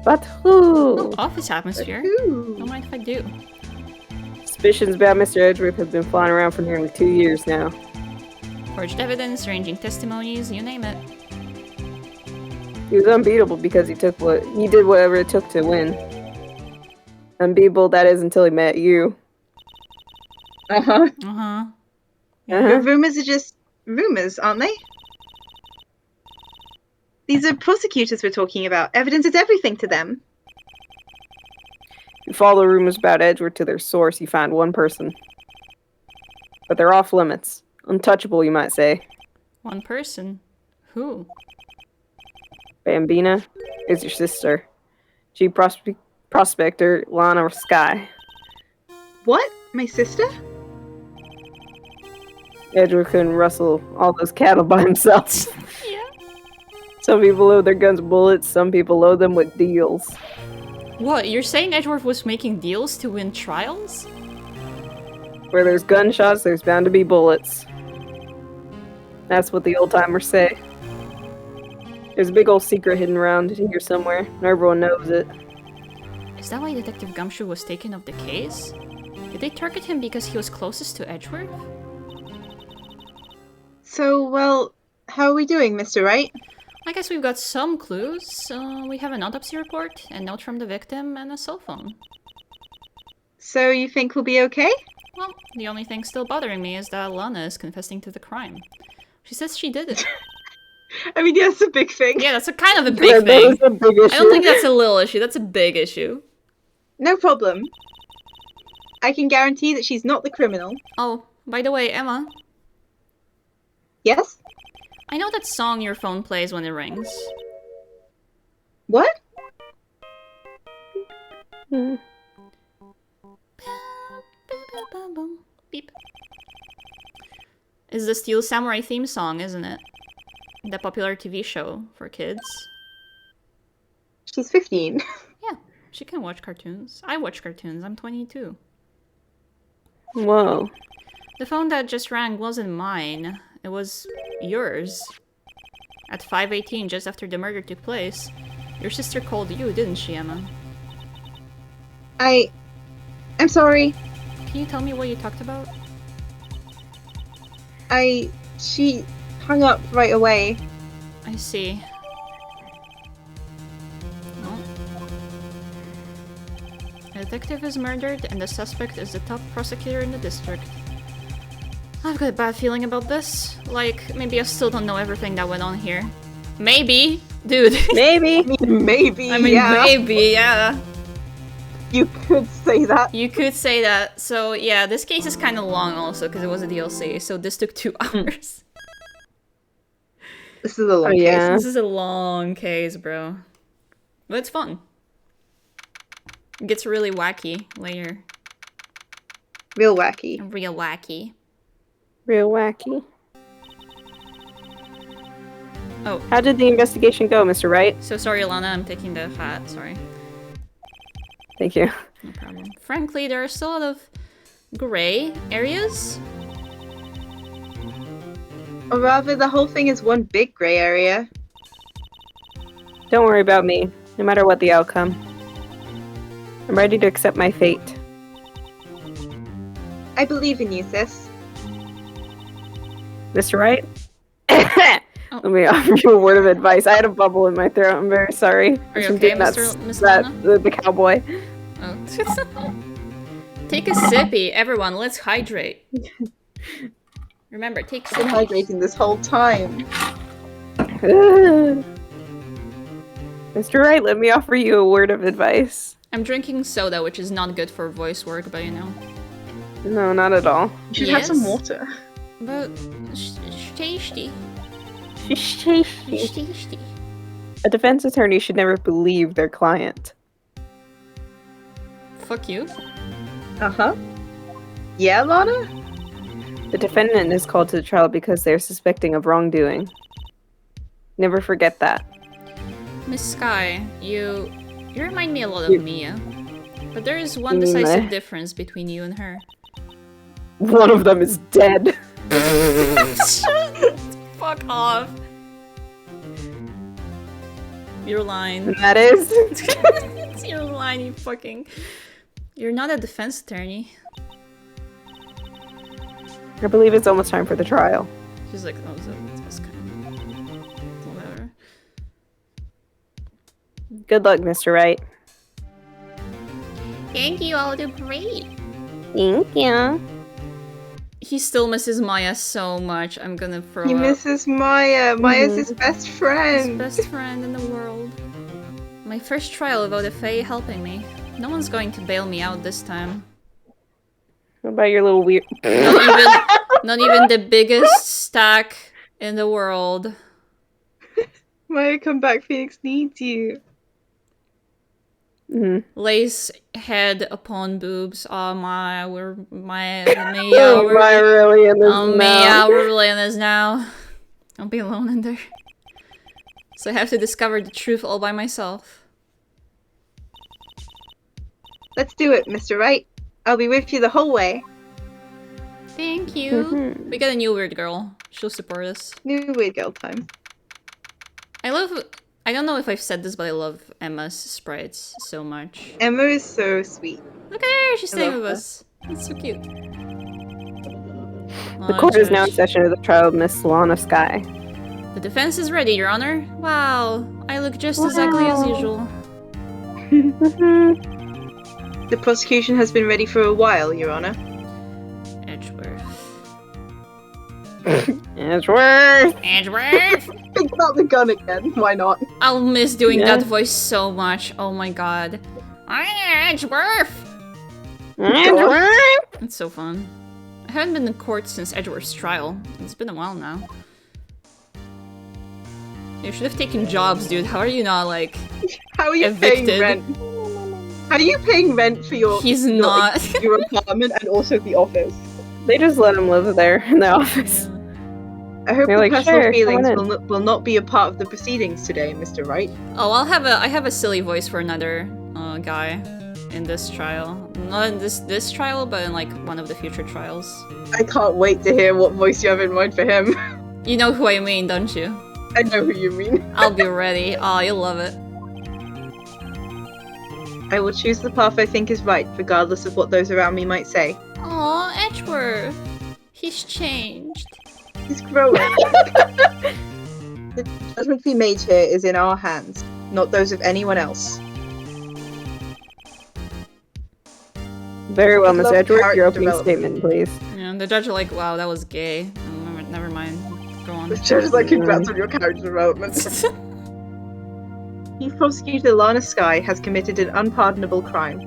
But who? Oh, office atmosphere. Ooh. Don't mind if I do. Suspicions about Mr. Edgeworth have been flying around for nearly 2 years now. Forged evidence, arranging testimonies, you name it. He was unbeatable because he did whatever it took to win. Unbeatable, that is, until he met you. Uh-huh. Uh-huh. But rumors are just rumors, aren't they? These are prosecutors we're talking about. Evidence is everything to them. If you follow rumors about Edgeworth to their source, you find one person. But they're off limits. Untouchable, you might say. One person. Who? Bambina is your sister. Chief Prospector Lana Sky. What? My sister? Edgeworth couldn't rustle all those cattle by himself. Yeah. Some people load their guns with bullets, some people load them with deals. What, you're saying Edgeworth was making deals to win trials? Where there's gunshots, there's bound to be bullets. That's what the old timers say. There's a big old secret hidden around here somewhere, and everyone knows it. Is that why Detective Gumshoe was taken off the case? Did they target him because he was closest to Edgeworth? So, well, how are we doing, Mr. Wright? I guess we've got some clues. We have an autopsy report, a note from the victim, and a cell phone. So you think we'll be okay? Well, the only thing still bothering me is that Lana is confessing to the crime. She says she did it. I mean, yeah, that's a big thing. Yeah, that's a kind of a Yeah, big that thing. is a big issue. I don't think that's a little issue, that's a big issue. No problem. I can guarantee that she's not the criminal. Oh, by the way, Emma, Yes? I know that song your phone plays when it rings. What? Hmm. Beep. It's the Steel Samurai theme song, isn't it? The popular TV show for kids. She's 15. Yeah, she can watch cartoons. I watch cartoons, I'm 22. Whoa. The phone that just rang wasn't mine. It was yours. At 5:18, just after the murder took place, your sister called you, didn't she, Emma? I'm sorry. Can you tell me what you talked about? She hung up right away. I see. Well, a detective is murdered and the suspect is the top prosecutor in the district. I've got a bad feeling about this. Like, maybe I still don't know everything that went on here. Maybe! Dude. Maybe. Maybe, I mean, yeah. maybe, yeah. You could say that. You could say that. So, yeah, this case is kind of long also because it was a DLC, so this took 2 hours. This is a long yeah. This is a long case, bro. But it's fun. It gets really wacky later. case. Real wacky. Real wacky. Real wacky. Oh, How did the investigation go, Mr. Wright? so sorry, Alana, I'm taking the hat. Sorry. Thank you. No problem. Frankly, there are still a lot of gray areas. Or rather, the whole thing is one big grey area. Don't worry about me, no matter what the outcome. I'm ready to accept my fate. I believe in you, sis. Mr. Wright? Let me offer you a word of advice. I had a bubble in my throat. I'm very sorry. Are you From okay, doing Miss Lana? the cowboy. Oh. Take a sippy, everyone. Let's hydrate. Remember, take I've been sippy. hydrating this whole time. Mr. Wright, let me offer you a word of advice. I'm drinking soda, which is not good for voice work, but you know. No, not at all. You should have some Yes? water. But it's tasty. She's tasty. It's tasty. A defense attorney should never believe their client. Fuck you. Uh-huh. Yeah, Lana? The defendant is called to the trial because they're suspecting of wrongdoing. Never forget that. Miss Sky, you remind me a lot of You- Mia. But there is one You mean decisive my- difference between you and her. One of them is dead. Fuck off. You're lying. And that is... It's your line, you fucking... You're not a defense attorney. I believe it's almost time for the trial. She's like, oh, so it's kind of... Whatever. Good luck, Mr. Wright. Thank you, I'll do great. Thank you. He still misses Maya so much. I'm gonna throw He up. misses Maya. Maya's his best His friend. best friend in the world. My first trial without a Fae helping me. No one's going to bail me out this time. What about your little weird... Not even the biggest stack in the world. Maya, come back. Phoenix needs you. Lace head upon boobs. Oh my, we're Oh, my, really in this oh now. we're really in this now. I'll be alone in there. So I have to discover the truth all by myself. Let's do it, Mr. Wright. I'll be with you the whole way. Thank you. We got a new weird girl. She'll support us. New weird girl time. I don't know if I've said this, but I love Emma's sprites so much. Emma is so sweet. Look at her! She's staying love with her. us. That's so cute. The court is now in session of the trial of Miss Lana Sky. The defense is ready, Your Honor. Wow, I look just as ugly as usual. The prosecution has been ready for a while, Your Honor. Edgeworth. Edgeworth! Edgeworth! Think about the gun again. Why not? I'll miss doing Yeah. that voice so much. Oh my god. Edgeworth! Edgeworth! It's so fun. I haven't been in court since Edgeworth's trial. It's been a while now. You should have taken jobs, dude. How are you not, like... How are you Evicted. paying rent? How are you paying rent for your He's not. your apartment and also the office? They just let him live there in the office. I hope They're the like, personal "Sure, feelings come on will not be a part of the proceedings today, Mr. Wright. Oh, I have a silly voice for another guy in this trial. Not in this trial, but in like one of the future trials. I can't wait to hear what voice you have in mind for him. You know who I mean, don't you? I know who you mean. I'll be ready. Oh, you'll love it. I will choose the path I think is right, regardless of what those around me might say. Aw, Edgeworth. He's changed. He's growing. The judgment to be made here is in our hands, not those of anyone else. Very well, I Miss love Edgeworth. character Your opening development. statement, please. Yeah, the judge are like, wow, that was gay. Never mind. Go on. The judge is like, congrats on your character development. Chief Prosecutor Lana Sky has committed an unpardonable crime.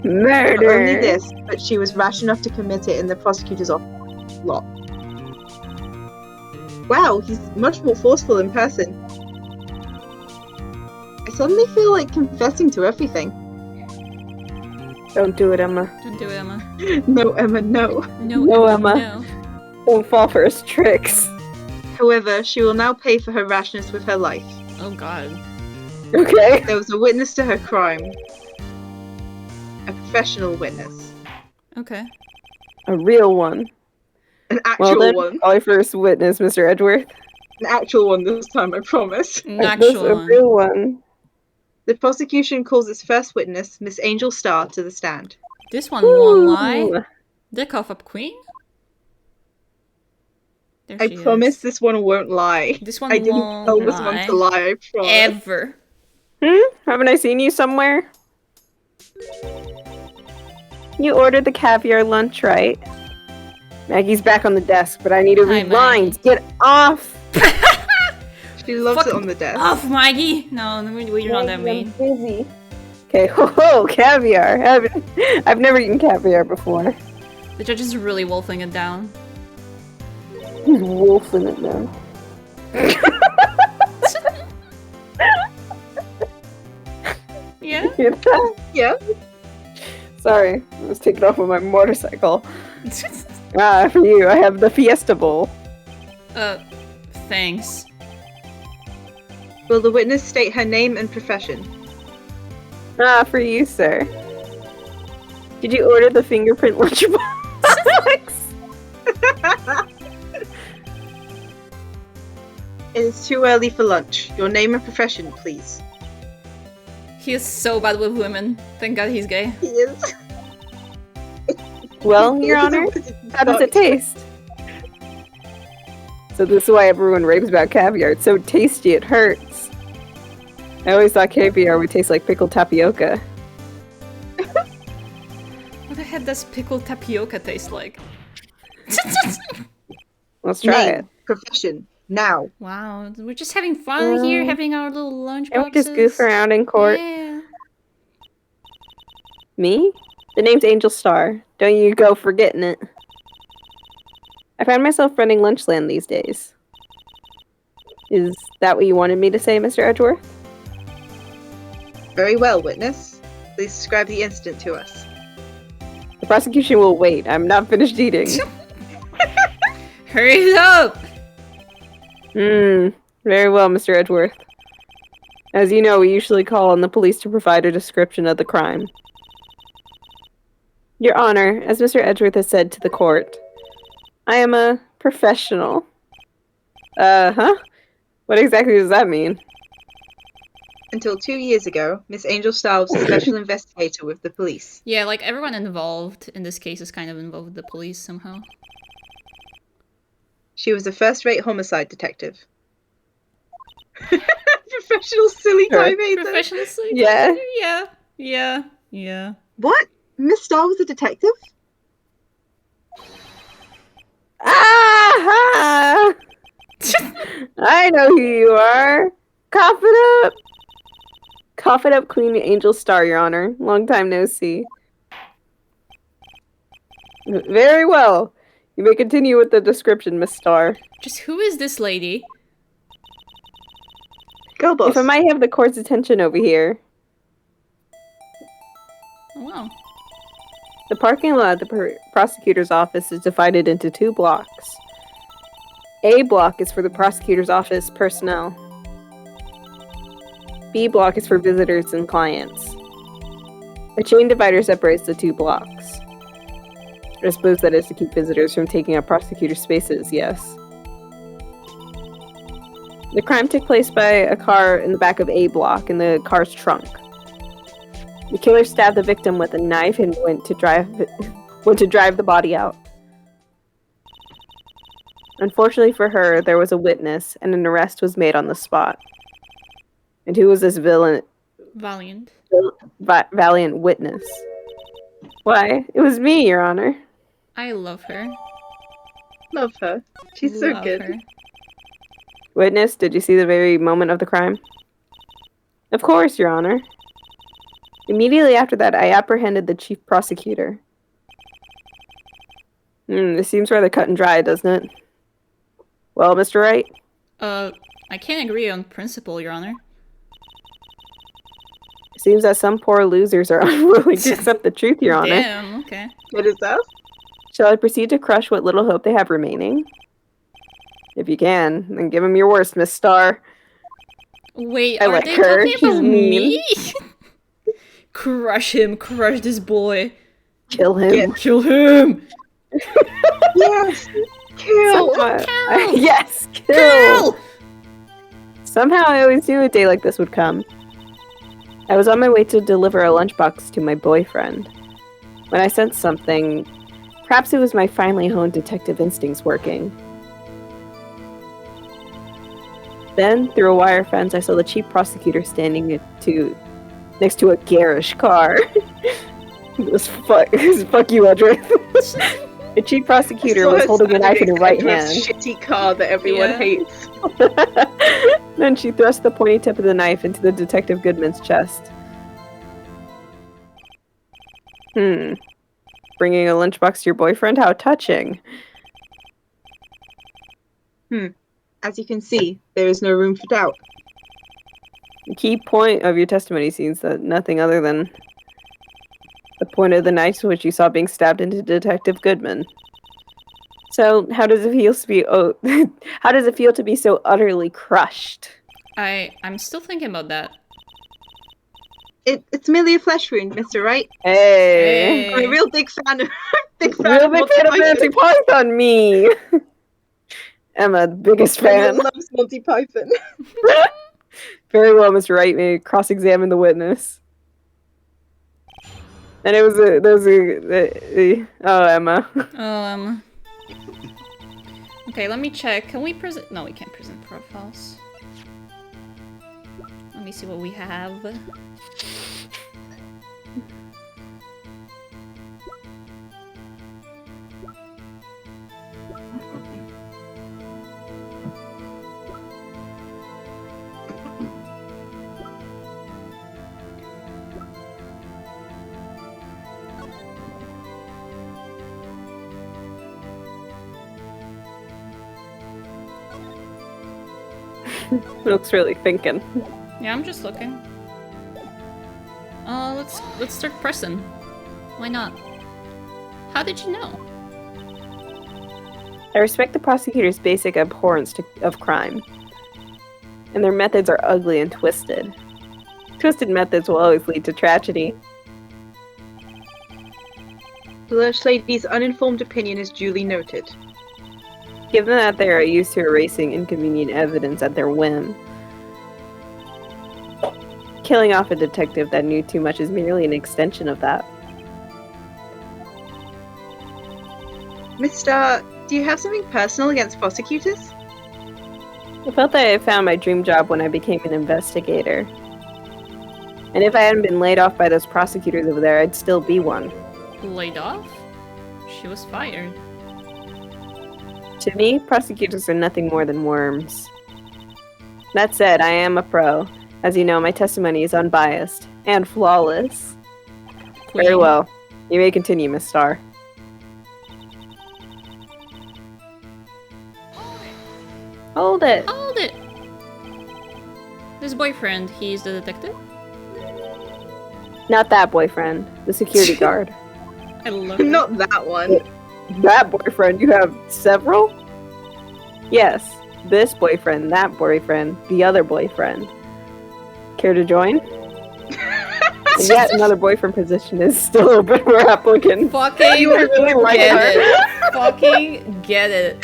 Murder! Not only this, but she was rash enough to commit it in the prosecutor's office. Lot. Wow, he's much more forceful in person. I suddenly feel like confessing to everything. Don't do it, Emma. Don't do it, Emma. No, Emma, no. No, Emma. No. Won't fall for his tricks. However, she will now pay for her rashness with her life. Oh god. Okay. There was a witness to her crime. A professional witness. Okay. A real one. An Well actual then, one. call your first witness, Mr. Edgeworth. An actual one this time, I promise. An actual A one. real one. The prosecution calls its first witness, Miss Angel Starr, to the stand. This one won't Ooh. lie. The cough up queen? There I she promise is. this one won't lie. This one I didn't won't tell this lie. one to lie, I promise. Ever. Haven't I seen you somewhere? You ordered the caviar lunch, right? Maggie's back on the desk, but I need to Hi, read lines. Maggie. Get off! She loves Fuck it on the desk. Off, Maggie! No, you're not that Maggie, mean. I'm busy. Okay, ho caviar. I've never eaten caviar before. The judge is really wolfing it down. He's wolfing it now. Yeah? Hear that? Yeah? Sorry, I was taken off on my motorcycle. For you, I have the Fiesta Bowl. Thanks. Will the witness state her name and profession? For you, sir. Did you order the fingerprint lunchbox? It is too early for lunch. Your name and profession, please. He is so bad with women. Thank God he's gay. He is. Well, Your Honor, how does it taste? So this is why everyone raves about caviar. It's so tasty, it hurts. I always thought caviar would taste like pickled tapioca. What the heck does pickled tapioca taste like? Let's try Name, it. profession, now. Wow, we're just having fun here, having our little lunch Can we boxes. just goof around in court? Yeah. Me? The name's Angel Star. Don't you go forgetting it. I find myself running Lunchland these days. Is that what you wanted me to say, Mr. Edgeworth? Very well, witness. Please describe the incident to us. The prosecution will wait. I'm not finished eating. Hurry it up! Very well, Mr. Edgeworth. As you know, we usually call on the police to provide a description of the crime. Your Honor, as Mr. Edgeworth has said to the court, I am a professional. What exactly does that mean? Until 2 years ago, Miss Angel Star was a special investigator with the police. Yeah, like everyone involved in this case is kind of involved with the police somehow. She was a first-rate homicide detective. Professional silly Sure. time hater. Professional sleep? Yeah. Yeah. What? Miss Star was a detective? Ah! I know who you are. Cough it up. Cough it up, Queen Angel Star, Your Honor. Long time no see. Very well. You may continue with the description, Miss Star. Just who is this lady? Girl boss. If I might have the court's attention over here. Oh, wow. The parking lot at the prosecutor's office is divided into 2 blocks. A block is for the prosecutor's office personnel. B block is for visitors and clients. A chain divider separates the 2 blocks. I suppose that is to keep visitors from taking up prosecutor spaces, yes. The crime took place by a car in the back of A block in the car's trunk. The killer stabbed the victim with a knife and went to drive the body out. Unfortunately for her, there was a witness, and an arrest was made on the spot. And who was this valiant witness? Why, it was me, Your Honor. I love her. Love her. She's so Love good. her. Witness, did you see the very moment of the crime? Of course, Your Honor. Immediately after that, I apprehended the chief prosecutor. This seems rather cut and dry, doesn't it? Well, Mr. Wright? I can't agree on principle, Your Honor. It seems that some poor losers are unwilling to accept the truth, Your Honor. Damn, okay. What is that? Shall I proceed to crush what little hope they have remaining? If you can, then give him your worst, Miss Star. Wait, I are like they her. talking She's about mean. me? Crush him, crush this boy. Kill him. Yeah. Kill him! Yes! Kill! Yes, kill! Kill! Somehow I always knew a day like this would come. I was on my way to deliver a lunchbox to my boyfriend. When I sensed something, perhaps it was my finely honed detective instincts working. Then, through a wire fence, I saw the chief prosecutor standing next to a garish car. Fuck you, Edgeworth. The chief prosecutor was holding a knife in her right hand. Shitty car that everyone hates. Then she thrust the pointy tip of the knife into the Detective Goodman's chest. Bringing a lunchbox to your boyfriend? How touching. As you can see, there is no room for doubt. The key point of your testimony seems that nothing other than the point of the knife which you saw being stabbed into Detective Goodman. So, how does it feel to be how does it feel to be so utterly crushed? I'm still thinking about that. It's merely a flesh wound, Mr. Wright. Hey. I'm a real big fan of Real big fan of Monty Python, me. Emma, biggest fan. Everyone loves Monty Python. Very well, Mr. Wright may cross-examine the witness. And it was oh, Emma. Okay, let me check. Can we present? No, we can't present profiles. Let me see what we have. Looks really thinking. Yeah, I'm just looking. Let's start pressing. Why not? How did you know? I respect the prosecutor's basic abhorrence of crime. And their methods are ugly and twisted. Twisted methods will always lead to tragedy. The Lush Lady's uninformed opinion is duly noted. Given that they are used to erasing inconvenient evidence at their whim, killing off a detective that knew too much is merely an extension of that. Miss Starr, do you have something personal against prosecutors? I felt that I had found my dream job when I became an investigator. And if I hadn't been laid off by those prosecutors over there, I'd still be one. Laid off? She was fired. To me, prosecutors are nothing more than worms. That said, I am a pro. As you know, my testimony is unbiased and flawless. Queen. Very well. You may continue, Miss Starr. Hold it. Hold it! This boyfriend, he's the detective? Not that boyfriend. The security guard. I love it. Not that one. That boyfriend? You have several? Yes. This boyfriend, that boyfriend, the other boyfriend. Care to join? And yet another boyfriend position is still open for applicants. Fucking You really like get her. it. Fucking get it.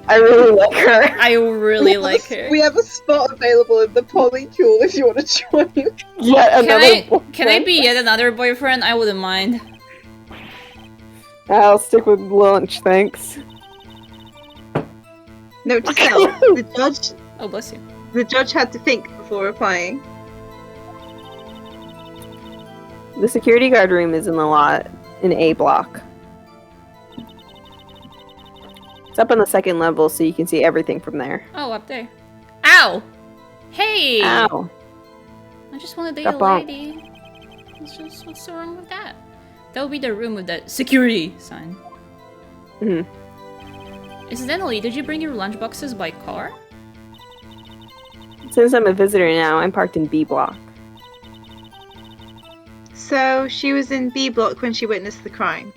I really like her. I really like her. We have a spot available in the polycule if you want to join. Yet another boyfriend. Can I be yet another boyfriend? I wouldn't mind. I'll stick with lunch, thanks. Note to self: Oh, bless you. the judge had to think before replying. The security guard room is in the lot in A block. It's up on the second level, so you can see everything from there. Oh, up there. Ow! Hey! Ow! I just want to date Got a bonked. lady. What's so wrong with that? That would be the room with that security sign. Mhm. Incidentally, did you bring your lunchboxes by car? Since I'm a visitor now, I'm parked in B block. So she was in B block when she witnessed the crime.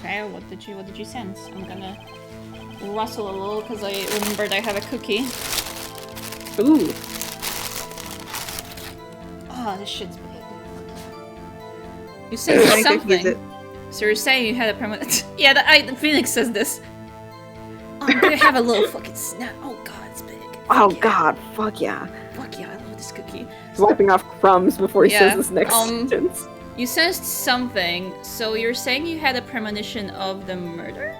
Okay, what did you sense? I'm gonna rustle a little because I remembered I have a cookie. Ooh. Oh, this shit's big. You said How many cookies is something. it? So you're saying you had a permanent? Yeah, the Phoenix says this. Oh, I'm gonna have a little fucking snap. Oh god, it's big. Oh Fuck yeah. god, fuck yeah. Fuck yeah, I love this cookie. He's wiping off crumbs before he Yeah, says this next sentence. You sensed something, so you're saying you had a premonition of the murder?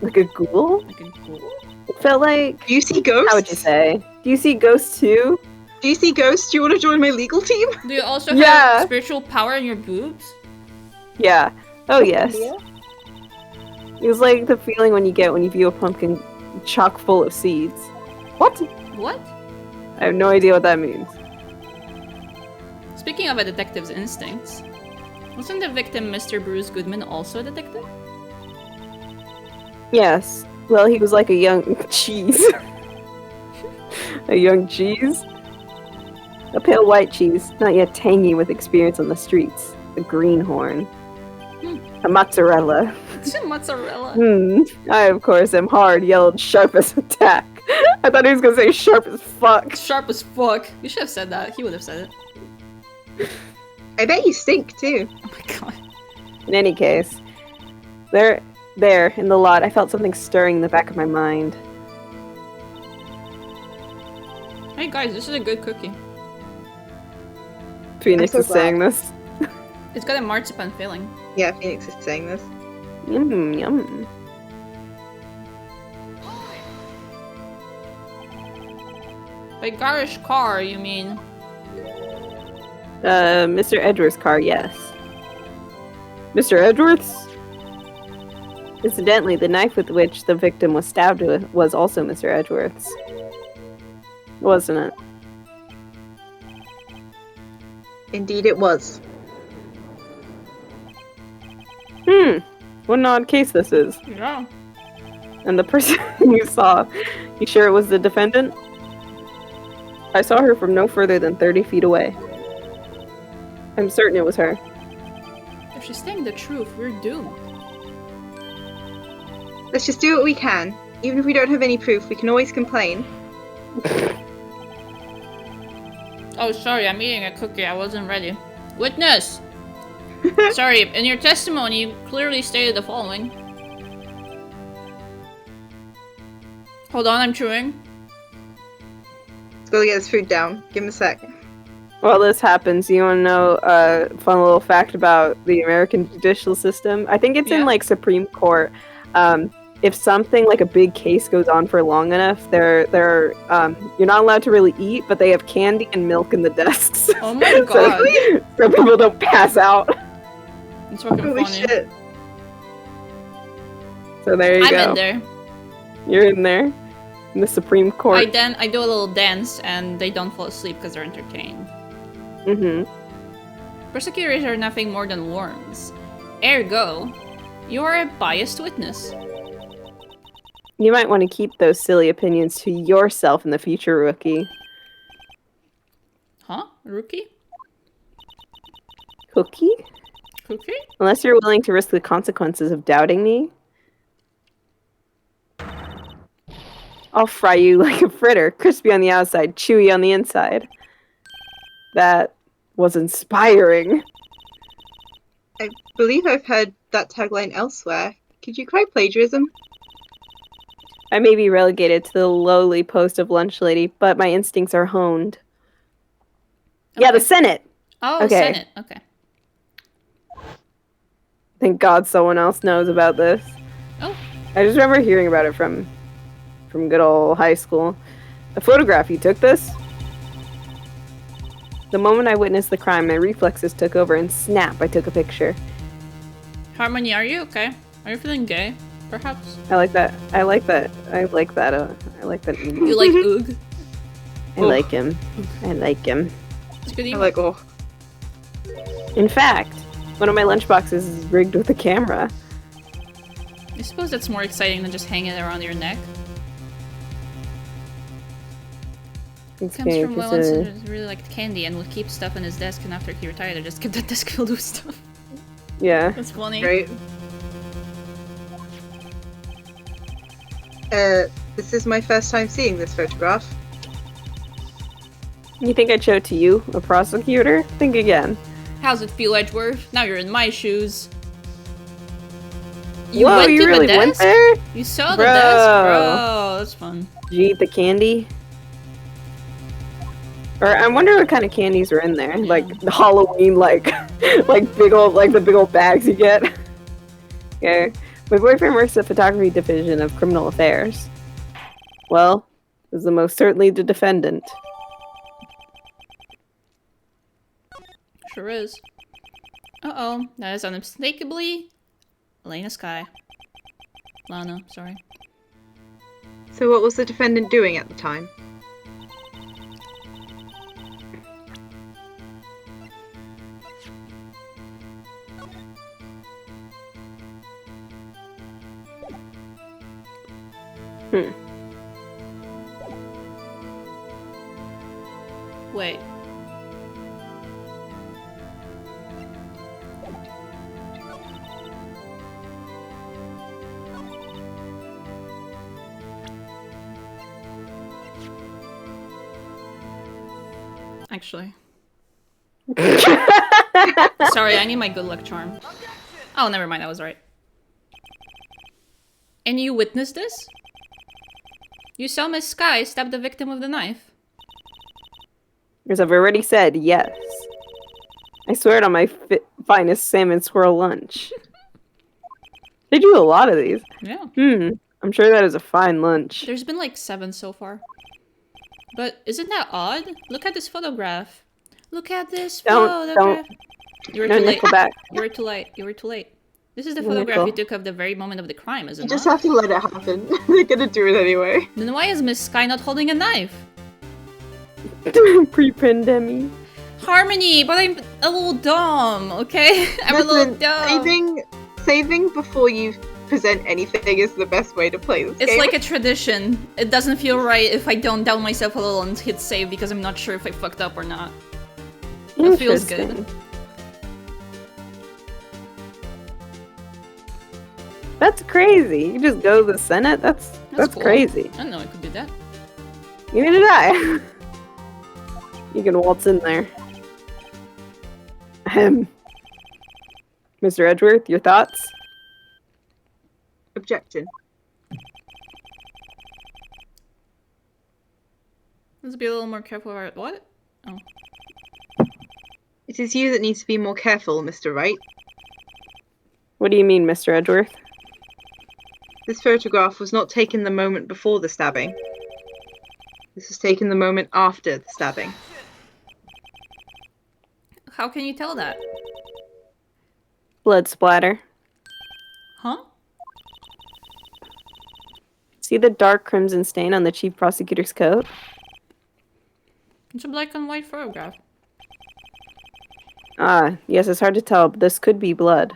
Like a ghoul? Like a ghoul? It felt like... Do you see ghosts? How would you say? Do you see ghosts too? Do you see ghosts? Do you want to join my legal team? Do you also Yeah. have spiritual power in your boobs? Yeah. Oh yes. Yeah. It was like the feeling when you get when you view a pumpkin chock full of seeds. What? What? I have no idea what that means. Speaking of a detective's instincts, wasn't the victim Mr. Bruce Goodman also a detective? Yes. Well, he was like a young cheese. A young cheese? A pale white cheese, not yet tangy with experience on the streets. A greenhorn. A mozzarella. Mozzarella. I, of course, am hard, yellow, and sharp as a tack. I thought he was gonna say sharp as fuck. Sharp as fuck. You should have said that. He would have said it. I bet you stink too. Oh my god. In any case, there, in the lot, I felt something stirring in the back of my mind. Hey guys, this is a good cookie. Phoenix so is saying glad. this. It's got a marzipan filling. Yeah, Phoenix is saying this. Yum, yum. By garish car, you mean? Mr. Edgeworth's car, yes. Mr. Edgeworth's? Incidentally, the knife with which the victim was stabbed with was also Mr. Edgeworth's. Wasn't it? Indeed it was. What an odd case this is. Yeah. And the person you saw, you sure it was the defendant? I saw her from no further than 30 feet away. I'm certain it was her. If she's saying the truth, we're doomed. Let's just do what we can. Even if we don't have any proof, we can always complain. Oh, sorry, I'm eating a cookie. I wasn't ready. Witness! Sorry, in your testimony, you clearly stated the following. Hold on, I'm chewing. Let's go get his food down. Give him a sec. While this happens, you want to know a fun little fact about the American judicial system? I think it's in, like, Supreme Court. If something, like a big case goes on for long enough, you're not allowed to really eat, but they have candy and milk in the desks. Oh my god. so people don't pass out. It's fucking Holy funny. shit. So there you go. I'm in there. You're in there. In the Supreme Court. I do a little dance and they don't fall asleep because they're entertained. Mm-hmm. Prosecutors are nothing more than worms. Ergo, you are a biased witness. You might want to keep those silly opinions to yourself in the future, rookie. Huh? Rookie? Cookie? Cookie? Unless you're willing to risk the consequences of doubting me, I'll fry you like a fritter, crispy on the outside, chewy on the inside. That was inspiring. I believe I've heard that tagline elsewhere. Could you cry plagiarism? I may be relegated to the lowly post of lunch lady, but my instincts are honed. Okay. Yeah, the Senate! Oh, Okay. Senate. Okay. Thank God someone else knows about this. Oh. I just remember hearing about it from good old high school. A photograph, you took this? The moment I witnessed the crime, my reflexes took over and snap, I took a picture. Harmony, are you okay? Are you feeling gay? Perhaps? I like that. I like that. I like that. I like that. You like oog? I like him. I like him. It's good I'm like, oh. In fact, one of my lunchboxes is rigged with a camera. I suppose that's more exciting than just hanging it around your neck. It's Comes okay, from because, Will and really liked candy and would keep stuff on his desk, and after he retired, I just kept that desk filled with stuff. yeah. That's funny. Right. This is my first time seeing this photograph. You think I'd show it to you, a prosecutor? Think again. How's it feel, Edgeworth? Now you're in my shoes. Whoa, went you to really the went desk? there? You saw the Bro. desk? Bro, that's fun. Did you eat the candy? Or I wonder what kind of candies are in there. Yeah. Like the Halloween, like big old, like the big old bags you get. Okay. My boyfriend works at the photography division of criminal affairs. Well, is the most certainly the defendant. Sure is. Uh-oh. That is unmistakably Lana Sky. Lana, sorry. So what was the defendant doing at the time? Wait. Actually. Sorry, I need my good luck charm. Oh, never mind, I was right. And you witnessed this? You saw Miss Sky stab the victim with the knife? As I've already said, yes. I swear it on my finest salmon swirl lunch. They do a lot of these. Yeah. I'm sure that is a fine lunch. There's been like 7 so far. But isn't that odd? Look at this photograph. Look at this photograph. You were No, too late. Nickelback. You were too late. You were too late. This is the No, photograph you Nickel. took of the very moment of the crime, is it You not? just have to let it happen. They're gonna do it anyway. Then why is Miss Sky not holding a knife? Pre-pandemic. Harmony, but I'm a little dumb, okay? I'm a little dumb. Saving before you present anything is the best way to play this It's game. like a tradition. It doesn't feel right if I don't down myself a little and hit save because I'm not sure if I fucked up or not. It feels good. Interesting. That's crazy. You just go to the Senate? That's cool. crazy. I didn't know I could do that. Neither did I. You can waltz in there. Ahem. Mr. Edgeworth, your thoughts? Objection. Let's be a little more careful about what? Oh. It is you that needs to be more careful, Mr. Wright. What do you mean, Mr. Edgeworth? This photograph was not taken the moment before the stabbing. This was taken the moment after the stabbing. How can you tell that? Blood splatter. Huh? See the dark crimson stain on the chief prosecutor's coat? It's a black and white photograph. Ah, yes, it's hard to tell, but this could be blood.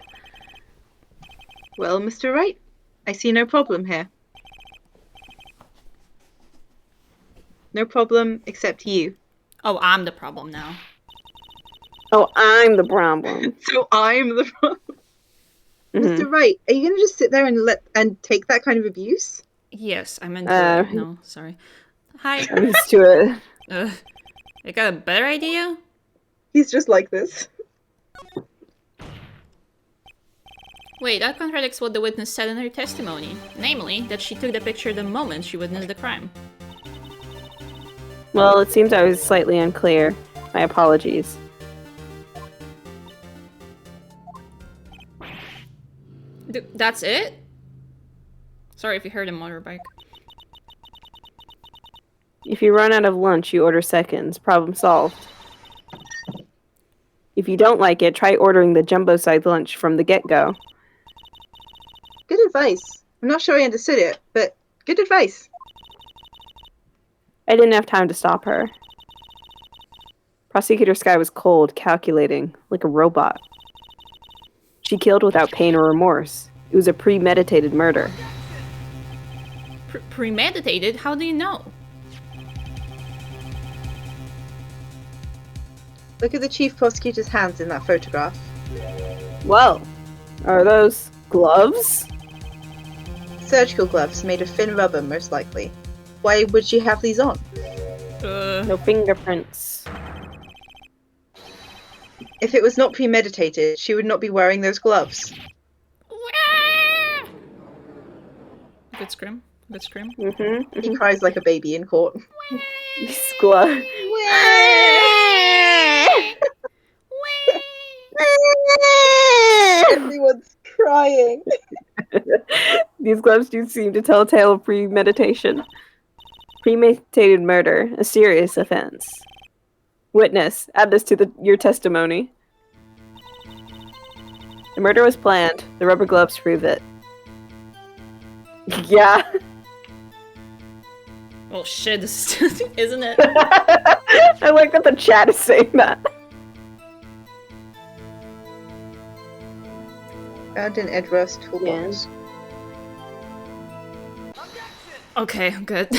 Well, Mr. Wright, I see no problem here. No problem except you. Oh, I'm the problem now. Oh, I'm the problem. So I'm the problem. Mhm. Mr. Wright, are you gonna just sit there and take that kind of abuse? Yes, I meant to. No, sorry. Hi. I'm used to it. I got a better idea? He's just like this. Wait, that contradicts what the witness said in her testimony. Namely, that she took the picture the moment she witnessed the crime. Well, it seems I was slightly unclear. My apologies. That's it? Sorry if you heard a motorbike. If you run out of lunch, you order seconds. Problem solved. If you don't like it, try ordering the jumbo-sized lunch from the get-go. Good advice. I'm not sure I understood it, but good advice. I didn't have time to stop her. Prosecutor Sky was cold, calculating, like a robot. She killed without pain or remorse. It was a premeditated murder. Premeditated? How do you know? Look at the chief prosecutor's hands in that photograph. Well, are those gloves? Surgical gloves made of thin rubber, most likely. Why would she have these on? No fingerprints. If it was not premeditated, she would not be wearing those gloves. Good scream. Good scream. He cries like a baby in court. These gloves. Everyone's crying. These gloves do seem to tell a tale of premeditation. Premeditated murder, a serious offense. Witness, add this to your testimony. The murder was planned. The rubber gloves prove it. Yeah. Oh shit, this is isn't it? I like that the chat is saying that. Found in Edgeworth's toolbox. Okay, good.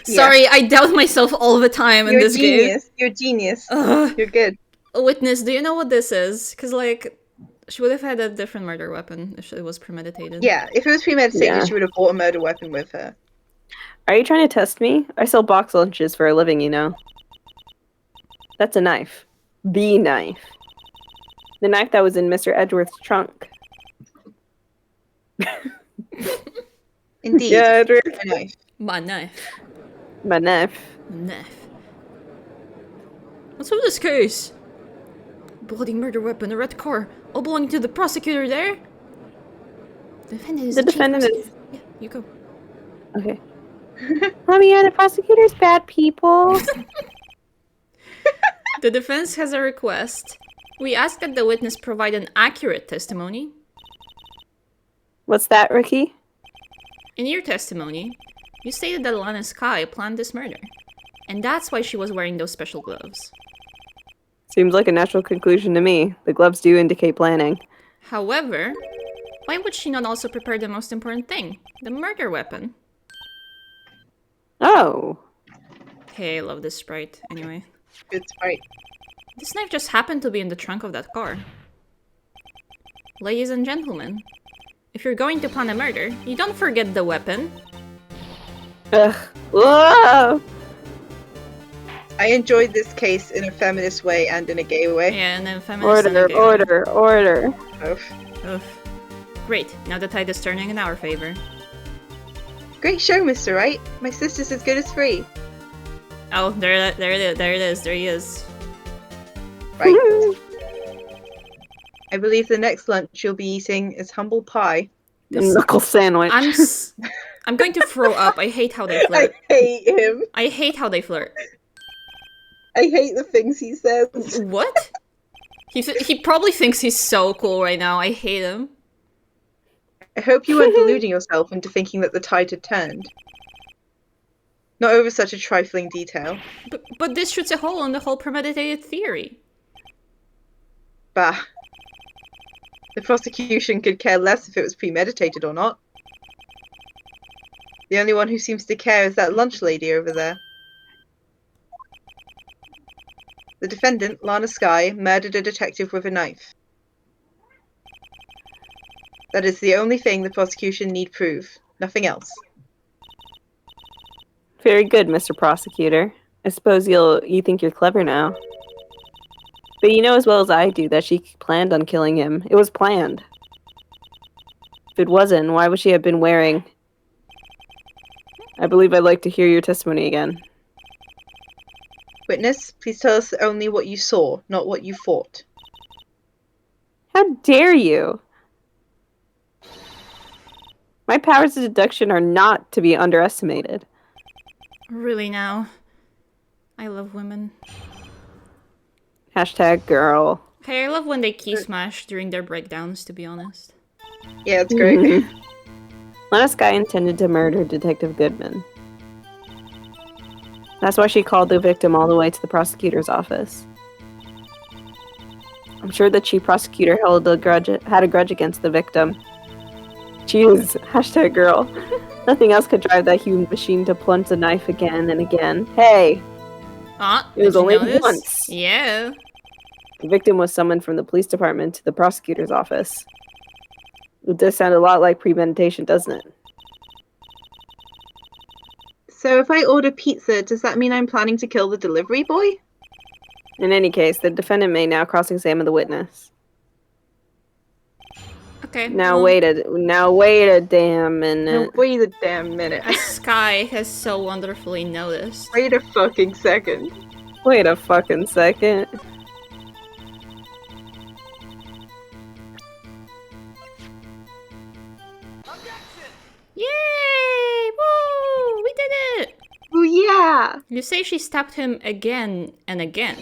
Sorry, I doubt myself all the time in You're a this genius. game. You're a genius. Ugh. You're good. Witness, do you know what this is? Because, like, she would have had a different murder weapon if it was premeditated. Yeah, if it was premeditated, Yeah. she would have bought a murder weapon with her. Are you trying to test me? I sell box lunches for a living, you know. That's a knife. The knife. The knife that was in Mr. Edgeworth's trunk. Indeed. Yeah, Edward. A knife. My knife. My knife. Knife. What's with this case? Bloody murder weapon, a red car, all belonging to the prosecutor there? The defendant is The the chief defendant is- prosecutor. Yeah, you go. Okay. Mommy, are the prosecutors bad people? The defense has a request. We ask that the witness provide an accurate testimony. What's that, Ricky? In your testimony, you stated that Lana Sky planned this murder. And that's why she was wearing those special gloves. Seems like a natural conclusion to me. The gloves do indicate planning. However, why would she not also prepare the most important thing? The murder weapon. Oh. Hey, I love this sprite. Anyway. Good sprite. This knife just happened to be in the trunk of that car. Ladies and gentlemen, if you're going to plan a murder, you don't forget the weapon. Ugh. Whoa! I enjoyed this case in a feminist way and in a gay way. Yeah, and then feminist and a Order, gay one. order. Both. Oof. Great, now the tide is turning in our favor. Great show, Mr. Wright. My sister's as good as free. Oh, there he is. Right. I believe the next lunch you'll be eating is humble pie. Knuckle sandwich. I'm going to throw up. I hate how they I flirt. hate him. I hate how they flirt. I hate the things he says. What? He probably thinks he's so cool right now. I hate him. I hope you weren't deluding yourself into thinking that the tide had turned. Not over such a trifling detail. But this shoots a hole in the whole premeditated theory. Bah. The prosecution could care less if it was premeditated or not. The only one who seems to care is that lunch lady over there. The defendant, Lana Sky, murdered a detective with a knife. That is the only thing the prosecution need prove. Nothing else. Very good, Mr. Prosecutor. I suppose you think you're clever now. But you know as well as I do that she planned on killing him. It was planned. If it wasn't, why would she have been wearing... I believe I'd like to hear your testimony again. Witness, please tell us only what you saw, not what you thought. How dare you? My powers of deduction are not to be underestimated. Really now. I love women. Hashtag girl. Hey, I love when they key smash during their breakdowns, to be honest. Yeah, it's great. Lana Sky intended to murder Detective Goodman. That's why she called the victim all the way to the prosecutor's office. I'm sure the chief prosecutor had a grudge against the victim. Jeez, hashtag girl. Nothing else could drive that human machine to plunge the knife again and again. Hey! It was only once. Yeah. The victim was summoned from the police department to the prosecutor's office. It does sound a lot like premeditation, doesn't it? So if I order pizza, does that mean I'm planning to kill the delivery boy? In any case, the defendant may now cross-examine the witness. Okay. Now wait a damn minute. No, wait a damn minute. As Sky has so wonderfully noticed. Wait a fucking second. Wait a fucking second. Yay! Woo! We did it! Oh yeah! You say she stabbed him again and again,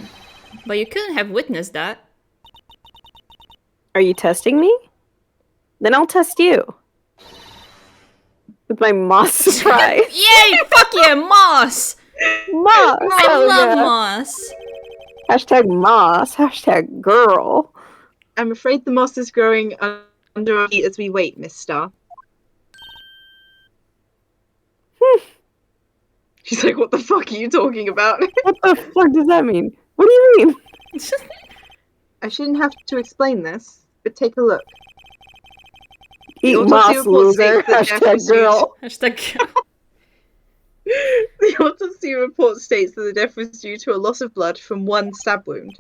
but you couldn't have witnessed that. Are you testing me? Then I'll test you. With my moss surprise. Yay! Fuck yeah, Moss! Moss! I Oh, love yeah. Moss! Hashtag moss. Hashtag girl. I'm afraid the moss is growing under our feet as we wait, Miss Star. She's like, what the fuck are you talking about? What the fuck does that mean? What do you mean? I shouldn't have to explain this, but take a look. Eat autopsy moss, report loser. states that death Hashtag was girl. Hashtag. The autopsy report states that the death was due to a loss of blood from one stab wound.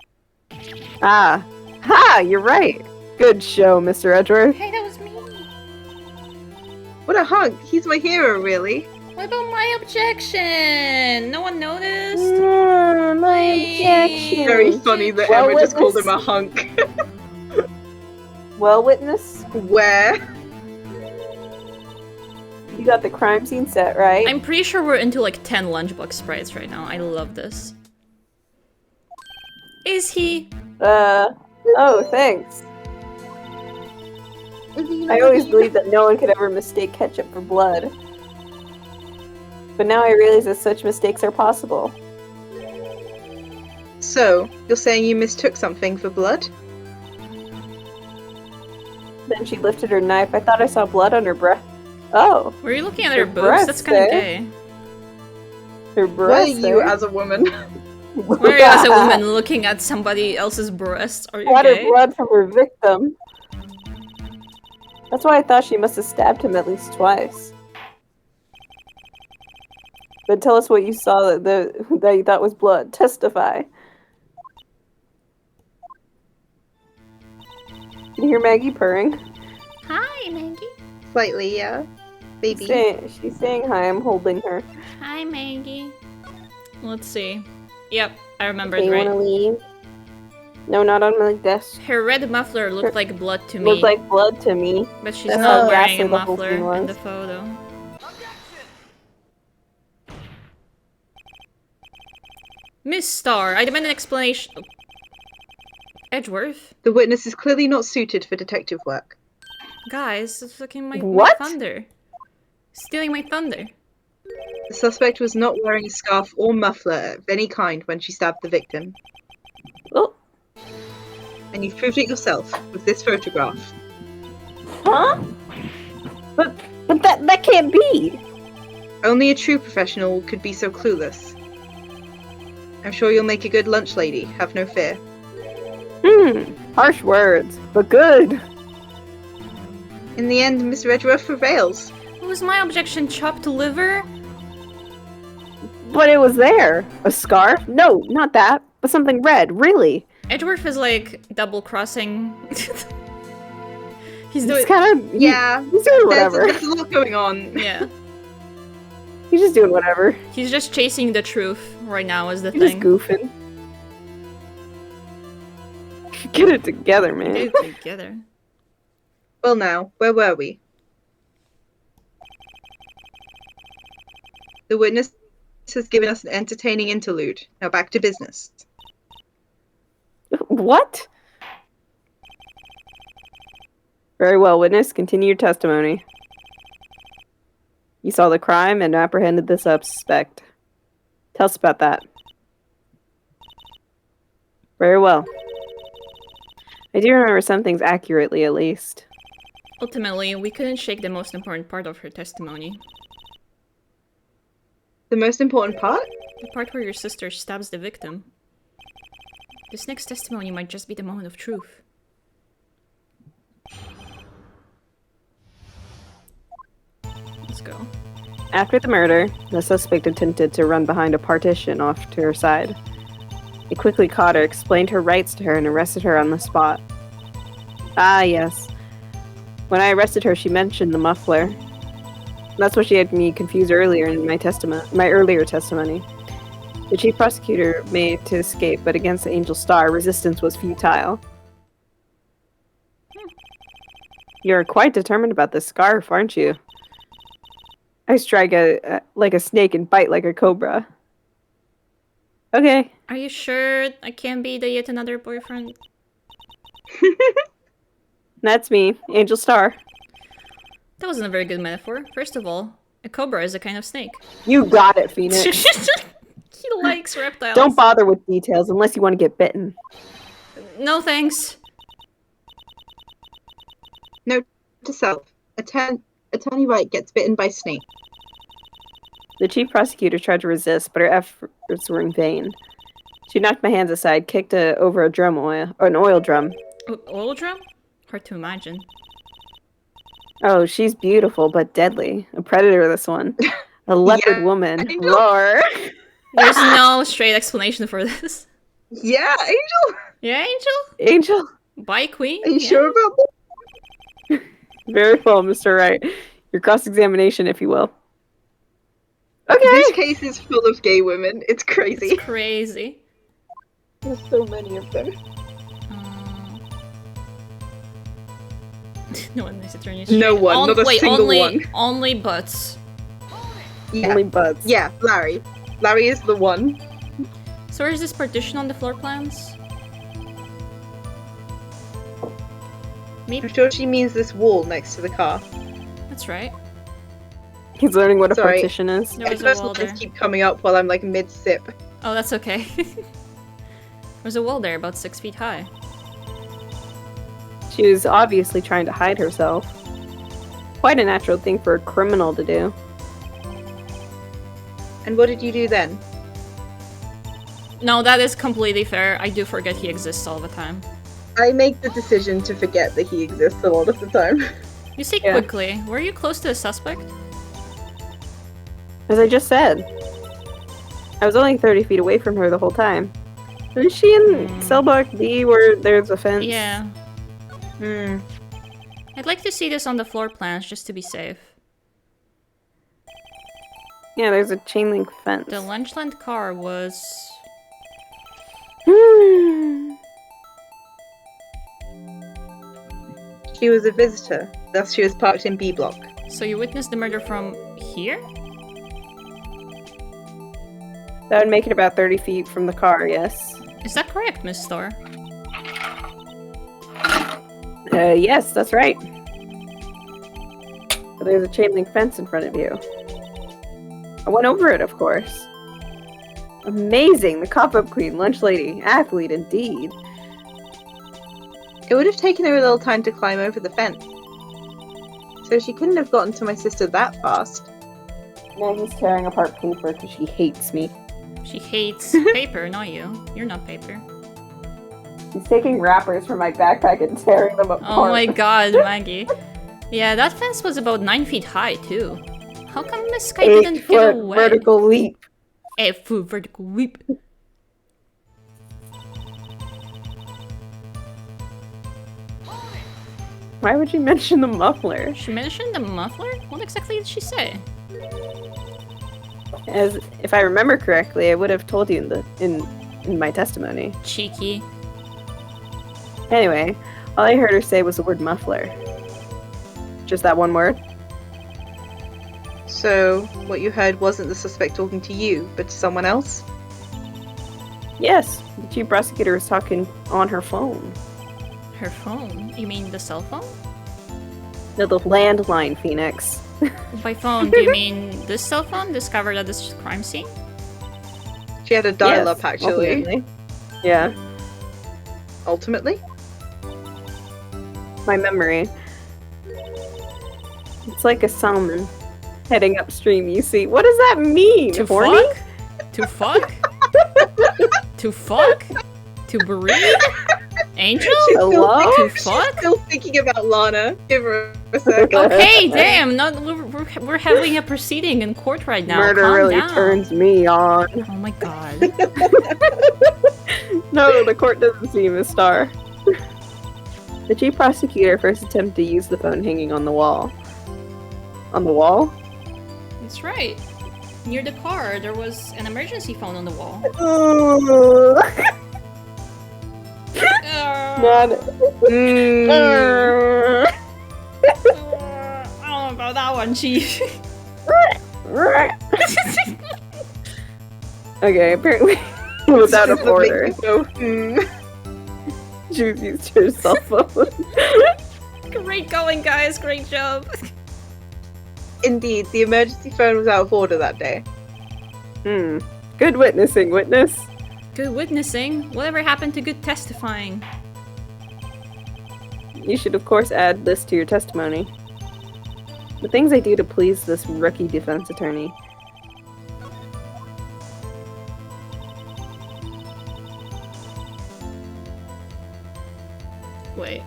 Ah. Ha! You're right. Good show, Mr. Edgeworth. Hey, that was me! What a hunk! He's my hero, really. What about my objection? No one noticed? My objection. Very funny that Well, Emma just called witness. him a hunk. Well, witness, Where? you got the crime scene set, right? I'm pretty sure we're into like 10 lunchbox sprites right now. I love this. Is he? Oh, thanks. I always believed that no one could ever mistake ketchup for blood. But now I realize that such mistakes are possible. So, you're saying you mistook something for blood? Then she lifted her knife. I thought I saw blood on her breath. Oh, Were you looking at her Her boobs? That's breasts, kind of eh? gay. her Where are breast. you as a woman? Where are you as a woman looking at somebody else's breasts? Are you Water gay? blood from her victim. That's why I thought she must have stabbed him at least twice. But tell us what you saw that you thought was blood. Testify. Can you hear Maggie purring? Hi, Maggie. Slightly, yeah. Baby. She's saying hi. I'm holding her. Hi, Maggie. Let's see. Yep, I remembered Okay, you right. wanna leave? No, not on my desk. Her red muffler looked like blood to me, Looked like blood to me. but she's That's not how wearing ghastly a the whole muffler scene was. in the photo. Miss Starr, I demand an explanation. Edgeworth? The witness is clearly not suited for detective work. Guys, it's fucking my What? thunder. Stealing my thunder. The suspect was not wearing a scarf or muffler of any kind when she stabbed the victim. Oh, And you've proved it yourself with this photograph. huh? But that can't be. Only a true professional could be so clueless. I'm sure you'll make a good lunch lady, have no fear. Harsh words, but good. In the end, Miss Redruff prevails. Was my objection chopped liver? But it was there. A scarf? No, not that. But something red, really. Edgeworth is like double crossing. He's doing. He's kind of Yeah, He's doing whatever. there's a lot going on. Yeah. He's just doing whatever. He's just chasing the truth right now, is the He's just thing. goofing. Get it together, man. Get it together. Well now, where were we? The witness has given us an entertaining interlude. Now back to business. What? Very well, witness. Continue your testimony. You saw the crime and apprehended the suspect. Tell us about that. Very well. I do remember some things accurately, at least. Ultimately, we couldn't shake the most important part of her testimony. The most important part? The part where your sister stabs the victim. This next testimony might just be the moment of truth. Let's go. After the murder, the suspect attempted to run behind a partition off to her side. He quickly caught her, explained her rights to her, and arrested her on the spot. Ah, yes. When I arrested her, she mentioned the muffler. That's what she had me confused earlier in my earlier testimony. The chief prosecutor made to escape, but against the Angel Star, resistance was futile. You're quite determined about this scarf, aren't you? I strike like a snake and bite like a cobra. Okay. Are you sure I can't be the yet another boyfriend? That's me, Angel Star. That wasn't a very good metaphor. First of all, a cobra is a kind of snake. You got it, Phoenix. He likes reptiles. Don't bother with details unless you want to get bitten. No thanks. Note to self. Attorney Wright gets bitten by snake. The chief prosecutor tried to resist, but her efforts were in vain. She knocked my hands aside, kicked over an oil drum. Oil drum? Hard to imagine. Oh, she's beautiful, but deadly. A predator, this one. A leopard woman. I know. Roar! There's no straight explanation for this. Yeah, Angel? Yeah, Angel? Angel? Bye, Queen? Are you Yeah. sure about that? Very well, Mr. Wright. Your cross-examination, if you will. Okay! This case is full of gay women. It's crazy. It's crazy. There's so many of them. No one needs to turn you No one, not a single one. Only butts. Yeah. Only buds. Yeah, Larry. Larry is the one. So where's this partition on the floor plans? I'm sure she means this wall next to the car. That's right. He's learning what a Sorry. partition is. There was a First wall there. lines keep coming up while I'm like mid-sip. Oh, that's okay. There's a wall there about 6 feet high. She was obviously trying to hide herself. Quite a natural thing for a criminal to do. And what did you do then? No, that is completely fair. I do forget he exists all the time. I make the decision to forget that he exists a lot of the time. You say Yeah. quickly. Were you close to the suspect? As I just said. I was only 30 feet away from her the whole time. Is she in cell block B where there's a fence? Yeah. Hmm. I'd like to see this on the floor plans just to be safe. Yeah, there's a chain link fence. The Lunchland car was... She was a visitor, thus she was parked in B block. So you witnessed the murder from here? That would make it about 30 feet from the car, yes. Is that correct, Miss Thor? Yes, that's right. But there's a chain link fence in front of you. I went over it, of course. Amazing! The cop-up queen, lunch lady, athlete indeed. It would have taken her a little time to climb over the fence. So she couldn't have gotten to my sister that fast. Maggie's tearing apart paper because she hates me. She hates paper, not you. You're not paper. She's taking wrappers from my backpack and tearing them apart. Oh my god, Maggie. Yeah, that fence was about 9 feet high, too. How come Miss Sky didn't get 8-foot away? vertical leap. 8-foot vertical leap. Why would you mention the muffler? She mentioned the muffler? What exactly did she say? As if I remember correctly, I would have told you in my testimony. Cheeky. Anyway, all I heard her say was the word muffler. Just that one word? So, what you heard wasn't the suspect talking to you, but to someone else? Yes, the chief prosecutor was talking on her phone. Her phone? You mean the cell phone? No, the landline, Phoenix. By phone, do you mean this cell phone discovered at this crime scene? She had a dial-up, Yes, actually. ultimately. Yeah, Ultimately? my memory. It's like a salmon heading upstream, you see. What does that mean? To Horny? fuck? To fuck? To fuck? To breathe? Angel? Hello? To She's fuck? still thinking about Lana. Give her a sec. Okay, damn. Not, we're having a proceeding in court right now. Murder Calm really down. turns me on. Oh my god. No, the court doesn't see Miss Star. The chief prosecutor first attempted to use the phone hanging on the wall. On the wall? That's right. Near the car, there was an emergency phone on the wall. Not. I don't know about that one, Chief. Okay, apparently it was out of This is what order. makes me go, She used her cell phone. Great going, guys. Great job. Indeed, the emergency phone was out of order that day. Good witnessing, witness. Good witnessing. Whatever happened to good testifying? You should, of course, add this to your testimony. The things I do to please this rookie defense attorney. Wait.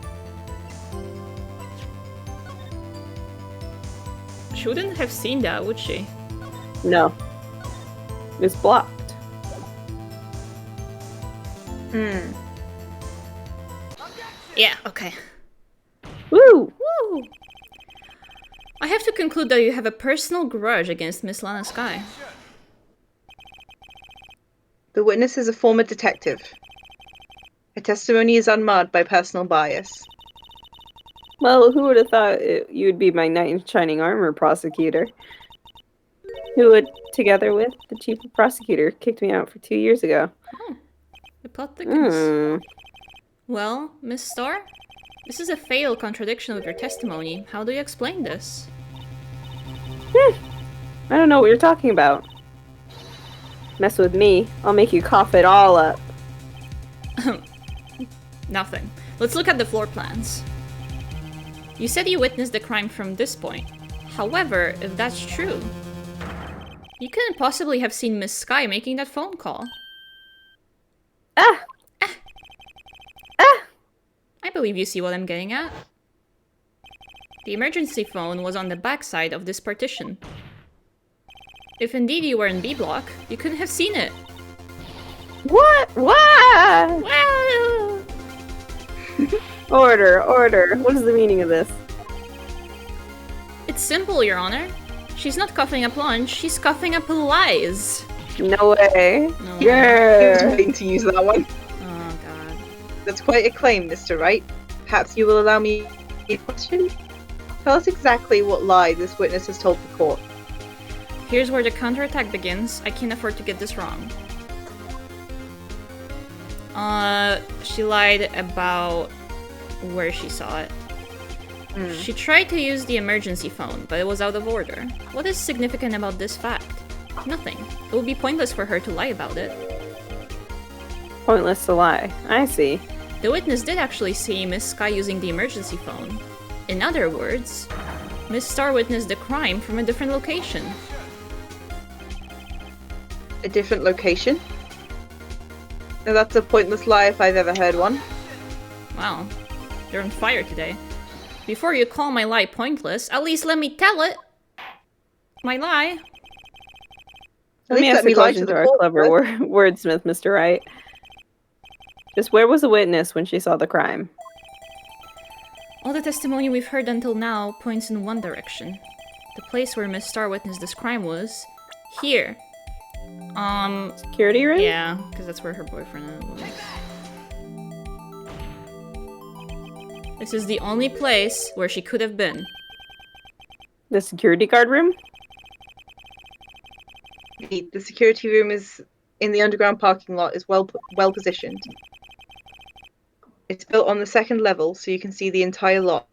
She wouldn't have seen that, would she? No. It's blocked. Yeah, okay. Woo! Woo! I have to conclude that you have a personal grudge against Miss Lana Sky. The witness is a former detective. Her testimony is unmarred by personal bias. Well, who would have thought you'd be my knight in shining armor prosecutor? Who would, together with the chief prosecutor, kicked me out for 2 years ago. The plot thickens. Hmm. Well, Miss Starr? This is a fatal contradiction with your testimony. How do you explain this? I don't know what you're talking about. Mess with me, I'll make you cough it all up. Nothing. Let's look at the floor plans. You said you witnessed the crime from this point. However, if that's true, you couldn't possibly have seen Miss Sky making that phone call. Ah! I believe you see what I'm getting at. The emergency phone was on the backside of this partition. If indeed you were in B block, you couldn't have seen it. What? What? Well, Order, order. What is the meaning of this? it's simple, Your Honor. She's not coughing up lunch, she's coughing up lies. No way. No. I was Yeah. waiting to use that one. Oh, God. That's quite a claim, Mr. Wright. Perhaps you will allow me a question? Tell us exactly what lie this witness has told the court. Here's where the counterattack begins. I can't afford to get this wrong. She lied about where she saw it. She tried to use the emergency phone, but it was out of order. What is significant about this fact? Nothing. It would be pointless for her to lie about it. Pointless to lie. I see. The witness did actually see Miss Sky using the emergency phone. In other words, Miss Starr witnessed the crime from a different location. A different location? Now that's a pointless lie if I've ever heard one. Wow, you're on fire today. Before you call my lie pointless, at least let me tell it. My lie. Let me ask a question to our clever wordsmith, Mr. Wright. Just where was the witness when she saw the crime? All the testimony we've heard until now points in one direction. The place where Miss Starr witnessed this crime was here. Security room? Yeah, because that's where her boyfriend was. This is the only place where she could have been. The security guard room? The security room is in the underground parking lot is well positioned. It's built on the second level, so you can see the entire lot.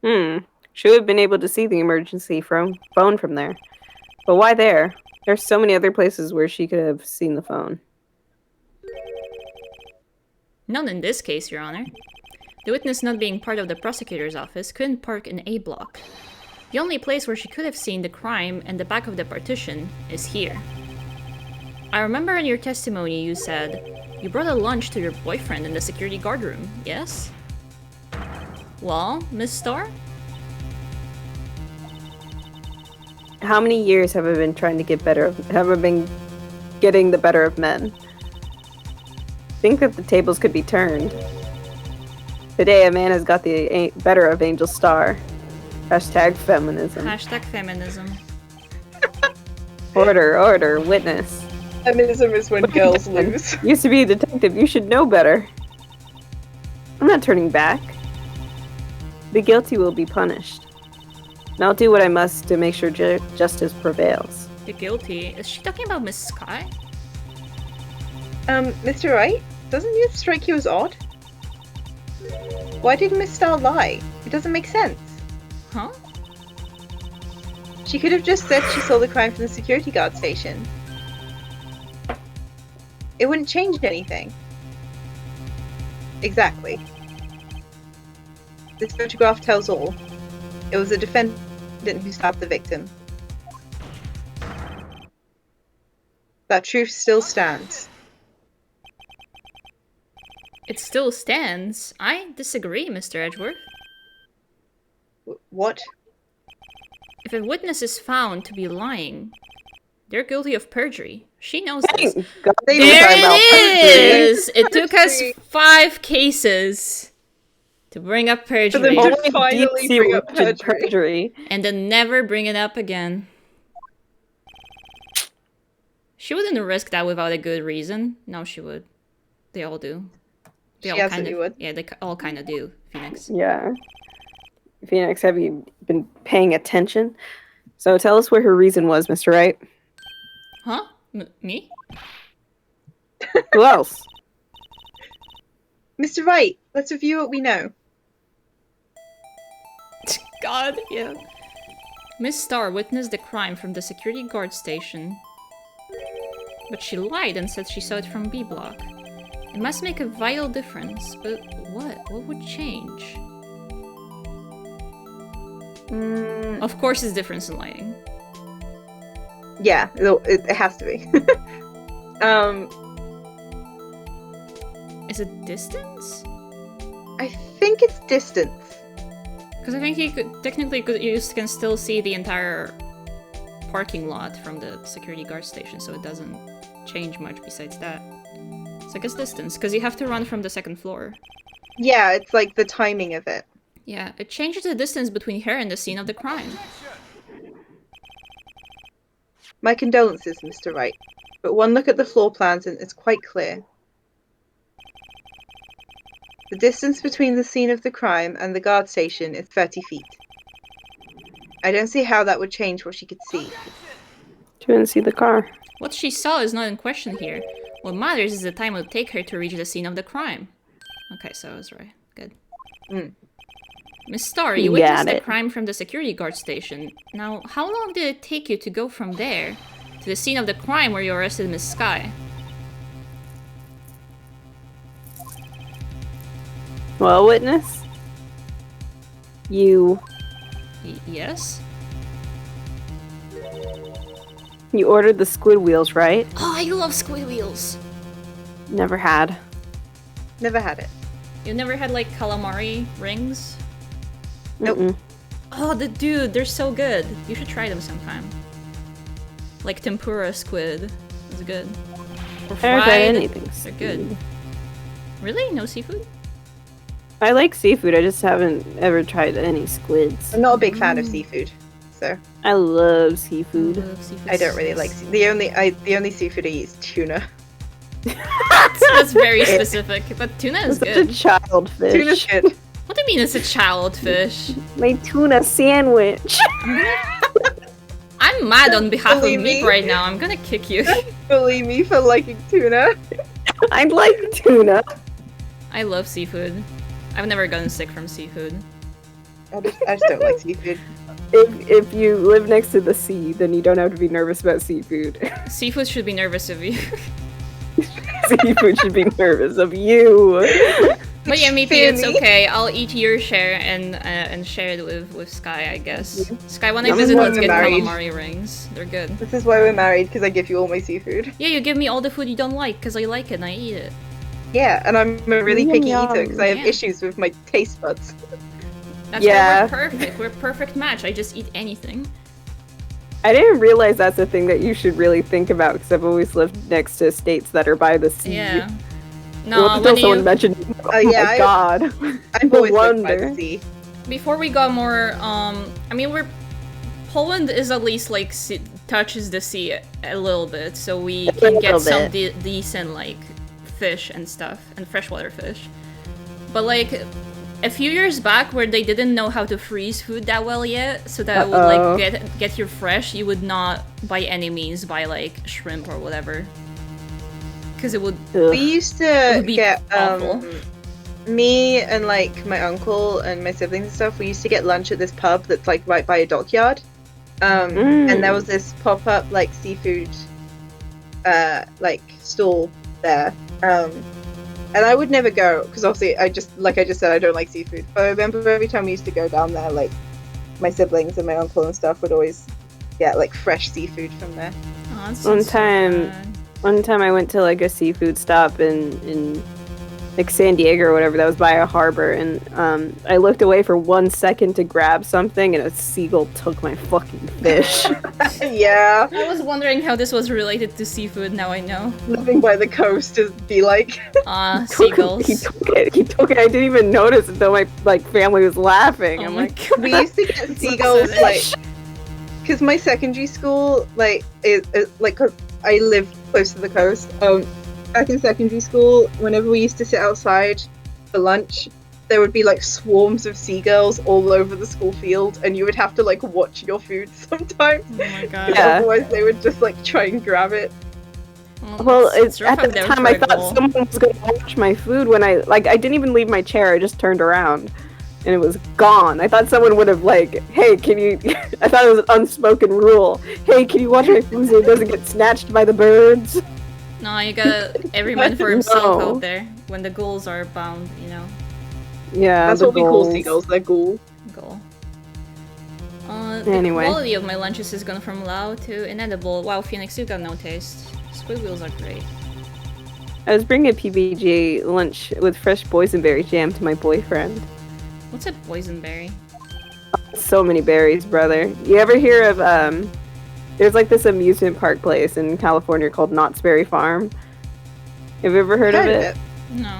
She would have been able to see the emergency phone from there. But why there? There's so many other places where she could have seen the phone. None in this case, Your Honor. The witness, not being part of the prosecutor's office, couldn't park in A block. The only place where she could have seen the crime and the back of the partition is here. I remember in your testimony you said you brought a lunch to your boyfriend in the security guard room, yes? Well, Miss Starr? How many years have I been trying to get better? Have I been getting the better of men? Think that the tables could be turned. Today, a man has got the better of Angel Star. Hashtag feminism. Hashtag feminism. Order, order, witness. Feminism is when girls lose. Used to be a detective, you should know better. I'm not turning back. The guilty will be punished. And I'll do what I must to make sure justice prevails. The guilty? Is she talking about Miss Sky? Mr. Wright, doesn't this strike you as odd? Why did Miss Starr lie? It doesn't make sense. Huh? She could have just said she saw the crime from the security guard station. It wouldn't change anything. Exactly. This photograph tells all. It was a defendant who stabbed the victim. That truth still stands. It still stands. I disagree, Mr. Edgeworth. What? If a witness is found to be lying, they're guilty of perjury. She knows this. God, They There talking about it perjury. is! It took us 5 cases To bring up For them perjury. to Only finally deep sea bring up witch did perjury. And then never bring it up again. She wouldn't risk that without a good reason. No, she would. They all do. They She all absolutely kind of, would. Yeah, they all kind of do, Phoenix. Yeah. Phoenix, have you been paying attention? So tell us what her reason was, Mr. Wright. Huh? Me? Who else? Mr. Wright, let's review what we know. God, yeah. Miss Starr witnessed the crime from the security guard station. But she lied and said she saw it from B block. It must make a vital difference, but what? What would change? Of course it's difference in lighting. Yeah, it has to be. Is it distance? I think it's distance. Because I think you can still see the entire parking lot from the security guard station, so it doesn't change much besides that. So I guess distance, because you have to run from the second floor. Yeah, it's like the timing of it. Yeah, it changes the distance between her and the scene of the crime. My condolences, Mr. Wright. But one look at the floor plans and it's quite clear. The distance between the scene of the crime and the guard station is 30 feet. I don't see how that would change what she could see. She didn't see the car. What she saw is not in question here. What matters is the time it would take her to reach the scene of the crime. Okay, so I was right. Good. Miss Starr, you witnessed the crime from the security guard station. Now, how long did it take you to go from there to the scene of the crime where you arrested Miss Sky? Well, witness? You Yes? ordered the squid wheels, right? Oh, I love squid wheels! Never had. Never had it. You never had, like, calamari rings? Nope. Mm-mm. Oh, dude, they're so good. You should try them sometime. Like tempura squid. It's good. Or I never tried fried. anything. They're good. Really? No seafood? I like seafood. I just haven't ever tried any squids. I'm not a big fan of seafood, so I love seafood. Love seafood. I don't really like the only seafood I eat is tuna. That's very specific, but tuna is Such a good. child fish. Tuna's good. What do you mean it's a child fish? My tuna sandwich. I'm mad on behalf of Believe Meep me. right now. I'm gonna kick you. Believe me for liking tuna. I like tuna. I love seafood. I've never gotten sick from seafood. I just don't like seafood. If you live next to the sea, then you don't have to be nervous about seafood. Seafood should be nervous of you. Seafood should be nervous of you. But yeah, maybe Fear it's me. okay. I'll eat your share and share it with Sky, I guess. Sky, when I This is visit, why let's we're get married. calamari rings. They're good. This is why we're married, because I give you all my seafood. Yeah, you give me all the food you don't like, because I like it and I eat it. Yeah, and I'm a really Yum, picky yum. eater because I have Yeah. issues with my taste buds. That's Yeah. why we're perfect. We're a perfect match. I just eat anything. I didn't realize that's a thing that you should really think about because I've always lived next to estates that are by the sea. Yeah. No, No, until when someone you, mentioned, oh yeah, my I- god. I've No always lived by wonder. the sea. before we got more, I mean, Poland is at least like touches the sea a little bit, so we can little get some bit. decent like fish and stuff and freshwater fish. But like a few years back, where they didn't know how to freeze food that well yet, so that it would Uh-oh. like get you fresh, you would not by any means buy like shrimp or whatever, because it would. Ugh. We used to would be get awful. me and like my uncle and my siblings and stuff. We used to get lunch at this pub that's like right by a dockyard, and there was this pop-up like seafood, like stall there. And I would never go because obviously I just said I don't like seafood. But I remember every time we used to go down there, like my siblings and my uncle and stuff would always get like fresh seafood from there. Oh, that One sounds so time- bad. One time I went to like a seafood stop in like San Diego or whatever, that was by a harbor, and I looked away for 1 second to grab something, and a seagull took my fucking fish. Yeah. I was wondering how this was related to seafood, now I know. Living by the coast is be like. Seagulls. He took it. I didn't even notice until my family was laughing. Oh I'm my like, God. We used to get seagulls like, because my secondary school like is like, cause I lived close to the coast. Back in secondary school, whenever we used to sit outside for lunch, there would be like swarms of seagulls all over the school field, and you would have to like watch your food sometimes. Oh my god. Yeah. Otherwise, they would just like try and grab it. well, it's rough at out the there time for I a thought gull. someone was gonna watch my food when I didn't even leave my chair. I just turned around, and it was gone. I thought someone would have like, hey, can you? I thought it was an unspoken rule. Hey, can you watch my food so it doesn't get snatched by the birds? No, you gotta every man for himself No. out there when the ghouls are bound, you know. Yeah, That's the what we call gulls. seagulls. They're ghoul. Goal. Anyway. The quality of my lunches has gone from low to inedible. Wow, Phoenix, you got no taste. Squid wheels are great. I was bringing a PBG lunch with fresh boysenberry jam to my boyfriend. What's a boysenberry? So many berries, brother. You ever hear of there's like this amusement park place in California called Knott's Berry Farm. Have you ever heard of it? No.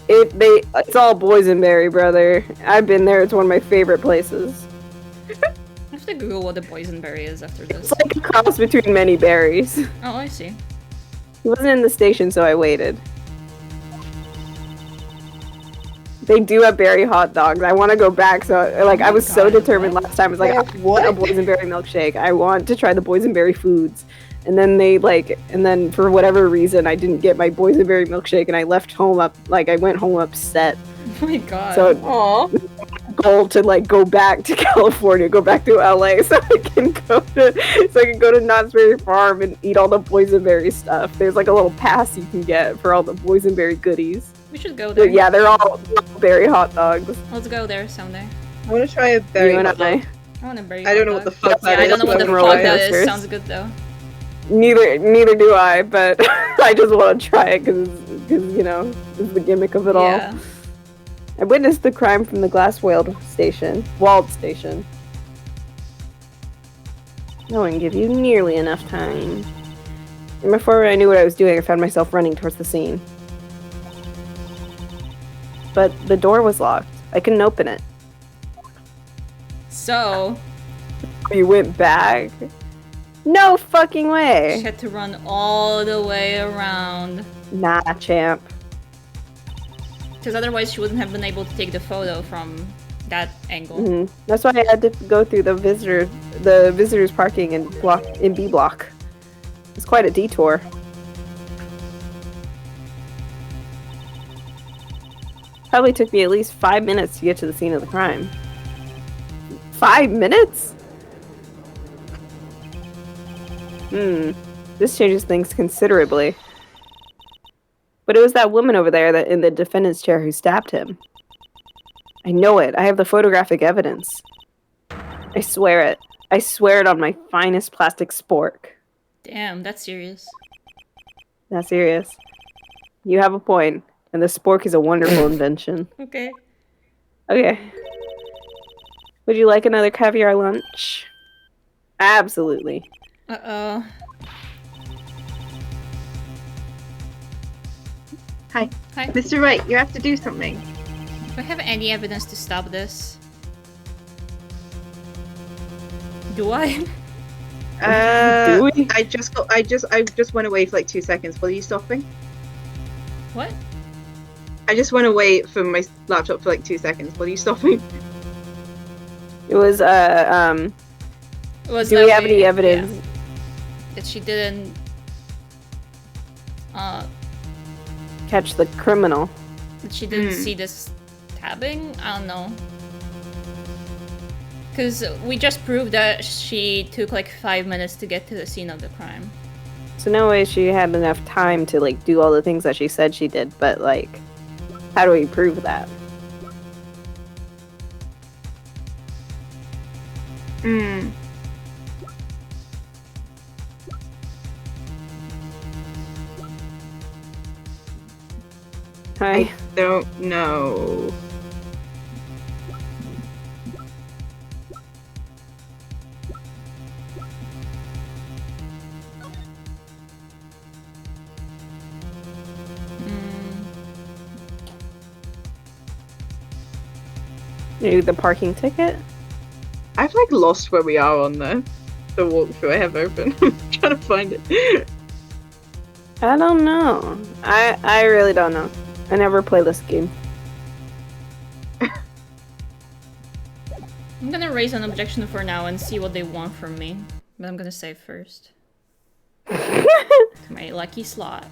It's all boysenberry, brother. I've been there. It's one of my favorite places. I have to Google what a boysenberry is after this. It's like a cross between many berries. Oh, I see. He wasn't in the station, so I waited. They do have berry hot dogs. I want to go back. So, like, Oh I my was so God, determined what? last time. I was like, They I have want a what? boysenberry milkshake. I want to try the boysenberry foods. And then and then for whatever reason, I didn't get my boysenberry milkshake, and I left home I went home upset. Oh my god. So, Aw. goal to like go back to California, go back to LA, so I can go to Knott's Berry Farm and eat all the boysenberry stuff. There's like a little pass you can get for all the boysenberry goodies. we should go there. But yeah, they're all berry hot dogs. Let's go there someday. I want to try a berry You and hot dog. I want a berry. I don't know hot what the dog. fuck that Yeah, is. I don't know what the Roller fuck that is. coasters. Sounds good though. Neither do I, but I just want to try it because you know it's the gimmick of it all. Yeah. I witnessed the crime from the walled station. No one give you nearly enough time. And before I knew what I was doing, I found myself running towards the scene. But the door was locked. I couldn't open it. So You went back? No fucking she way! had to run all the way around. Nah, champ. Because otherwise she wouldn't have been able to take the photo from that angle. Mhm. That's why I had to go through the visitors parking in B block. It's quite a detour. Probably took me at least 5 minutes to get to the scene of the crime. 5 minutes? This changes things considerably. But it was that woman over there that in the defendant's chair who stabbed him. I know it. I have the photographic evidence. I swear it. I swear it on my finest plastic spork. Damn, that's serious. Not serious. You have a point, and the spork is a wonderful invention. Okay. Okay. Would you like another caviar lunch? Absolutely. Uh-oh. Hi. Hi. Mr. Wright, you have to do something. Do I have any evidence to stop this? Do I? Do we? I just went away for like 2 seconds. What are you stopping? What? I just went away from my laptop for like 2 seconds. What are you stopping? It was, It was do that we have any evidence? yeah, that she didn't Catch the criminal. that she didn't see this stabbing? I don't know. Because we just proved that she took like 5 minutes to get to the scene of the crime. So no way she had enough time to like do all the things that she said she did, but like, how do we prove that? Hi. don't know. Maybe the parking ticket? I've like lost where we are on the walkthrough I have open. I'm trying to find it. I don't know. I really don't know. I never play this game. I'm gonna raise an objection for now and see what they want from me. But I'm gonna save first. My lucky slot.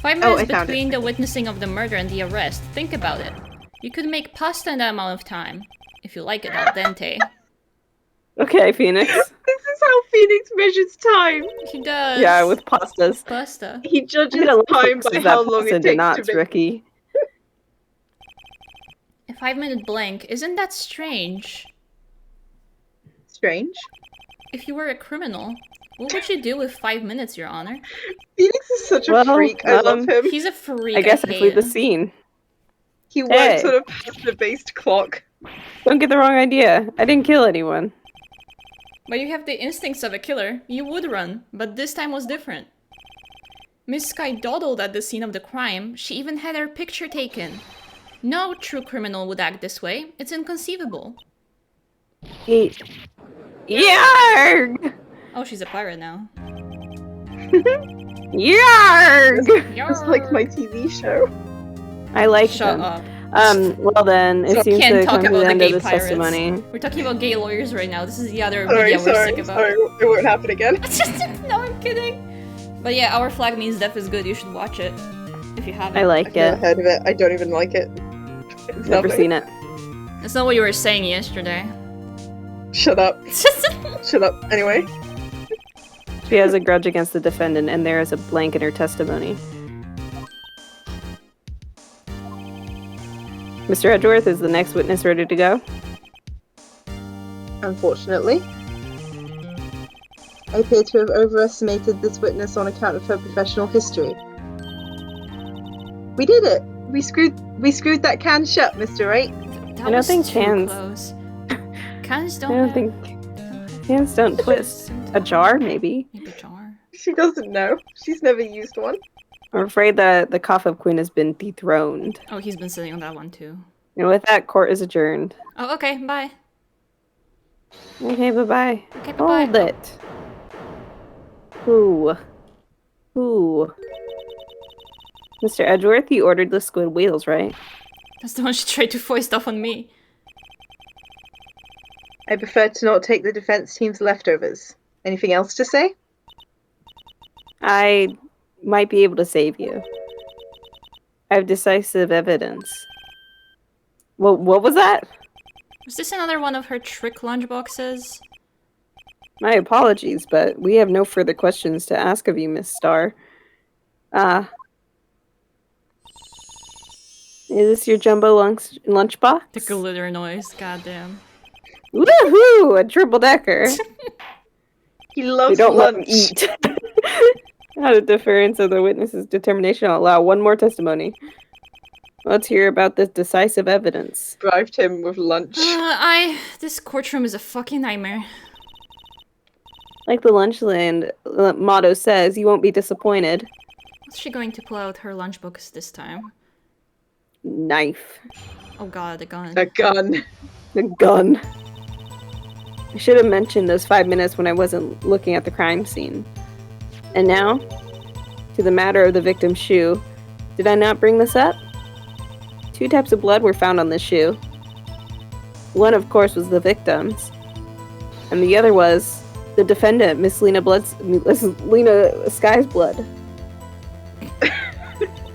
5 minutes between the witnessing of the murder and the arrest. Think about it. You could make pasta in that amount of time. If you like it al dente. Okay, Phoenix. This is how Phoenix measures time. He does. Yeah, with pastas. Pasta. He judges time by how long it takes knots, to make. Ricky. A 5-minute blank. Isn't that strange? Strange? If you were a criminal, what would you do with 5 minutes, Your Honor? Phoenix is such a freak. I love him. He's a freak. I guess I flee the him. scene. He works on a pasta-based clock. Don't get the wrong idea. I didn't kill anyone. But you have the instincts of a killer. You would run, but this time was different. Miss Sky dawdled at the scene of the crime. She even had her picture taken. No true criminal would act this way. It's inconceivable. Yarg! Oh, she's a pirate now. Yarg! Just like my TV show. I like Shut them. up. Well then, it So seems can't to talk come to about the the end gay of this pirates. testimony. We're talking about gay lawyers right now. This is the other Sorry, video we're sick about. sorry. It won't happen again. No, I'm kidding. But yeah, Our Flag Means Death is good. You should watch it. If you haven't. I like I've never it. heard of it. I don't even like it. It's Never nothing. seen it. That's not what you were saying yesterday. Shut up. Shut up. Anyway. She has a grudge against the defendant, and there is a blank in her testimony. Mr. Edgeworth, is the next witness ready to go? Unfortunately. I appear to have overestimated this witness on account of her professional history. We did it! We screwed that can shut, Mr. Wright. That I don't was think too cans- close. Cans don't I don't have- think hands don't twist. A jar, maybe. Maybe a jar. She doesn't know. She's never used one. I'm afraid that the cough-up queen has been dethroned. Oh, he's been sitting on that one too. And with that, court is adjourned. Oh, okay, bye. Okay, bye-bye. Okay, bye-bye. Hold it. Who? Mr. Edgeworth, you ordered the squid wheels, right? That's the one she tried to foist off on me. I prefer to not take the defense team's leftovers. Anything else to say? I might be able to save you. I have decisive evidence. What was that? Was this another one of her trick lunchboxes? My apologies, but we have no further questions to ask of you, Miss Starr. Is this your jumbo lunchbox? The glitter noise, goddamn. Woohoo! A triple decker. He We loves don't let lunch. him eat. Out of deference of the witness's determination, I'll allow one more testimony. Let's hear about this decisive evidence. Bribed him with lunch. This courtroom is a fucking nightmare. Like the Lunchland motto says, you won't be disappointed. What's she going to pull out her lunchbox this time? Knife. Oh god, the gun. A gun. The gun. I should have mentioned those 5 minutes when I wasn't looking at the crime scene. And now, to the matter of the victim's shoe. Did I not bring this up? 2 types of blood were found on this shoe. One, of course, was the victim's. And the other was the defendant, Miss Lena Sky's blood.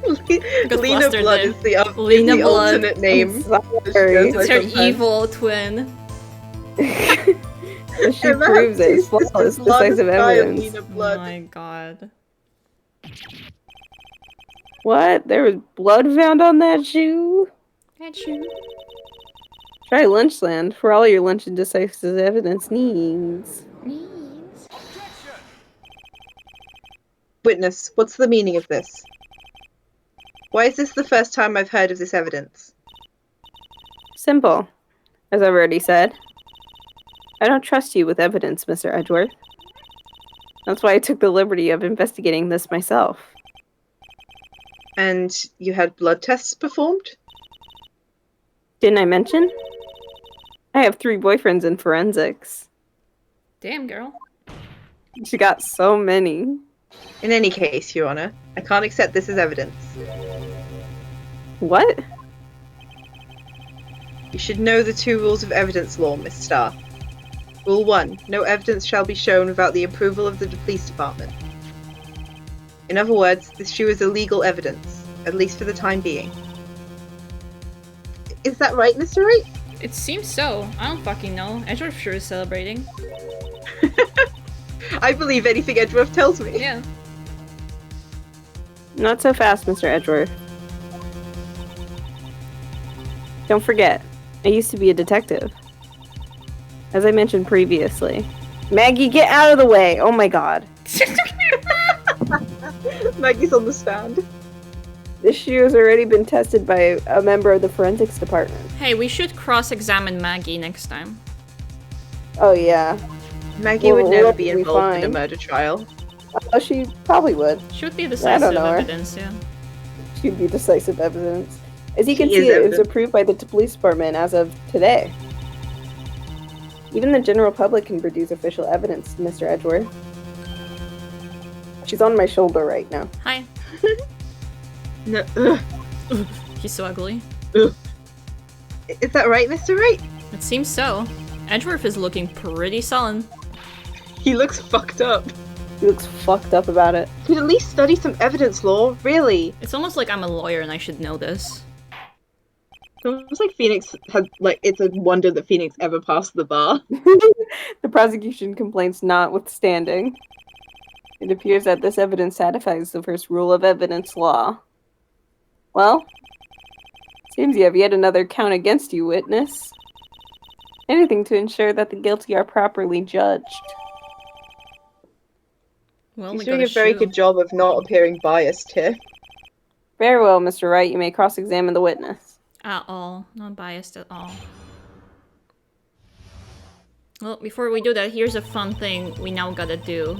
Lena flustered Blood then. is the Lena Blood. alternate name. Sorry. It's her evil twin. She proves it. It's flawless, decisive evidence. Oh my god. What? There was blood found on that shoe? That shoe. Try Lunchland for all your lunch and decisive evidence needs. Witness, what's the meaning of this? Why is this the first time I've heard of this evidence? Simple. As I've already said. I don't trust you with evidence, Mr. Edgeworth. That's why I took the liberty of investigating this myself. And you had blood tests performed? Didn't I mention? I have 3 boyfriends in forensics. Damn, girl. She got so many. In any case, Your Honor, I can't accept this as evidence. What? You should know the 2 rules of evidence law, Miss Starr. Rule 1. No evidence shall be shown without the approval of the police department. In other words, this shoe is illegal evidence, at least for the time being. Is that right, Mr. Wright? It seems so. I don't fucking know. Edgeworth sure is celebrating. I believe anything Edgeworth tells me. Yeah. Not so fast, Mr. Edgeworth. Don't forget, I used to be a detective. As I mentioned previously. Maggie, get out of the way! Oh my god. Maggie's on the stand. This shoe has already been tested by a member of the forensics department. Hey, we should cross-examine Maggie next time. Oh yeah. Maggie Well, would never what be would we involved in a find? murder trial. Oh, she probably would. Should be I decisive don't know her. evidence, yeah. She'd be decisive evidence. As you can She is see, it was evidence. approved by the police department as of today. Even the general public can produce official evidence, Mr. Edgeworth. She's on my shoulder right now. Hi. No, He's so ugly. is that right, Mr. Wright? It seems so. Edgeworth is looking pretty sullen. He looks fucked up. He looks fucked up about it. Could at least study some evidence law, really. It's almost like I'm a lawyer and I should know this. It's almost like Phoenix has, like, it's a wonder that Phoenix ever passed the bar. The prosecution complaints notwithstanding. It appears that this evidence satisfies the first rule of evidence law. Well, seems you have yet another count against you, witness. Anything to ensure that the guilty are properly judged. Well, He's we doing got a very shoe. good job of not appearing biased here. Very well, Mr. Wright, you may cross-examine the witness. At all. Not biased at all. Well, before we do that, here's a fun thing we now gotta do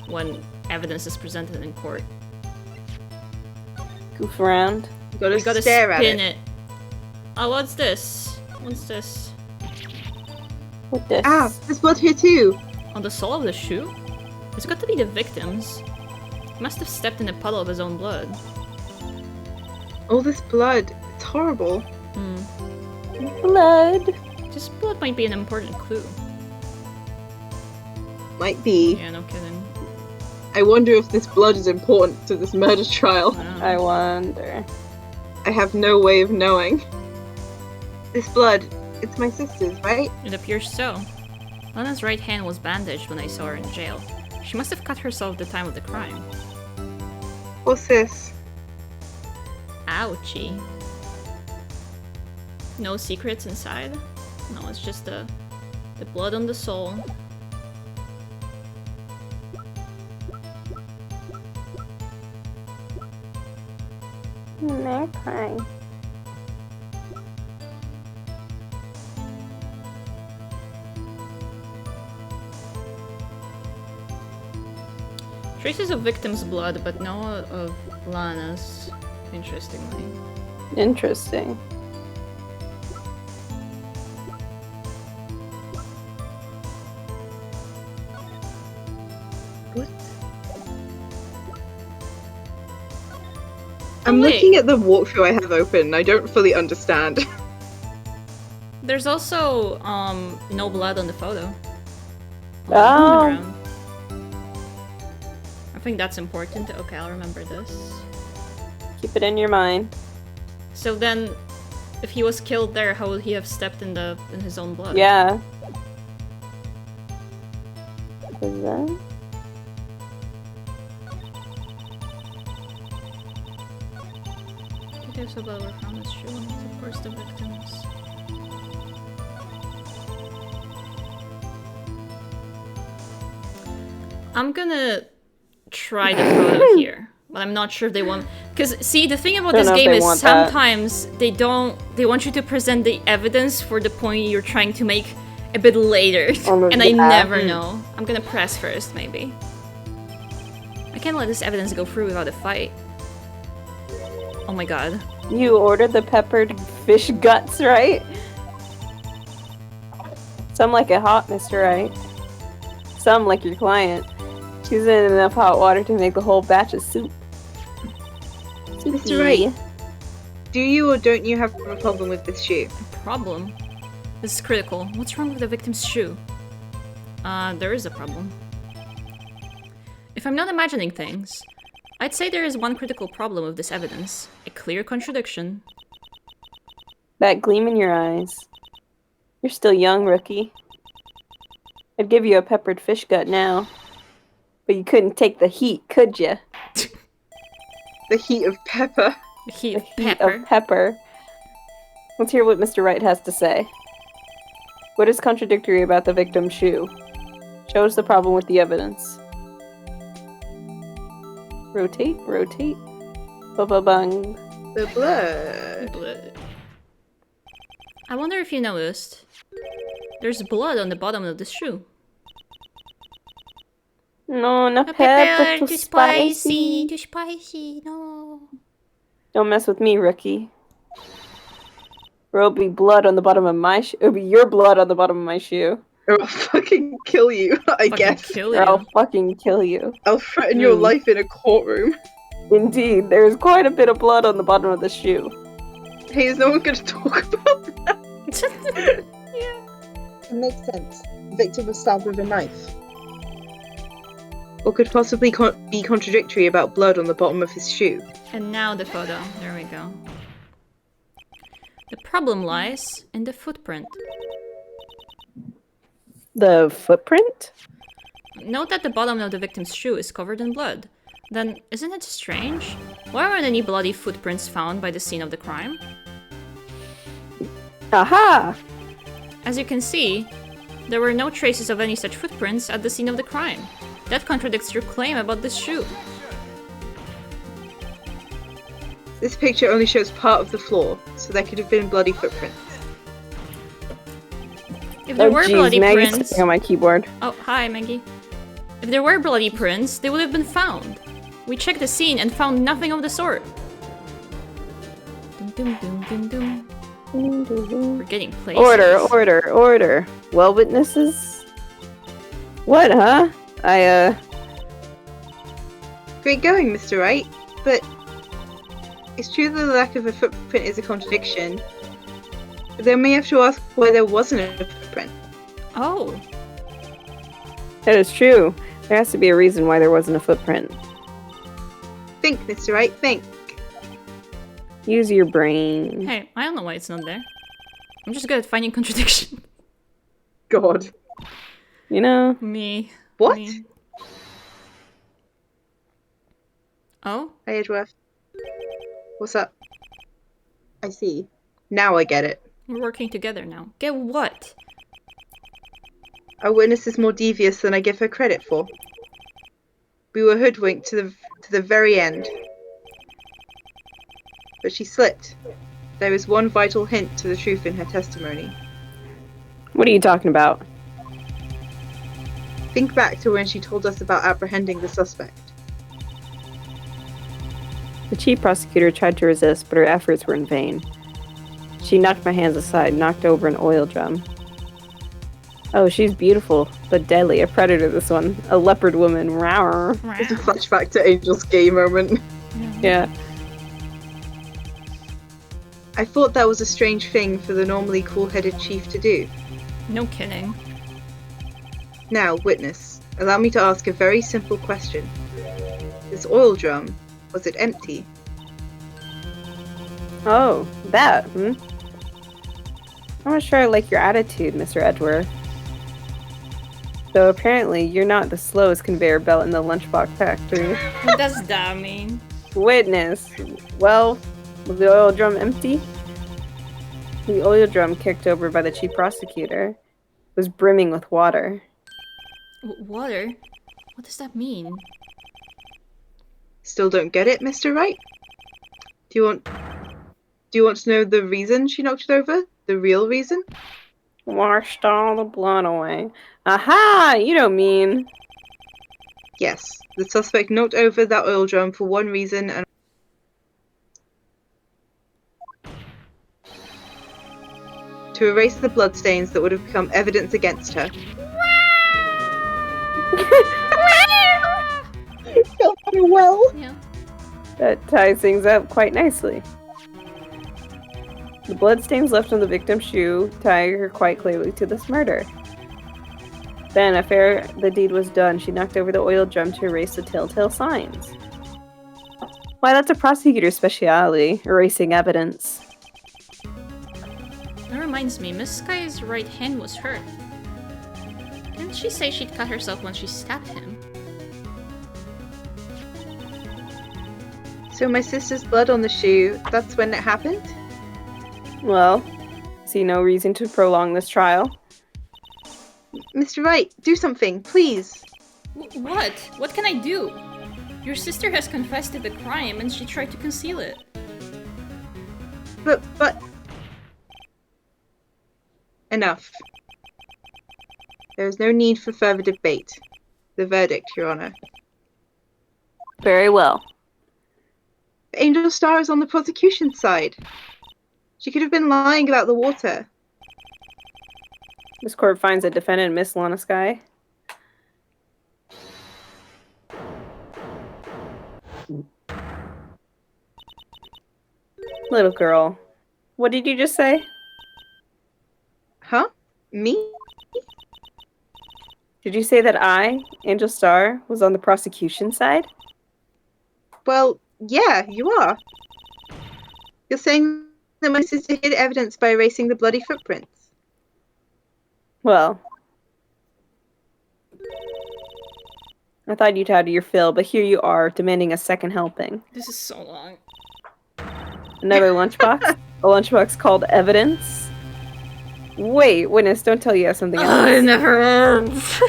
when evidence is presented in court. Goof around. You We gotta stare at spin it. it. Oh, what's this? What's this? With this. Ah, there's blood here too. On the sole of the shoe? It's got to be the victim's. He must have stepped in a puddle of his own blood. All this blood. It's horrible. Blood. This blood might be an important clue. Might be. Yeah, no kidding. I wonder if this blood is important to this murder trial. I don't know. I wonder. I have no way of knowing. This blood, it's my sister's, right? It appears so. Lana's right hand was bandaged when I saw her in jail. She must have cut herself at the time of the crime. What's this? Ouchie. No secrets inside? No, it's just the blood on the sole. Okay. Traces of victim's blood, but no of Lana's, interestingly. Interesting. What? I'm wait. looking at the walkthrough I have open. I don't fully understand. There's also, no blood on the photo. On the Oh. ground. I think that's important. Okay, I'll remember this. Keep it in your mind. So then, if he was killed there, how would he have stepped in his own blood? Yeah. Is that? Details of blood were found as shoe, and of course the victims. I'm gonna try the photo here. But I'm not sure if they want... Because, see, the thing about Don't this know if game they is want that. sometimes they don't... They want you to present the evidence for the point you're trying to make a bit later. And I yeah. never know. I'm gonna press first, maybe. I can't let this evidence go through without a fight. Oh my god. You ordered the peppered fish guts, right? Some like it hot, Mr. Wright. Some like your client. She's in enough hot water to make the whole batch of soup. Mr. Wright, do you or don't you have a problem with this shoe? Problem? This is critical. What's wrong with the victim's shoe? There is a problem. If I'm not imagining things, I'd say there is one critical problem with this evidence. A clear contradiction. That gleam in your eyes. You're still young, rookie. I'd give you a peppered fish gut now. But you couldn't take the heat, could you? The heat of pepper. The heat The of heat pepper. of pepper. Let's hear what Mr. Wright has to say. What is contradictory about the victim's shoe? Show us the problem with the evidence. Rotate, rotate. Ba-ba-bung. The blood. Blood. I wonder if you noticed. There's blood on the bottom of the shoe. No, not The pepper, too spicy. spicy. Too spicy, no. Don't mess with me, rookie. Or it'll be blood on the bottom of my shoe. It'll be your blood on the bottom of my shoe. Or I'll fucking kill you, I Fucking guess. kill Or I'll you. fucking kill you. I'll threaten your life in a courtroom. Indeed, there is quite a bit of blood on the bottom of the shoe. Hey, is no one going to talk about that? Yeah. It makes sense. The victim was stabbed with a knife. What could possibly be contradictory about blood on the bottom of his shoe? And now the photo. There we go. The problem lies in the footprint. The footprint? Note that the bottom of the victim's shoe is covered in blood. Then, isn't it strange? Why weren't any bloody footprints found by the scene of the crime? Aha! As you can see, there were no traces of any such footprints at the scene of the crime. That contradicts your claim about this shoe. This picture only shows part of the floor, so there could have been bloody footprints. If there were bloody Maggie's prints... sitting on my keyboard. Oh, hi, Maggie. If there were bloody prints, they would have been found. We checked the scene and found nothing of the sort. Dum, dum, dum, dum, dum. We're getting places. Order. Well, witnesses? What, huh? Great going, Mr. Wright, but it's true that the lack of a footprint is a contradiction. But then we have to ask why there wasn't a footprint. Oh, That is true. There has to be a reason why there wasn't a footprint. Think, Mr. Wright, think. Use your brain. hey, I don't know why it's not there. I'm just good at finding contradiction. God. You know? Me. What? Me. Oh? Hey, Edgeworth. What's up? I see. Now I get it. We're working together now. Get what? Our witness is more devious than I give her credit for. We were hoodwinked to the very end. But she slipped. There is one vital hint to the truth in her testimony. What are you talking about? Think back to when she told us about apprehending the suspect. The chief prosecutor tried to resist, but her efforts were in vain. She knocked my hands aside, knocked over an oil drum. Oh, she's beautiful, but deadly. A predator, this one. A leopard woman. Rawr. It's a flashback to Angel's gay moment. Yeah. I thought that was a strange thing for the normally cool-headed chief to do. No kidding. Now, witness, allow me to ask a very simple question. This oil drum, was it empty? Oh, that, I'm not sure I like your attitude, Mr. Edgeworth. Though apparently you're not the slowest conveyor belt in the lunchbox factory. What does that mean? Witness. Well, was the oil drum empty? The oil drum kicked over by the chief prosecutor was brimming with water. Water? What does that mean? still don't get it, Mr. Wright? Do you want to know the reason she knocked it over? The real reason? Washed all the blood away. Aha! You don't mean... Yes. The suspect knocked over that oil drum for one reason and to erase the bloodstains that would have become evidence against her. Well. Yeah. That ties things up quite nicely. The bloodstains left on the victim's shoe tie her quite clearly to this murder. Then, after the deed was done, she knocked over the oil drum to erase the telltale signs. Why, that's a prosecutor's specialty, erasing evidence. That reminds me, Miss Sky's right hand was hurt. Didn't she say she'd cut herself when she stabbed him? So my sister's blood on the shoe, that's when it happened? Well, see no reason to prolong this trial. Mr. Wright, do something, please. What? What can I do? Your sister has confessed to the crime and she tried to conceal it. But... Enough. There is no need for further debate. The verdict, Your Honor. Very well. Angel Star is on the prosecution's side. She could have been lying about the water. This court finds the defendant, Miss Lana Sky. Little girl, what did you just say? Huh? Me? Did you say that I, Angel Star, was on the prosecution side? Well, yeah, you are. You're saying that my sister hid evidence by erasing the bloody footprints. Well, I thought you'd had your fill, but here you are, demanding a second helping. This is so long. Another lunchbox? A lunchbox called evidence? Wait, witness, don't tell you have something else. It never ends.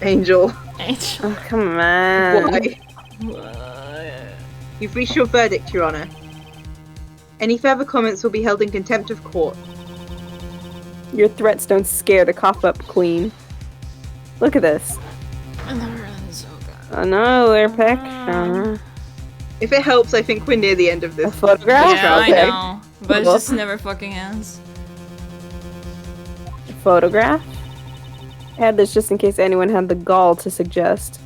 Angel. Angel. Oh, come on. Why? You've reached your verdict, Your Honor. Any further comments will be held in contempt of court. Your threats don't scare the cough-up queen. Look at this. It never ends, oh god. Another picture. If it helps, I think we're near the end of this. A photograph? Yeah, Okay. I know. But it just never fucking ends. A photograph? I had this just in case anyone had the gall to suggest.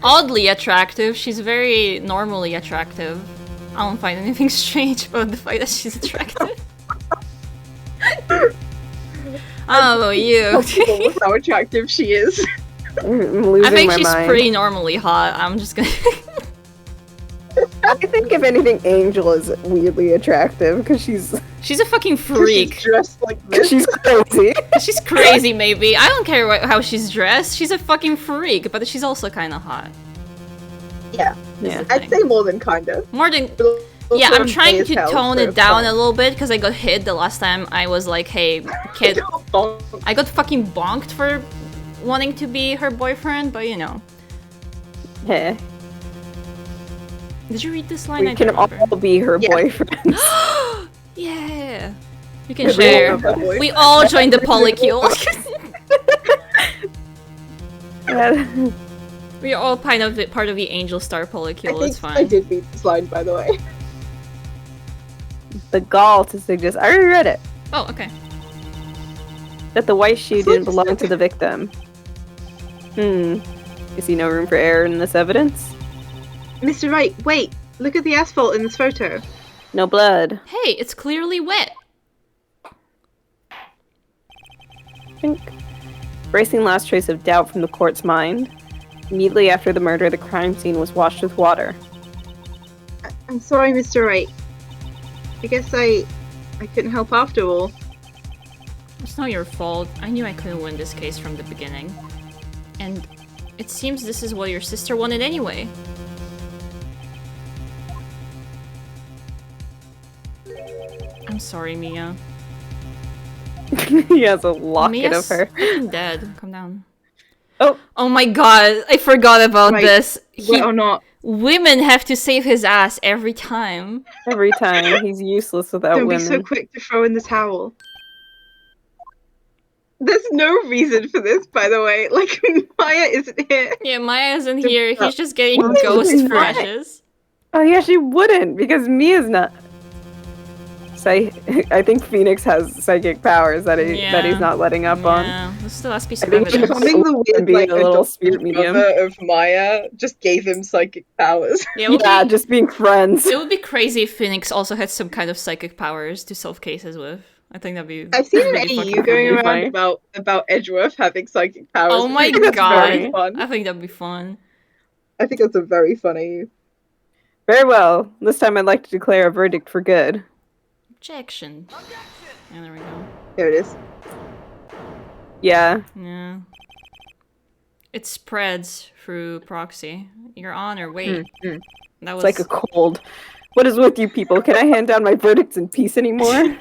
Oddly attractive. She's very normally attractive. I don't find anything strange about the fact that she's attractive. I don't know you. With how attractive she is. I'm losing I think my she's mind. pretty normally hot. I'm just gonna. I think if anything, Angel is weirdly attractive because she's She's a fucking She's freak. dressed like this. she's crazy. She's crazy, maybe. I don't care how she's dressed. She's a fucking freak, but she's also kind of hot. Yeah. Yeah. I'd say more than kind of. More than. Yeah, I'm trying to tone it down a little bit because I got hit the last time I was like, hey, kid. I got fucking bonked for wanting to be her boyfriend, but you know. Hey, Did you read this line? we I can don't all remember. be her Yeah. boyfriends. Yeah. You can Every share. one of us. We all joined the polycule. We are all part of the Angel Star polycule. It's I fine. did read this line, by the way. The gall to suggest. I already read it. Oh, okay. That the white shoe didn't belong to the victim. You see no room for error in this evidence? Mr. Wright, wait! Look at the asphalt in this photo. No blood. Hey, it's clearly wet. Think. Erasing last trace of doubt from the court's mind. Immediately after the murder, the crime scene was washed with water. I'm sorry, Mr. Wright. I guess I couldn't help after all. It's not your fault. I knew I couldn't win this case from the beginning. And it seems this is what your sister wanted anyway. I'm sorry, Mia. He has a locket Mia's of her. fucking dead. Calm down. Oh my god, I forgot about Right. this. Wet or not. Women have to save his ass every time. Every time. He's useless without Don't be women. so quick to throw in the towel. There's no reason for this, by the way. Like, Maya isn't here. Yeah, Maya isn't Just here. stop. He's just getting Well, ghost he's not. flashes. Oh, yeah, she wouldn't, because Mia's not. I think Phoenix has psychic powers that he's not letting up on. Yeah, this is the last piece I of think evidence. Becoming the weird, Being like, a little adopted spirit medium. brother of Maya just gave him psychic powers. Yeah, it would Yeah, be, just being friends. it would be crazy if Phoenix also had some kind of psychic powers to solve cases with. I think that'd be. I've seen an really AU fucking going funny. around about Edgeworth having psychic powers. Oh my I think that's very god! fun. I think that'd be fun. I think that's a very funny. Very well. This time I'd like to declare a verdict for good. Objection. Yeah, there we go. Here it is. Yeah. Yeah. It spreads through proxy. Your Honor, wait. That It's was like a cold. What is with you people? Can I hand down my verdicts in peace anymore?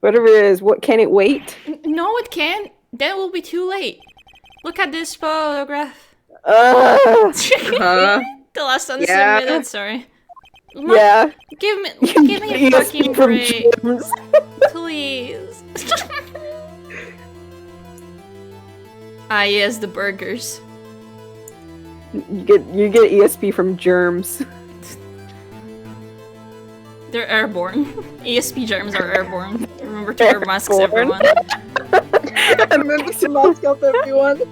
Whatever it is, what can it wait? No, it can't. Then it will be too late. Look at this photograph. Uh, The last one Yeah. submitted, sorry. yeah. Give me a fucking from break, gyms. please. Yes, the burgers. You get ESP from germs. They're airborne. ESP germs are airborne. Remember to wear masks, Airborne. everyone. Remember to mask up everyone.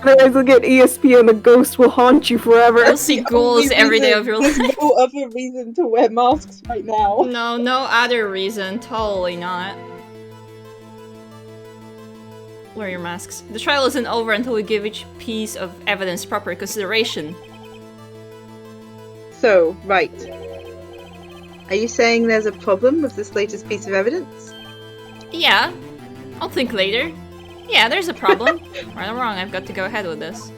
Otherwise you'll get ESP and the ghost will haunt you forever. You'll see ghouls every day of your life. There's no other reason to wear masks right now. No, no other reason. Totally not. Wear your masks. The trial isn't over until we give each piece of evidence proper consideration. So, right. Are you saying there's a problem with this latest piece of evidence? Yeah. I'll think later. Yeah, there's a problem. Right or wrong, I've got to go ahead with this.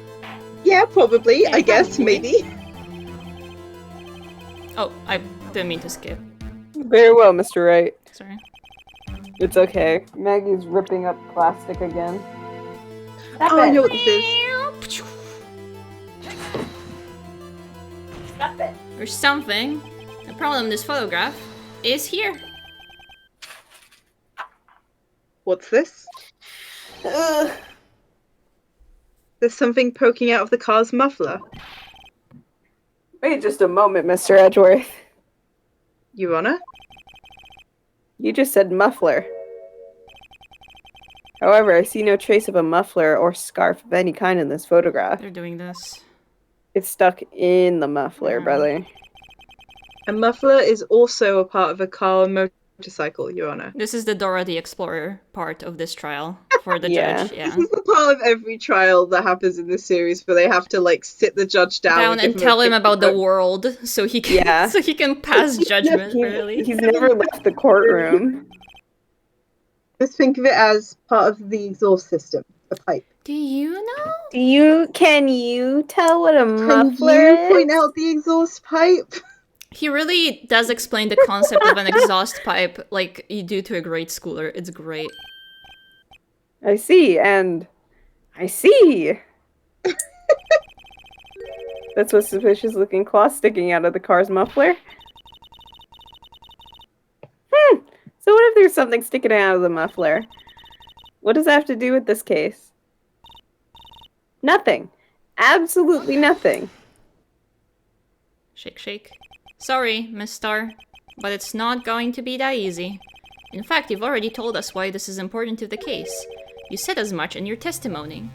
Yeah, probably. Yeah, I guess, probably. maybe. Oh, I didn't mean to skip. Very well, Mr. Wright. Sorry. It's okay. Maggie's ripping up plastic again. Oh, I know what this is. Stop it. Or something. The problem in this photograph is here. What's this? There's something poking out of the car's muffler. Wait just a moment, Mr. Edgeworth. Your Honor? You just said muffler. However, I see no trace of a muffler or scarf of any kind in this photograph. They're doing this. It's stuck in the muffler, brother. A muffler is also a part of a car and motorcycle, Your Honor. This is the Dora the Explorer part of this trial for the Yeah. judge. Yeah. This is a part of every trial that happens in this series where they have to, like, sit the judge down, And give tell a him about the picture. world so he can Yeah. so he can pass judgment really. He's never left the courtroom. Just think of it as part of the exhaust system, a pipe. Do you know? Can you tell what a Can muffler you is? point out the exhaust pipe? He really does explain the concept of an exhaust pipe like you do to a grade schooler. It's great. I see, and I see. That's what suspicious looking claw sticking out of the car's muffler. So what if there's something sticking out of the muffler? What does that have to do with this case? Nothing. Absolutely nothing. Shake, shake. Sorry, Miss Star, but it's not going to be that easy. In fact, you've already told us why this is important to the case. You said as much in your testimony.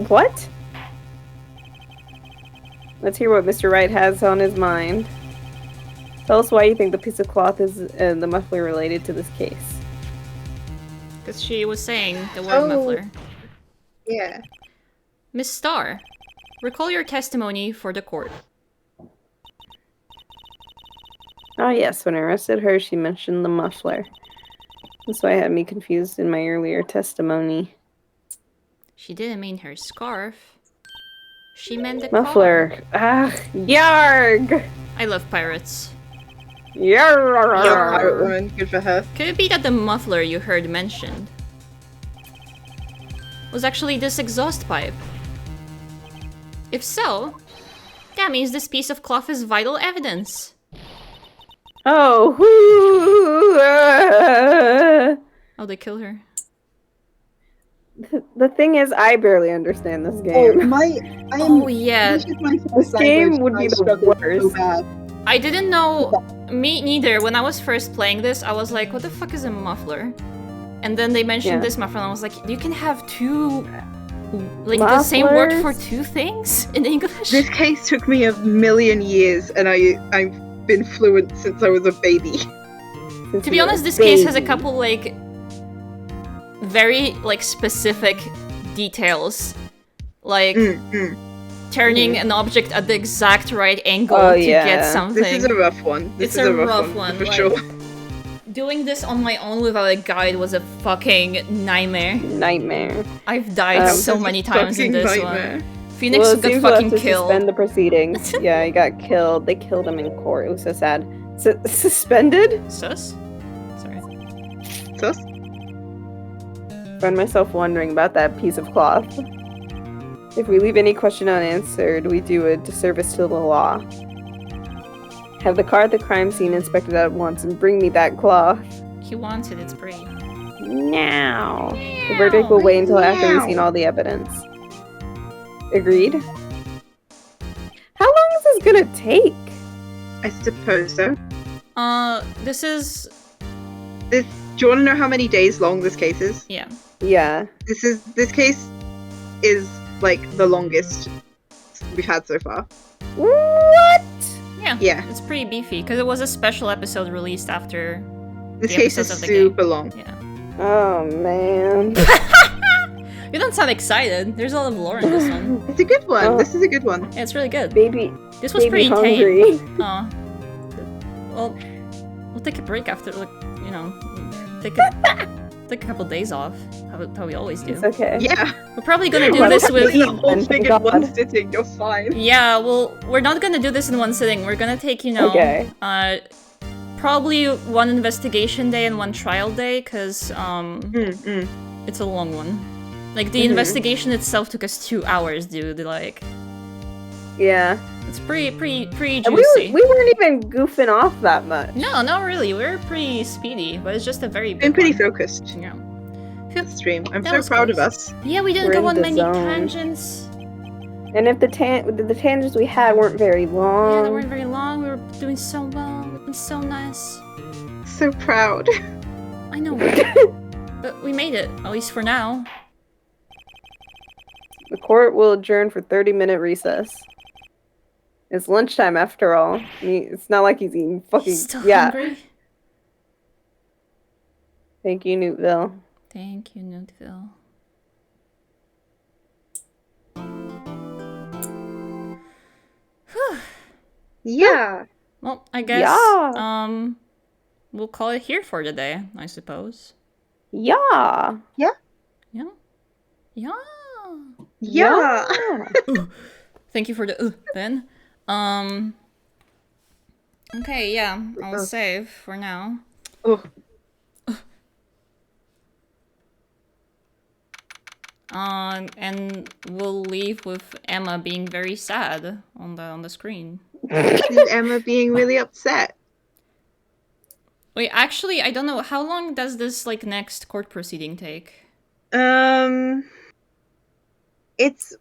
What? Let's hear what Mr. Wright has on his mind. Tell us why you think the piece of cloth is the muffler related to this case. Because she was saying the word Oh. muffler. Yeah. Miss Star, recall your testimony for the court. Ah yes, when I arrested her, she mentioned the muffler. That's why it had me confused in my earlier testimony. She didn't mean her scarf. She meant the Muffler. Ah, yarg! car. I love pirates. Yarg! Young pirate woman, good for her. Could it be that the muffler you heard mentioned? was actually this exhaust pipe. If so, that means this piece of cloth is vital evidence. Oh, Oh, they kill her. the thing is, I barely understand this Oh, game. Oh, yeah. English is my This first game language, would and be I the struggled so worst. bad. I didn't know. Me neither. When I was first playing this, I was like, what the fuck is a muffler? And then they mentioned Yeah. this muffler, and I was like, you can have two. Like the same word for Mufflers? two things in English? This case took me a million years, and I've been fluent since I was a baby. To be honest, this case has a couple, like, very, like, specific details. Like, turning an object at the exact right angle Oh, to yeah. get something. This is a rough one. It's a rough one, for like- sure. Doing this on my own without a guide was a fucking nightmare. Nightmare. I've died so This is many a times in fucking this nightmare. one. Phoenix Well, it got seems we'll have fucking to killed. suspend the proceedings. Yeah, he got killed. They killed him in court. It was so sad. Suspended? Sus? Sorry. Sus? Find myself wondering about that piece of cloth. If we leave any question unanswered, we do a disservice to the law. Have the car at the crime scene inspected at once and bring me that cloth. He wants it, it's brave. Now. The verdict will wait until after we've seen all the evidence. Agreed? How long is this gonna take? I suppose so. This is... Do you want to know how many days long this case is? yeah. Yeah. This case is like the longest we've had so far. What? Yeah. Yeah. It's pretty beefy, because it was a special episode released after This the case is episodes of the game. super long. Yeah. Oh man. You don't sound excited. There's a lot of lore in this one. It's a good one. Oh. This is a good one. Yeah, it's really good. Baby, This was baby pretty tame. hungry. Aw. Well, we'll take a break after, like, you know, take a couple days off. How we always do. It's okay. Yeah. We're probably gonna do Well, this that's with... The whole Thank thing in God. one sitting. You're fine. Yeah, well, we're not gonna do this in one sitting. We're gonna take, you know, Okay. probably one investigation day and one trial day, because, it's a long one. Like, the investigation itself took us 2 hours, dude. Like, Yeah. it's pretty And juicy. we weren't even goofing off that much. No, not really. We're pretty speedy, but it's just a very Been big pretty one. focused. Yeah. This stream. I'm That so was proud of close. us. Yeah, we didn't We're go in on the many zone. tangents. And if the tangents we had weren't very long. Yeah, they weren't very long. We were doing so well. It was so nice. So proud. I know, right? But we made it, at least for now. The court will adjourn for 30-minute recess. It's lunchtime after all. I mean, it's not like he's eating fucking. He's still yeah. hungry. Thank you, Newtville. Thank you, Newtville. Yeah. Well, I guess Yeah. we'll call it here for the day, I suppose. Yeah. Yeah? Yeah. Yeah. Thank you for the Ben. Okay, yeah, I'll save for now. Oh. And we'll leave with Emma being very sad on the screen. Is Emma being really upset? Wait, actually, I don't know. How long does this, like, next court proceeding take? It's.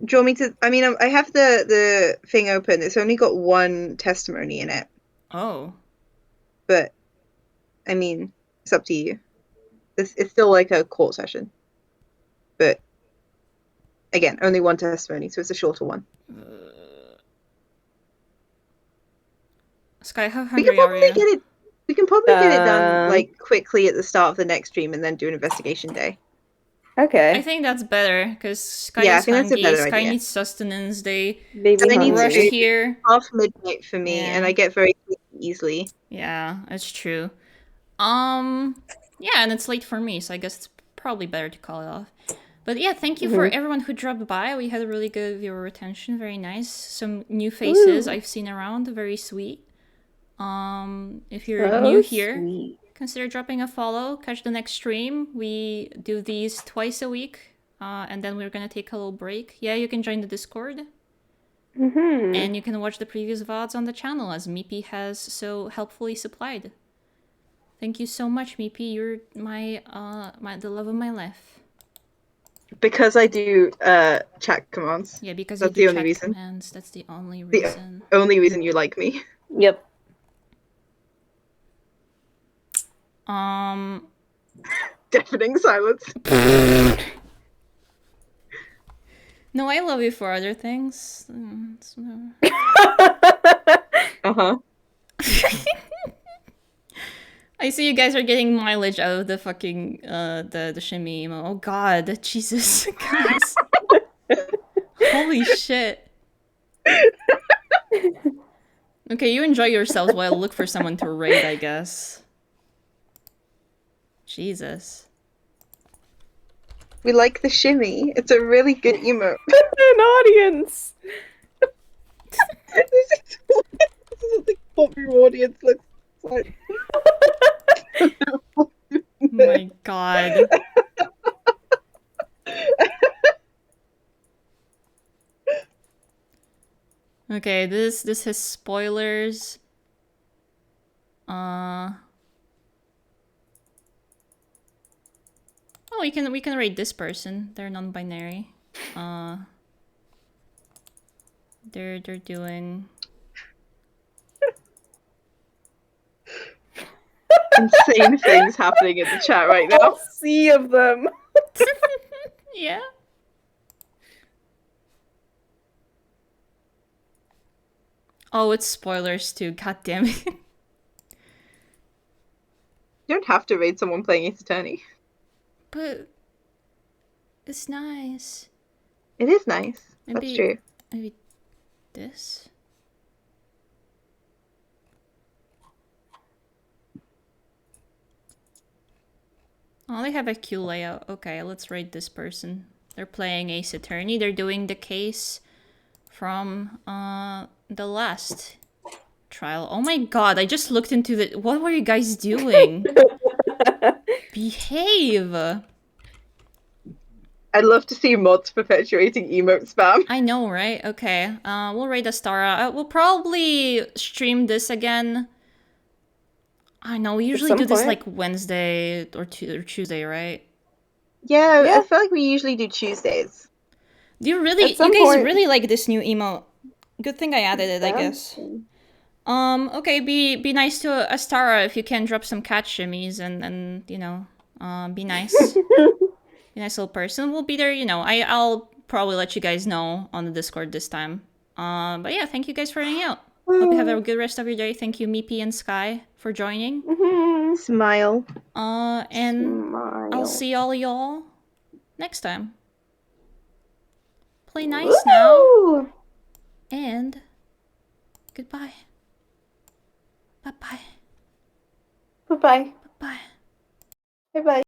Do you want me to? I mean, I have the thing open. It's only got one testimony in it, Oh. but I mean, it's up to you. It's still like a court session, but again, only one testimony, so it's a shorter one. Sky, how We hungry can are probably you? get it. We can probably get it done Uh, like quickly at the start of the next stream, and then do an investigation day. Okay. I think that's better, because Sky Yeah, I is think that's a hungry, better Sky idea. needs sustenance, they Baby I need to rush hungry. eat. here. Half midnight for me, Yeah. and I get very sleepy easily. Yeah, that's true. Yeah, and it's late for me, so I guess it's probably better to call it off. But yeah, thank you for everyone who dropped by. We had a really good viewer retention, very nice. Some new faces I've seen around, very sweet. If you're Oh, new here, sweet. consider dropping a follow. Catch the next stream. We do these twice a week, and then we're gonna take a little break. Yeah, you can join the Discord, and you can watch the previous VODs on the channel, as Meepy has so helpfully supplied. Thank you so much, Meepy. You're the love of my life. Because I do chat commands. Yeah, because That's you the do only chat reason. commands. That's the only The reason. only reason you like me. Yep. Deafening silence. No, I love you for other things. Uh-huh. I see you guys are getting mileage out of the fucking the shimmy emo. Oh god, Jesus, guys. Holy shit. Okay, you enjoy yourselves while I look for someone to raid, I guess. Jesus. We like the shimmy. It's a really good emote. An audience. This is what the corporate audience looks like. Oh my god. Okay, this has spoilers. Oh, we can rate this person. They're non-binary. They're doing insane things happening in the chat right now. A sea of them. yeah. Oh, it's spoilers too. God damn it. You don't have to raid someone playing Ace Attorney. But it's nice. It is nice. Maybe, That's true. Maybe this? Oh, they have a queue layout. Okay, let's rate this person. They're playing Ace Attorney. They're doing the case from the last trial. Oh my god, I just looked into the... What were you guys doing? Behave! I'd love to see mods perpetuating emote spam. I know, right? Okay, we'll rate Astara. We'll probably stream this again. I know, we usually do this point. like Wednesday or Tuesday, right? Yeah, Yeah. I feel like we usually do Tuesdays. Do you really? At some You guys point- really like this new emote? Good thing I added it, I guess. Okay, be nice to Astara if you can drop some cat shimmies and you know, be nice. Be a nice little person. We'll be there, you know. I'll probably let you guys know on the Discord this time. But yeah, thank you guys for hanging out. Hope you have a good rest of your day. Thank you, Meepy and Sky, for joining. Smile. And Smile. I'll see all y'all next time. Play nice now. Woo! And goodbye. Bye-bye. Bye-bye. Bye-bye. Bye-bye.